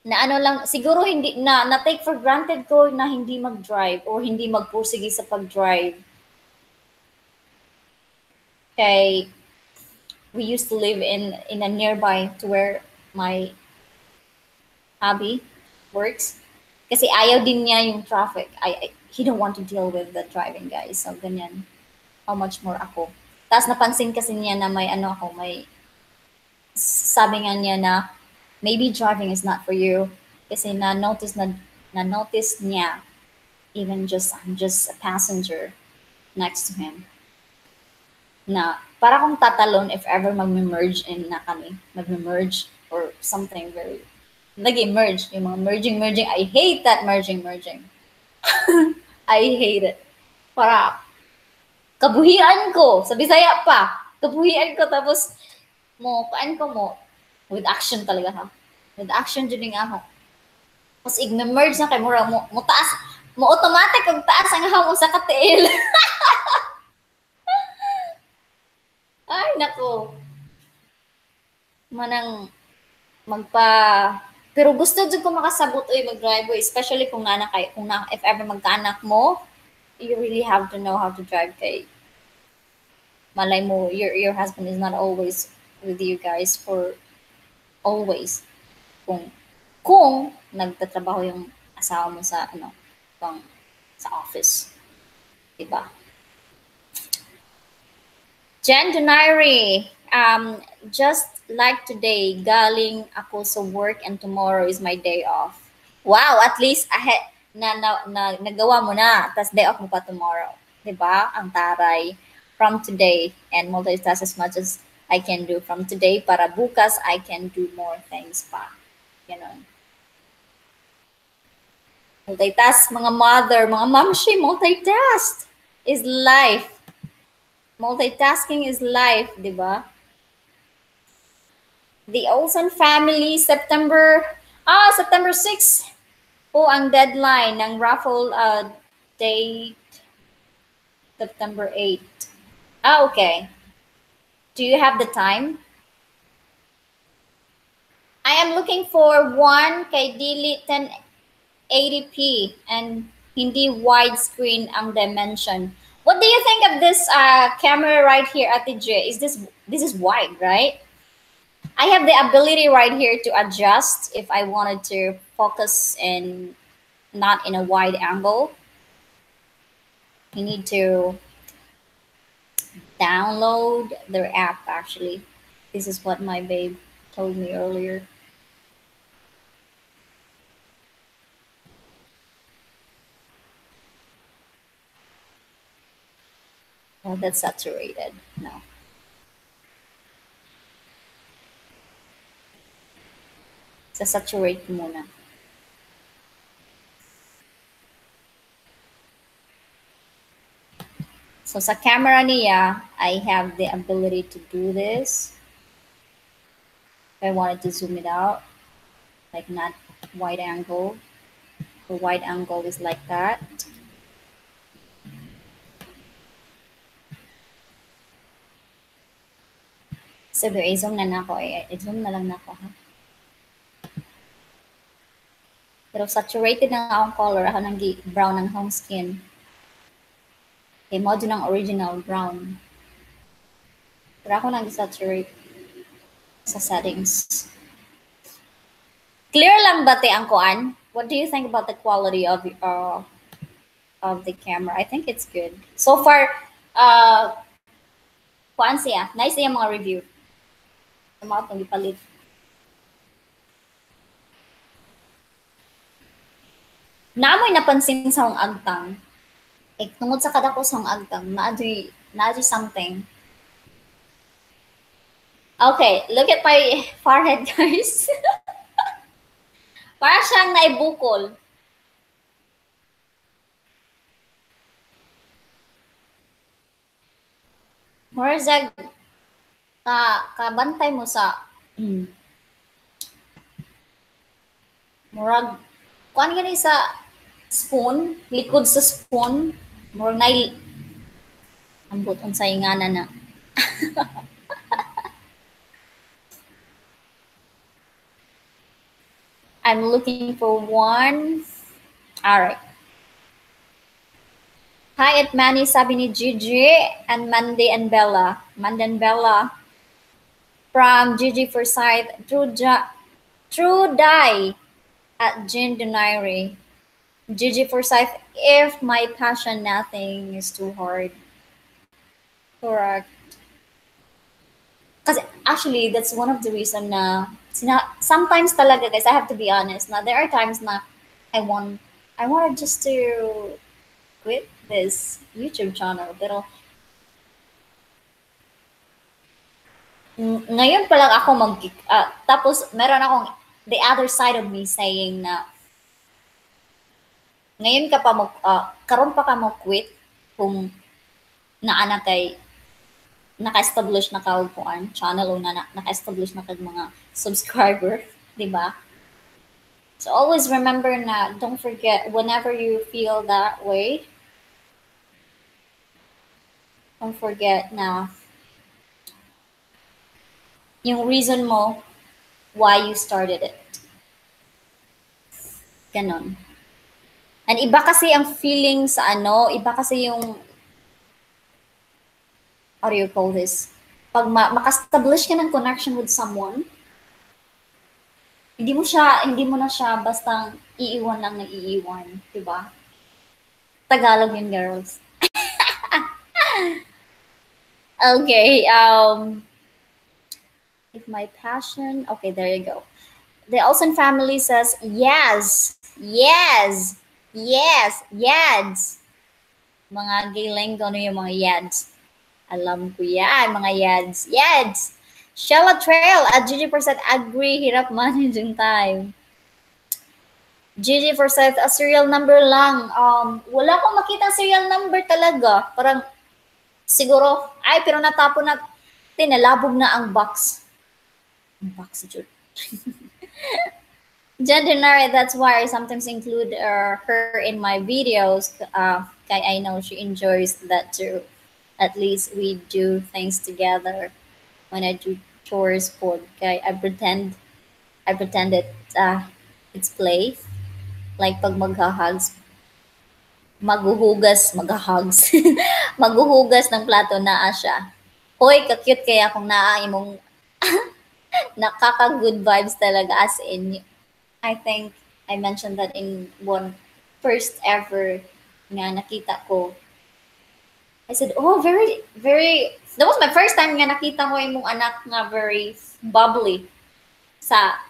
A: na ano lang, siguro hindi, na take for granted ko na hindi mag-drive or hindi magpursige sa pag-drive. Kay, we used to live in a nearby to where my hubby works. Kasi ayaw din niya yung traffic. He don't want to deal with the driving, guys. So, ganyan. How much more ako. Tapos napansin kasi niya na may ano ako, may sabi nga niya na maybe driving is not for you. Kasi na-notice niya even I'm just a passenger next to him. Na para kung tatalon if ever mag-merge in na kami. Mag-merge or something very nag-emerge. Yung mga merging. I hate that merging. I hate it. Para kabuhian ko. Sa Bisaya pa. Kabuhian ko tapos paan ko with action talaga ha. With action dyan nga ako. Tapos igme-merge na kay mura mo taas. Mo automatic kung taas ang hamo sa katiil. Ay, nako. Manang pero gusto jud ko makasabot mag-drive especially kung if ever magkaanak mo, you really have to know how to drive kay malay mo your husband is not always with you guys for always kung nagtatrabaho yung asawa mo sa sa office, diba? Jen Donairi, just like today, galing ako sa work and tomorrow is my day off. Wow, at least ahead nagawa mo na, tas day off mo pa tomorrow. Diba? Ang taray. From today and multitask as much as I can do from today para bukas I can do more things pa. Ganon. Multitask, mga mother, mga mamshi, multitask is life. Multitasking is life, di ba? The Olsen family, September 6 po ang deadline ng raffle date, September 8. Okay. Do you have the time? I am looking for one kay dili 1080p and hindi widescreen ang dimension. What do you think of this camera right here, Ate J? This is wide, right? I have the ability right here to adjust if I wanted to focus in not in a wide angle. You need to download their app actually. This is what my babe told me earlier. Oh, that's saturated. No. Saturate ko muna. So sa camera niya, I have the ability to do this. If I wanted to zoom it out, like not wide angle. The wide angle is like that. So i-zoom na nako. I-zoom na lang nako ha. Pero saturated na akong color. Ako nang brown ng home skin. Okay, mo ng original brown. Pero ako nang saturate sa settings. Clear lang ba te ang kuan? What do you think about the quality of the camera? I think it's good. So far, kuan siya. Nice siya mga review. Sa mga itong ipalit. Naamoy napansin sa akong agtang. Tungod sa kada ko sa akong agtang, na-adri something. Okay, look at my forehead, guys. Para siyang naibukol. Morzag, kabantay mo sa murag kuan gani sa spoon, likod sa spoon, murag nay ambot unsay ngana na. I'm looking for one. All right. Hi at Manny, sabi ni Gigi and Mandy and Bella. Mandy and Bella from Gigi Forsyth, True Die at Jean Donaire. Gigi Forsyth, if my passion, nothing is too hard. Correct. Because actually, that's one of the reason na sometimes talaga guys, I have to be honest. Now there are times na I wanted just to quit this YouTube channel. Pero ngayon pa lang ako tapos meron akong the other side of me saying na ngayon ka pa karon pa ka mo quit kung naana kay naka-establish na ka kuan channel o naka-establish na kag mga subscriber, di ba? So always remember na don't forget whenever you feel that way, don't forget na yung reason mo why you started it. Ganon. And iba kasi ang feeling sa iba kasi yung how do you call this? Pag maka-establish ka ng connection with someone, hindi mo na siya basta iiwan lang ng iiwan, di ba? Tagalog yun, girls. Okay, if my passion, okay, there you go. The Olsen family says, yes, yes, yes, yads. Mga giling ko yung mga yads. Alam ko yan, mga yads. Yads! Shella Trail at Gigi% agree, hirap manage yung time. Gigi% a serial number lang. Wala akong makita serial number talaga. Parang, siguro, pero natapon na, tinalabog na ang box. Ang box, Jude. Jen, that's why I sometimes include her in my videos. Kaya I know she enjoys that too. At least we do things together. When I do chores po, kaya I pretend it's play. Like pag maghuhugs, maghuhugas ng plato na siya. Hoy, ka-cute kaya kung naa imong nakaka-good vibes talaga as in, I think I mentioned that in one first ever nga nakita ko. I said, oh, very, very, that was my first time nga nakita ko imong anak nga very bubbly sa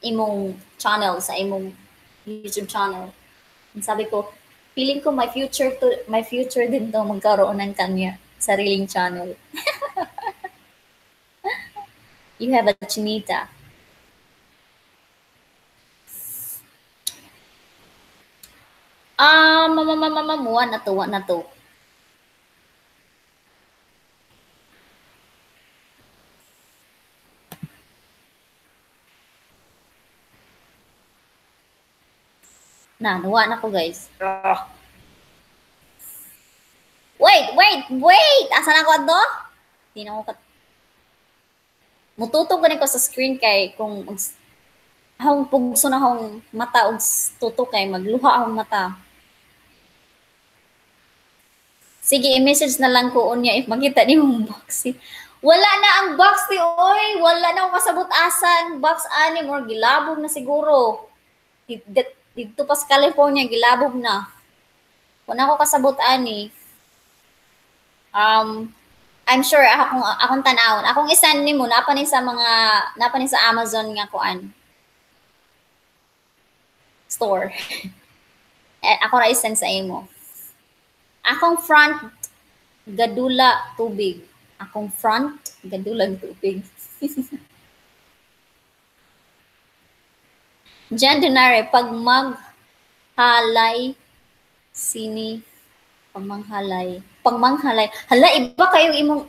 A: imong channel, sa imong YouTube channel. And sabi ko, feeling ko my future din to magkaroon ng kanya sariling channel. You have a chinita. Muwa na to, wa na to. Nawa na ko, guys. Wait! Asan ako adto? Di na ko mututog gani ko sa screen kay kung akong pugso na akong mata og tutok kay magluha akong mata. Sige, i-message na lang ko unya if makita ni mong box. Wala na ang box ni oy, wala na ako kasabot asan box ani more gilabog na siguro. Dito pa sa California gilabog na. Wala ako kasabot ani. I'm sure akong tanawon. Akong isan nimo napa ni sa Amazon nga kuan. Store. Ako ra isan sa imo. Akong front gadula tubig. Akong front gadulag tubig. Jan Dunare, pag maghalay sini pagmanghalay. Hala, iba kayo imong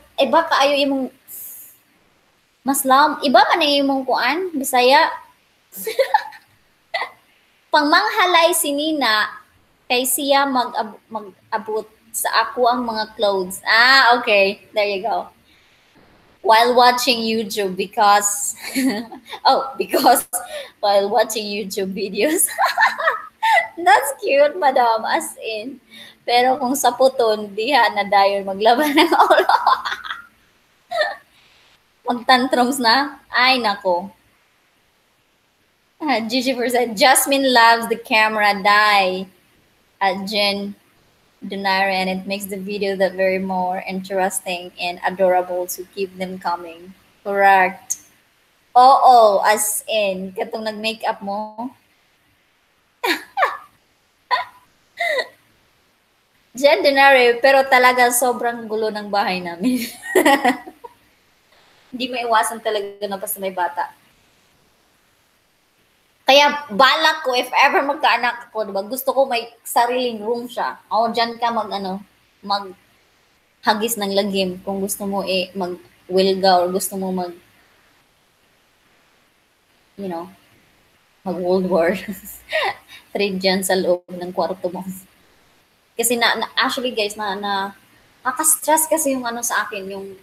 A: maslam, iba man ang imong kuan, Bisaya. Pagmanghalay si Nina, kay siya mag-abot sa ako ang mga clothes. Okay. There you go. While watching YouTube because while watching YouTube videos. That's cute, madam. As in. Pero kung sa puton, diha na dayon maglaban ng ulo. Magtantrums na? Ay, nako. Gigi% Jasmine loves the camera die at Jen Denare, and it makes the video that very more interesting and adorable to keep them coming. Correct. Oo, as in, katong nag-makeup mo. Jen Denare, pero talaga sobrang gulo ng bahay namin. Hindi maiwasan talaga na basta may bata. Kaya balak ko, if ever magkaanak ako, diba, gusto ko may sariling room siya. O, dyan ka maghagis ng lagim kung gusto mo mag-wilga or gusto mo mag-World War. Trade dyan sa loob ng kwarto mo. Kasi actually guys, nakaka-stress kasi yung sa akin, yung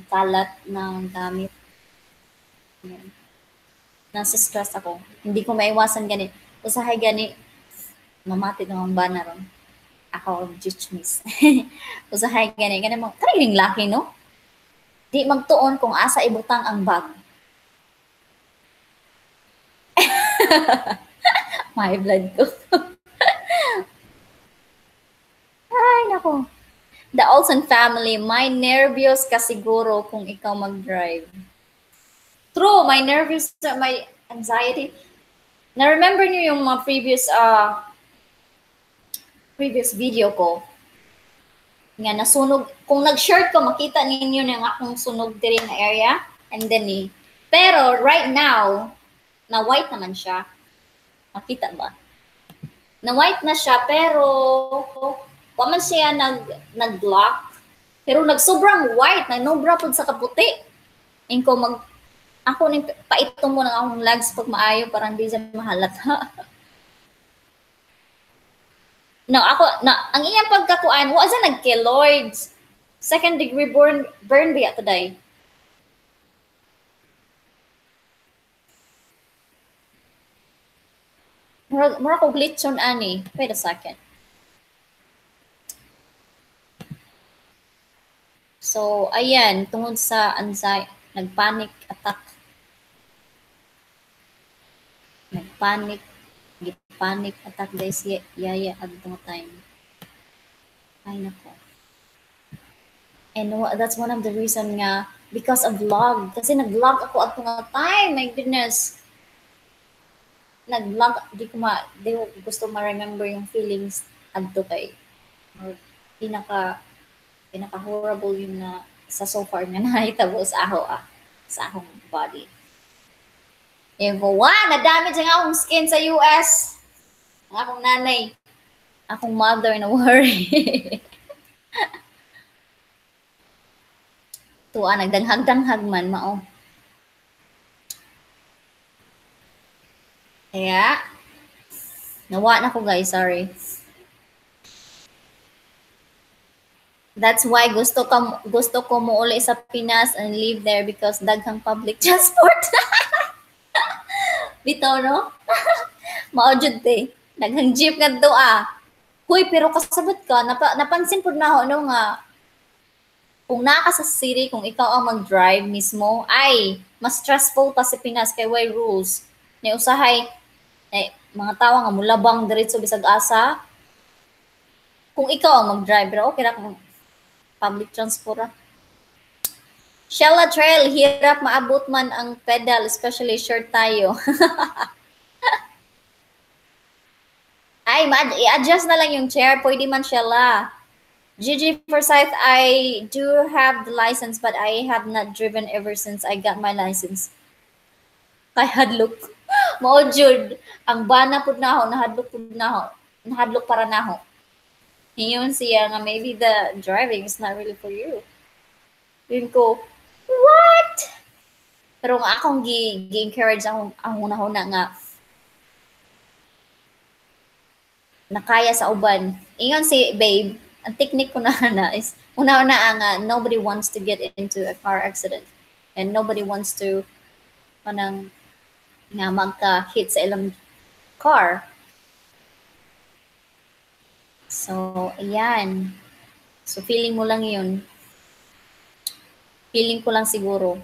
A: kalat ng gamit. Yan. Nasa stress ako. Hindi ko maiwasan gani. Usahay gani, mamati naman ba na ron? Ako, judge-miss. Usahay gani mo, kaniling laki, no? Di magtuon kung asa ibutang ang bag. My blood ko. Ay, nako. The Olsen family, may nervyos ka siguro kung ikaw mag-drive. True, my nervous, my anxiety. Na-remember niyo yung mga previous video ko? Nga nasunog. Kung nag-short ko, makita ninyo na yung akong sunog diri na area. And then pero right now, na white naman siya. Makita ba? Na white na siya, pero waman siya nag-block. Pero nagsobrang white, nagnobra po sa kaputi. Inko ako ning paito mo ng akong legs pag maayo parang di siya mahalata. No, ang iyang pagkakuan, wa sa nag-keloid. Second degree burn biya today. Mura ko glitchon ani. Wait a second. So, ayan, tungod sa anxiety, nag-panic attack. Panic attack guys, yaya adtong time. Ay nako. And that's one of the reason nga because of vlog. Kasi nag-vlog ako atong time, my goodness. Nag-vlog, di ko gusto ma-remember yung feelings adto kay pinaka horrible yung na sa so far nga nahitabo sa akong body. Nadamage ang akong skin sa US. Ang akong nanay, akong mother na worry. Tuwa, nagdanghag-danghag man, mao. Kaya, nawa na ko guys, sorry. That's why gusto ko muuli sa Pinas and live there because daghang public transport. Bitaw no? Mao jud te. Daghang jeep ngadto ah. Huy, pero kasabot ka, napansin pud na ako no nga kung naa ka sa city, kung ikaw ang mag-drive mismo, ay mas stressful pa sa Pinas kay way rules. Ni usahay mga tawo nga mulabang diretso bisag asa. Kung ikaw ang mag-drive, pero okay ra kung public transport ra. Shella Trail, hirap maabot man ang pedal, especially short tayo. Ay, i-adjust na lang yung chair. Pwede man Shella. Gigi Forsyth, I do have the license, but I have not driven ever since I got my license. Kay hadlok. Mao jud ang bana pud naho, nahadlok pud naho. Nahadlok para naho. Ingon siya nga maybe the driving is not really for you. Yun ko, what? Pero nga akong gi-encourage ang hunahuna nga nakaya sa uban. Ingon si babe, ang technique ko na is una-una ang nobody wants to get into a car accident and nobody wants to manang nga magka-hit sa ilang car. So, ayan. So, feeling mo lang yun. Feeling ko lang siguro.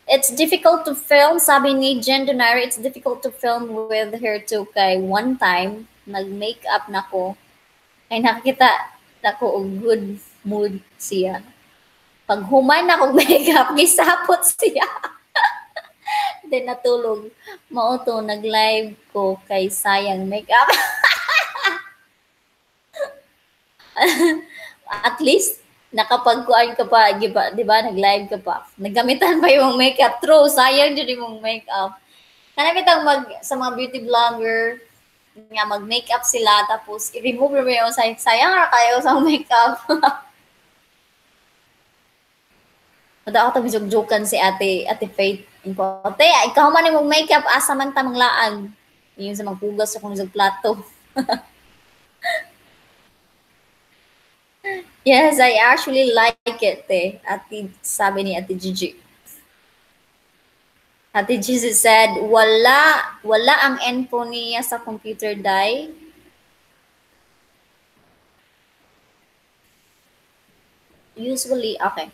A: It's difficult to film, sabi ni Jen Donaire, it's difficult to film with her too kay one time, nag-makeup na ko, ay nakita na ko og good mood siya. Pag human na kong makeup, gisapot siya. Then natulog. Mao to, nag-live ko kay sayang makeup. At least, nakapagkuan ka pa, di ba, nag-live ka pa. Naggamitan pa yung makeup. True, sayang din yung makeup. Kanabitang sa mga beauty vlogger, nga mag-makeup sila, tapos i-remove mo yung sayang ra kayo sa makeup. Mada ako tabijog-jokan si ate Faith. Te, ikaw man yung makeup, asa man tamang laag. Yung sa magpugas ako ng plato. Yes, I actually like it, te. Sabi ni Ate Gigi. Ate Gigi said, wala ang info niya sa computer, day. Usually, okay.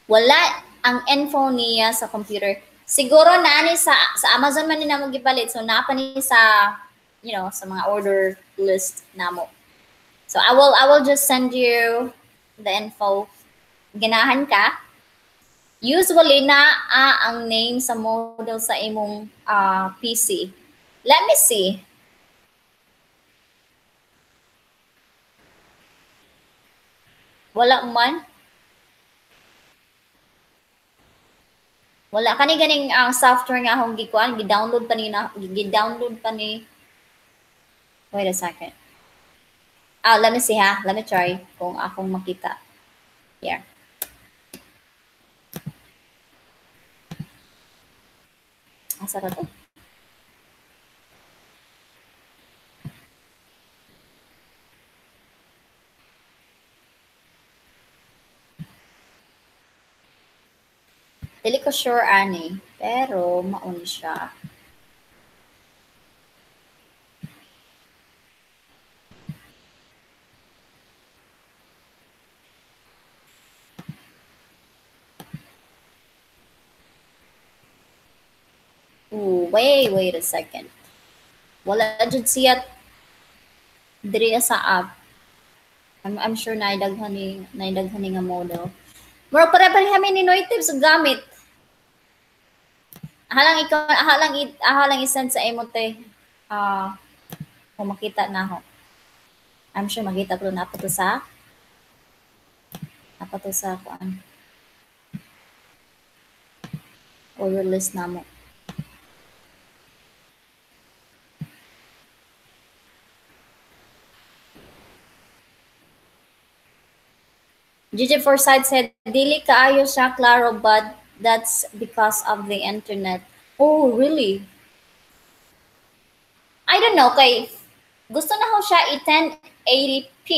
A: Wala ang info niya sa computer. Siguro na sa Amazon man ni namo gipalit. So napa ni sa sa mga order list namo. So I will just send you the info. Ganahan ka. Usually na ang name sa model sa imong PC. Let me see. Wala man. Wala kani ganing ang software nga akong gikuan, gi-download pa ni. Wait a second. Let me see ha. Let me try kung akong makita. Here. Asa ra to? Dili ko sure ani, pero mauni siya. Ooh, wait a second. Wala jud siya diri sa app. I'm sure naidaghan ni nga model. Mura pare-pareho kami ni Noitive sa gamit. Ahalang i-send sa imo te. Kung makita na ako. I'm sure makita ko na pa to sa kuan. Order list namo. Gigi Forsyth said, Dili kaayo siya, klaro, but that's because of the internet. Oh, really? I don't know, kay gusto na ko siya i-1080p,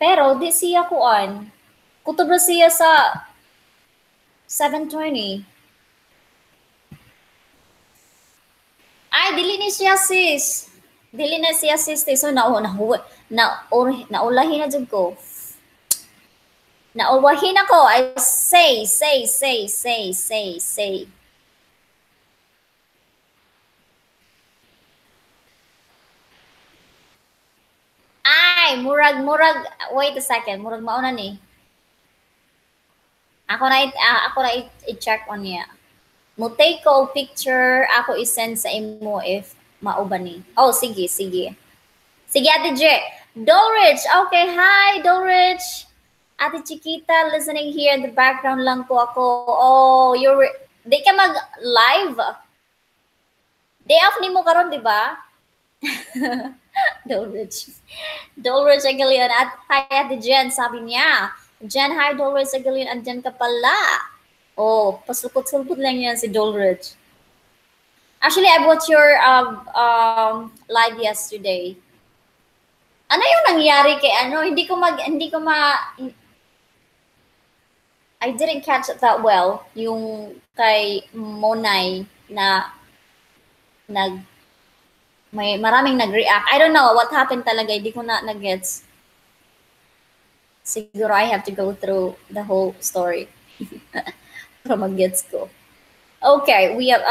A: pero di siya kuan. Kutob na siya sa 720. Ay, dili ni siya sis. Dili na siya sis. So, naulahin na dyan ko. Naulahin ako. I say. Ay, murag, wait a second. Murag mauna ni. Ako na i-check on niya. Mo take ko picture, ako i-send sa imo if mauban ni. Oh, sige. Sige, Ate J. Dolrich, okay, hi, Dolrich. Ate Chiquita, listening here in the background lang po ako. Oh, di ka mag-live? Day off ni mo karon, di ba? Dolrich. Dolrich Agalion. At hi, Ate Jen, sabi niya. Jen, hi, Dolrich Agalion. Andyan ka pala. Oh, pasulpot-sulpot lang yan si Dolrich. Actually, I watched your live yesterday. Ano yung nangyari kay ano? Hindi ko I didn't catch it that well. Yung kay Monay na may maraming nag-react. I don't know what happened talaga. Hindi ko na nag-gets. Siguro I have to go through the whole story para mag-gets ko. Okay, we have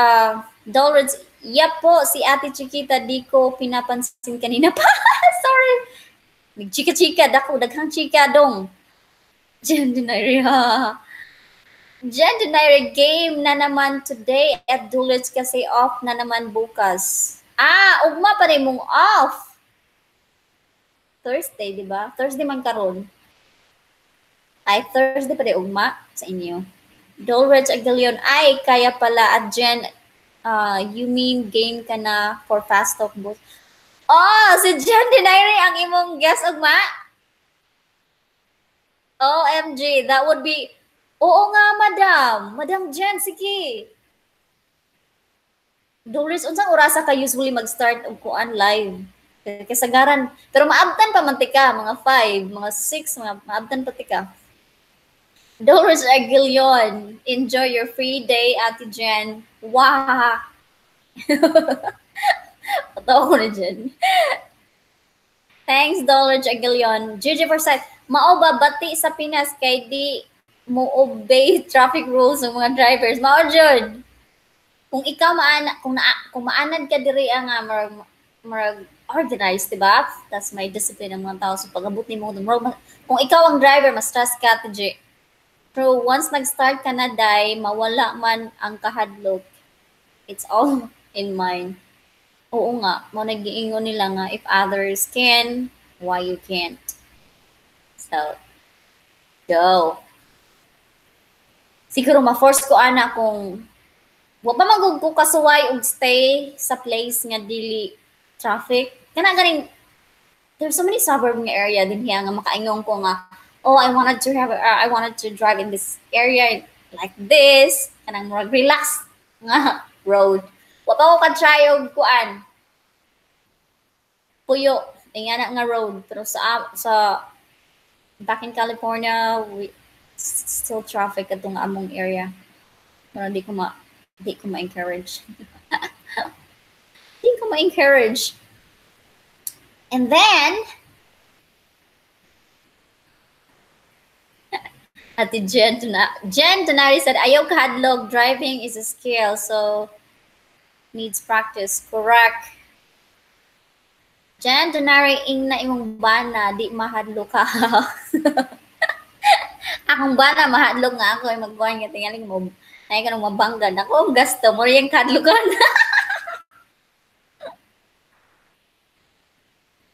A: Dolrich. Yep po, si Ate Chiquita di ko pinapansin kanina pa. Sorry. Nagchika-chika, daghang chika dong. Gendenary game na naman today at Dulwich kasi off na naman bukas. Ugma pa rin mong off. Thursday, di ba? Thursday man karon. Ay, Thursday pa rin ugma sa inyo. Dulwich Agalion, ay, kaya pala at Jen, you mean game ka na for fast talk booth? Oh, si Jen Denaire ang imong guest ugma? OMG, that would be... Oo nga, madam. Madam Jen, sige. Doris, unsang orasa ka usually mag-start og kuan live? Kasagaran. Pero maabtan pa man tika, mga 5, mga 6, mga maabtan pa tika. Doris Aguilion, enjoy your free day, Ate Jen. Wow! Patawa ko na dyan. Thanks, Doris Aguilion. Gigi Forsyth, mao ba bati sa Pinas kay di mo obey traffic rules ng mga drivers? Mao jud. Kung ikaw kung maanad ka diri ang marag organized, diba? That's my discipline ng mga tao. So pag-abot ni mo, kung ikaw ang driver, mas stress ka, TJ. Pero once nag-start ka na, day, mawala man ang kahadlok. It's all in mind. Oo nga, mo nag-iingon nila nga, if others can, why you can't? So, go. Siguro ma-force ko ana kung wa pa magug ko kasuway og stay sa place nga dili traffic. Kana ganing there's so many suburb nga area din hiya nga makaingon ko nga, oh, I wanted to drive in this area like this, kanang more relax nga road. Wa pa ko ka-try og kuan. Puyo, nga road. Pero sa back in California, still traffic atong among area. Pero di ko ma-encourage. Di ko ma-encourage. And then, Ate Jen Tunari said, ayaw kahadlog, driving is a skill, so needs practice. Correct. Jen Tunari, ing na imong bana, di mahadlog ka. Akong bana, mahadlog nga ako, magbuhan nga tingaling mo. Ay ka nung mabanggan. Ako ang gasto, mo rin kadlugan.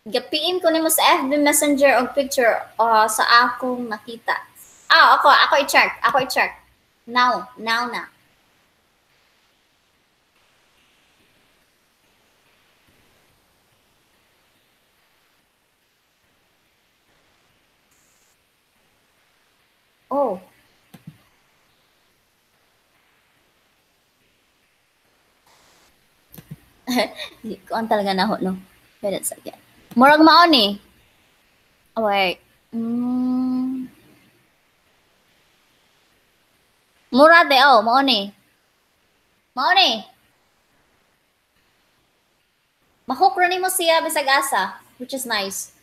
A: Gapiin ko nimo sa FB Messenger og picture sa akong nakita. Ako i-check. Now na. Oh, kuan talaga na ho, no? Wait a second. Murag mao ni. Oh, wait. Mm, mura de, oh, mao ni. Mao ni. Mahook ra nimo siya bisag asa, which is nice.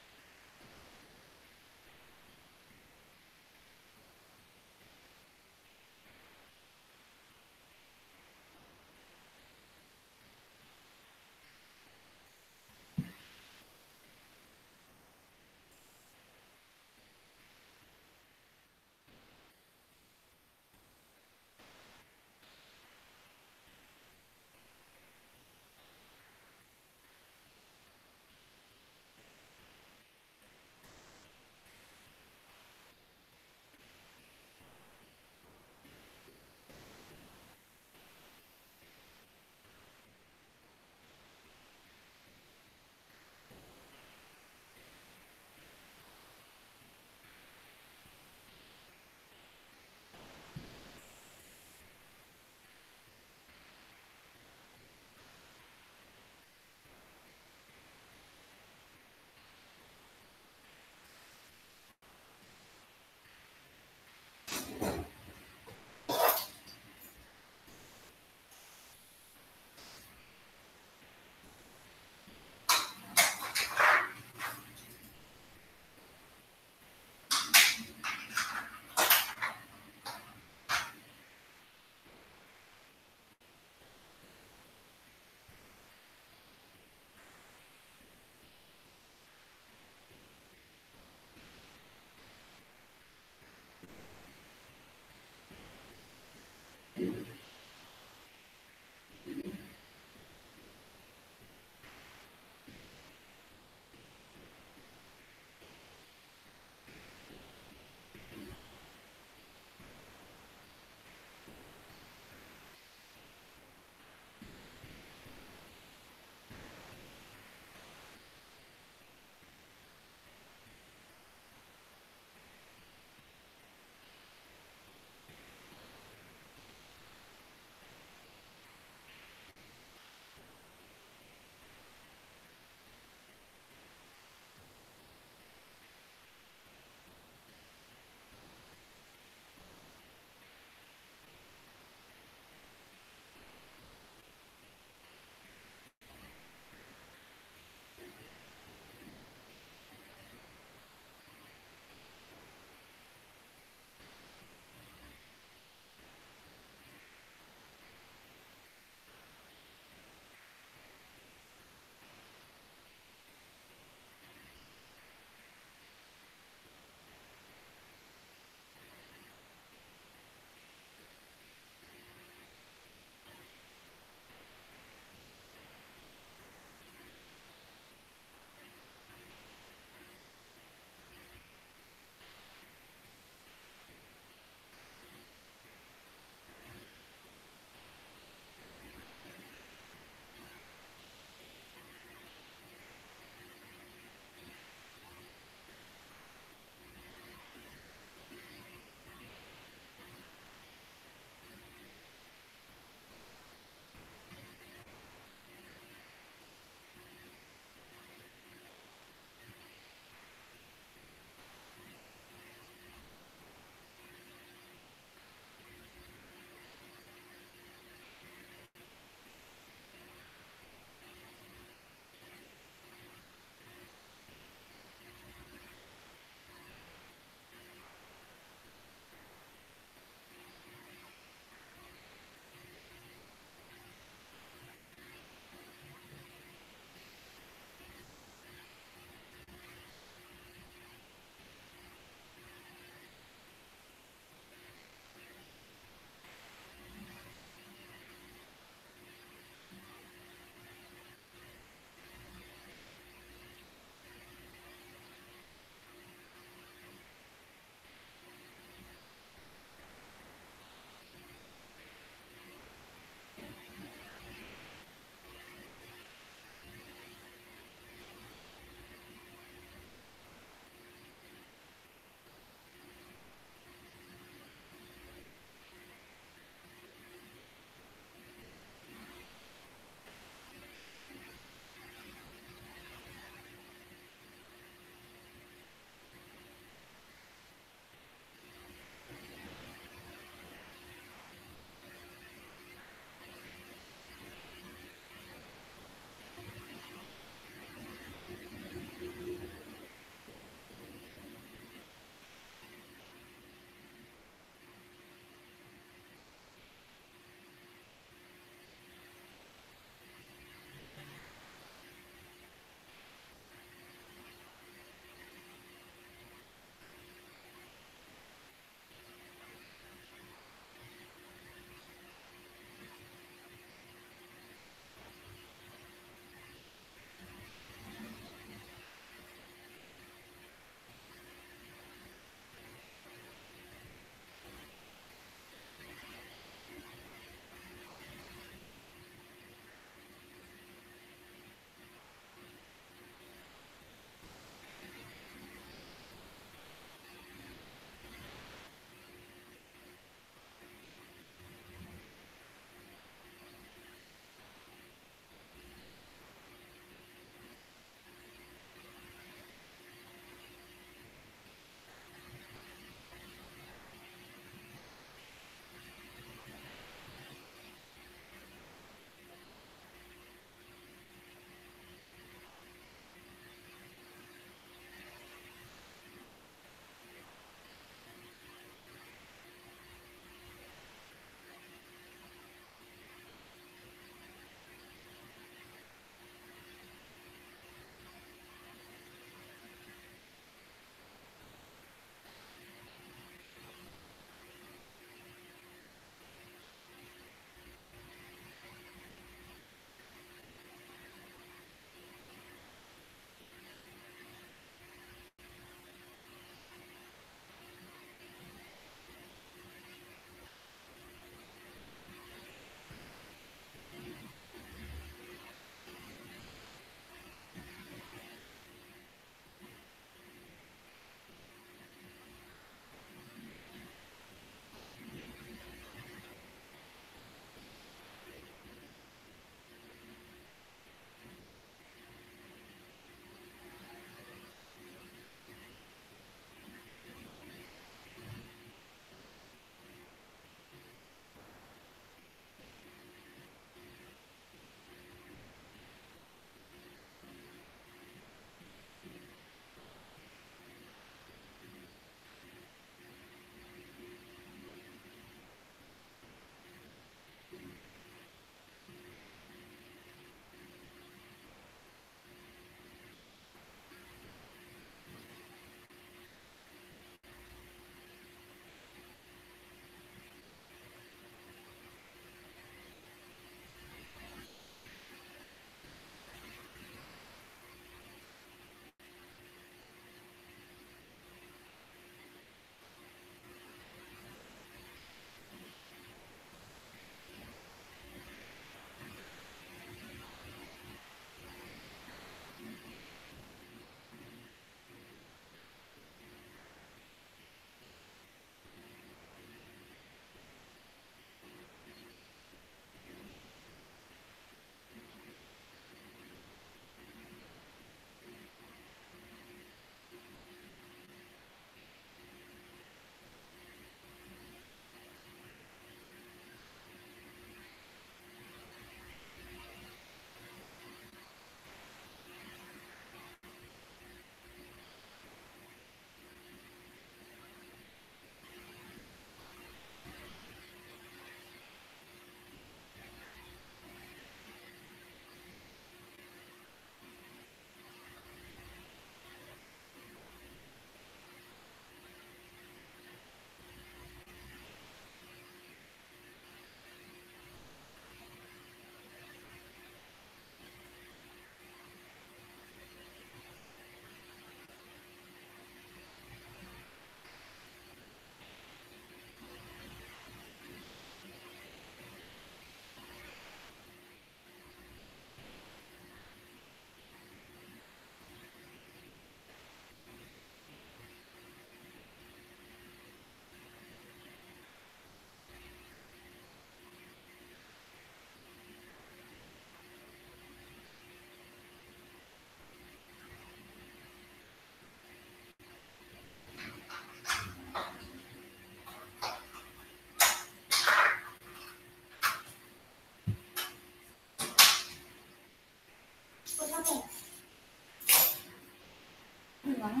A: Uh-huh.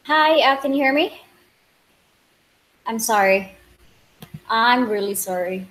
A: Hi, can you hear me? I'm sorry. I'm really sorry.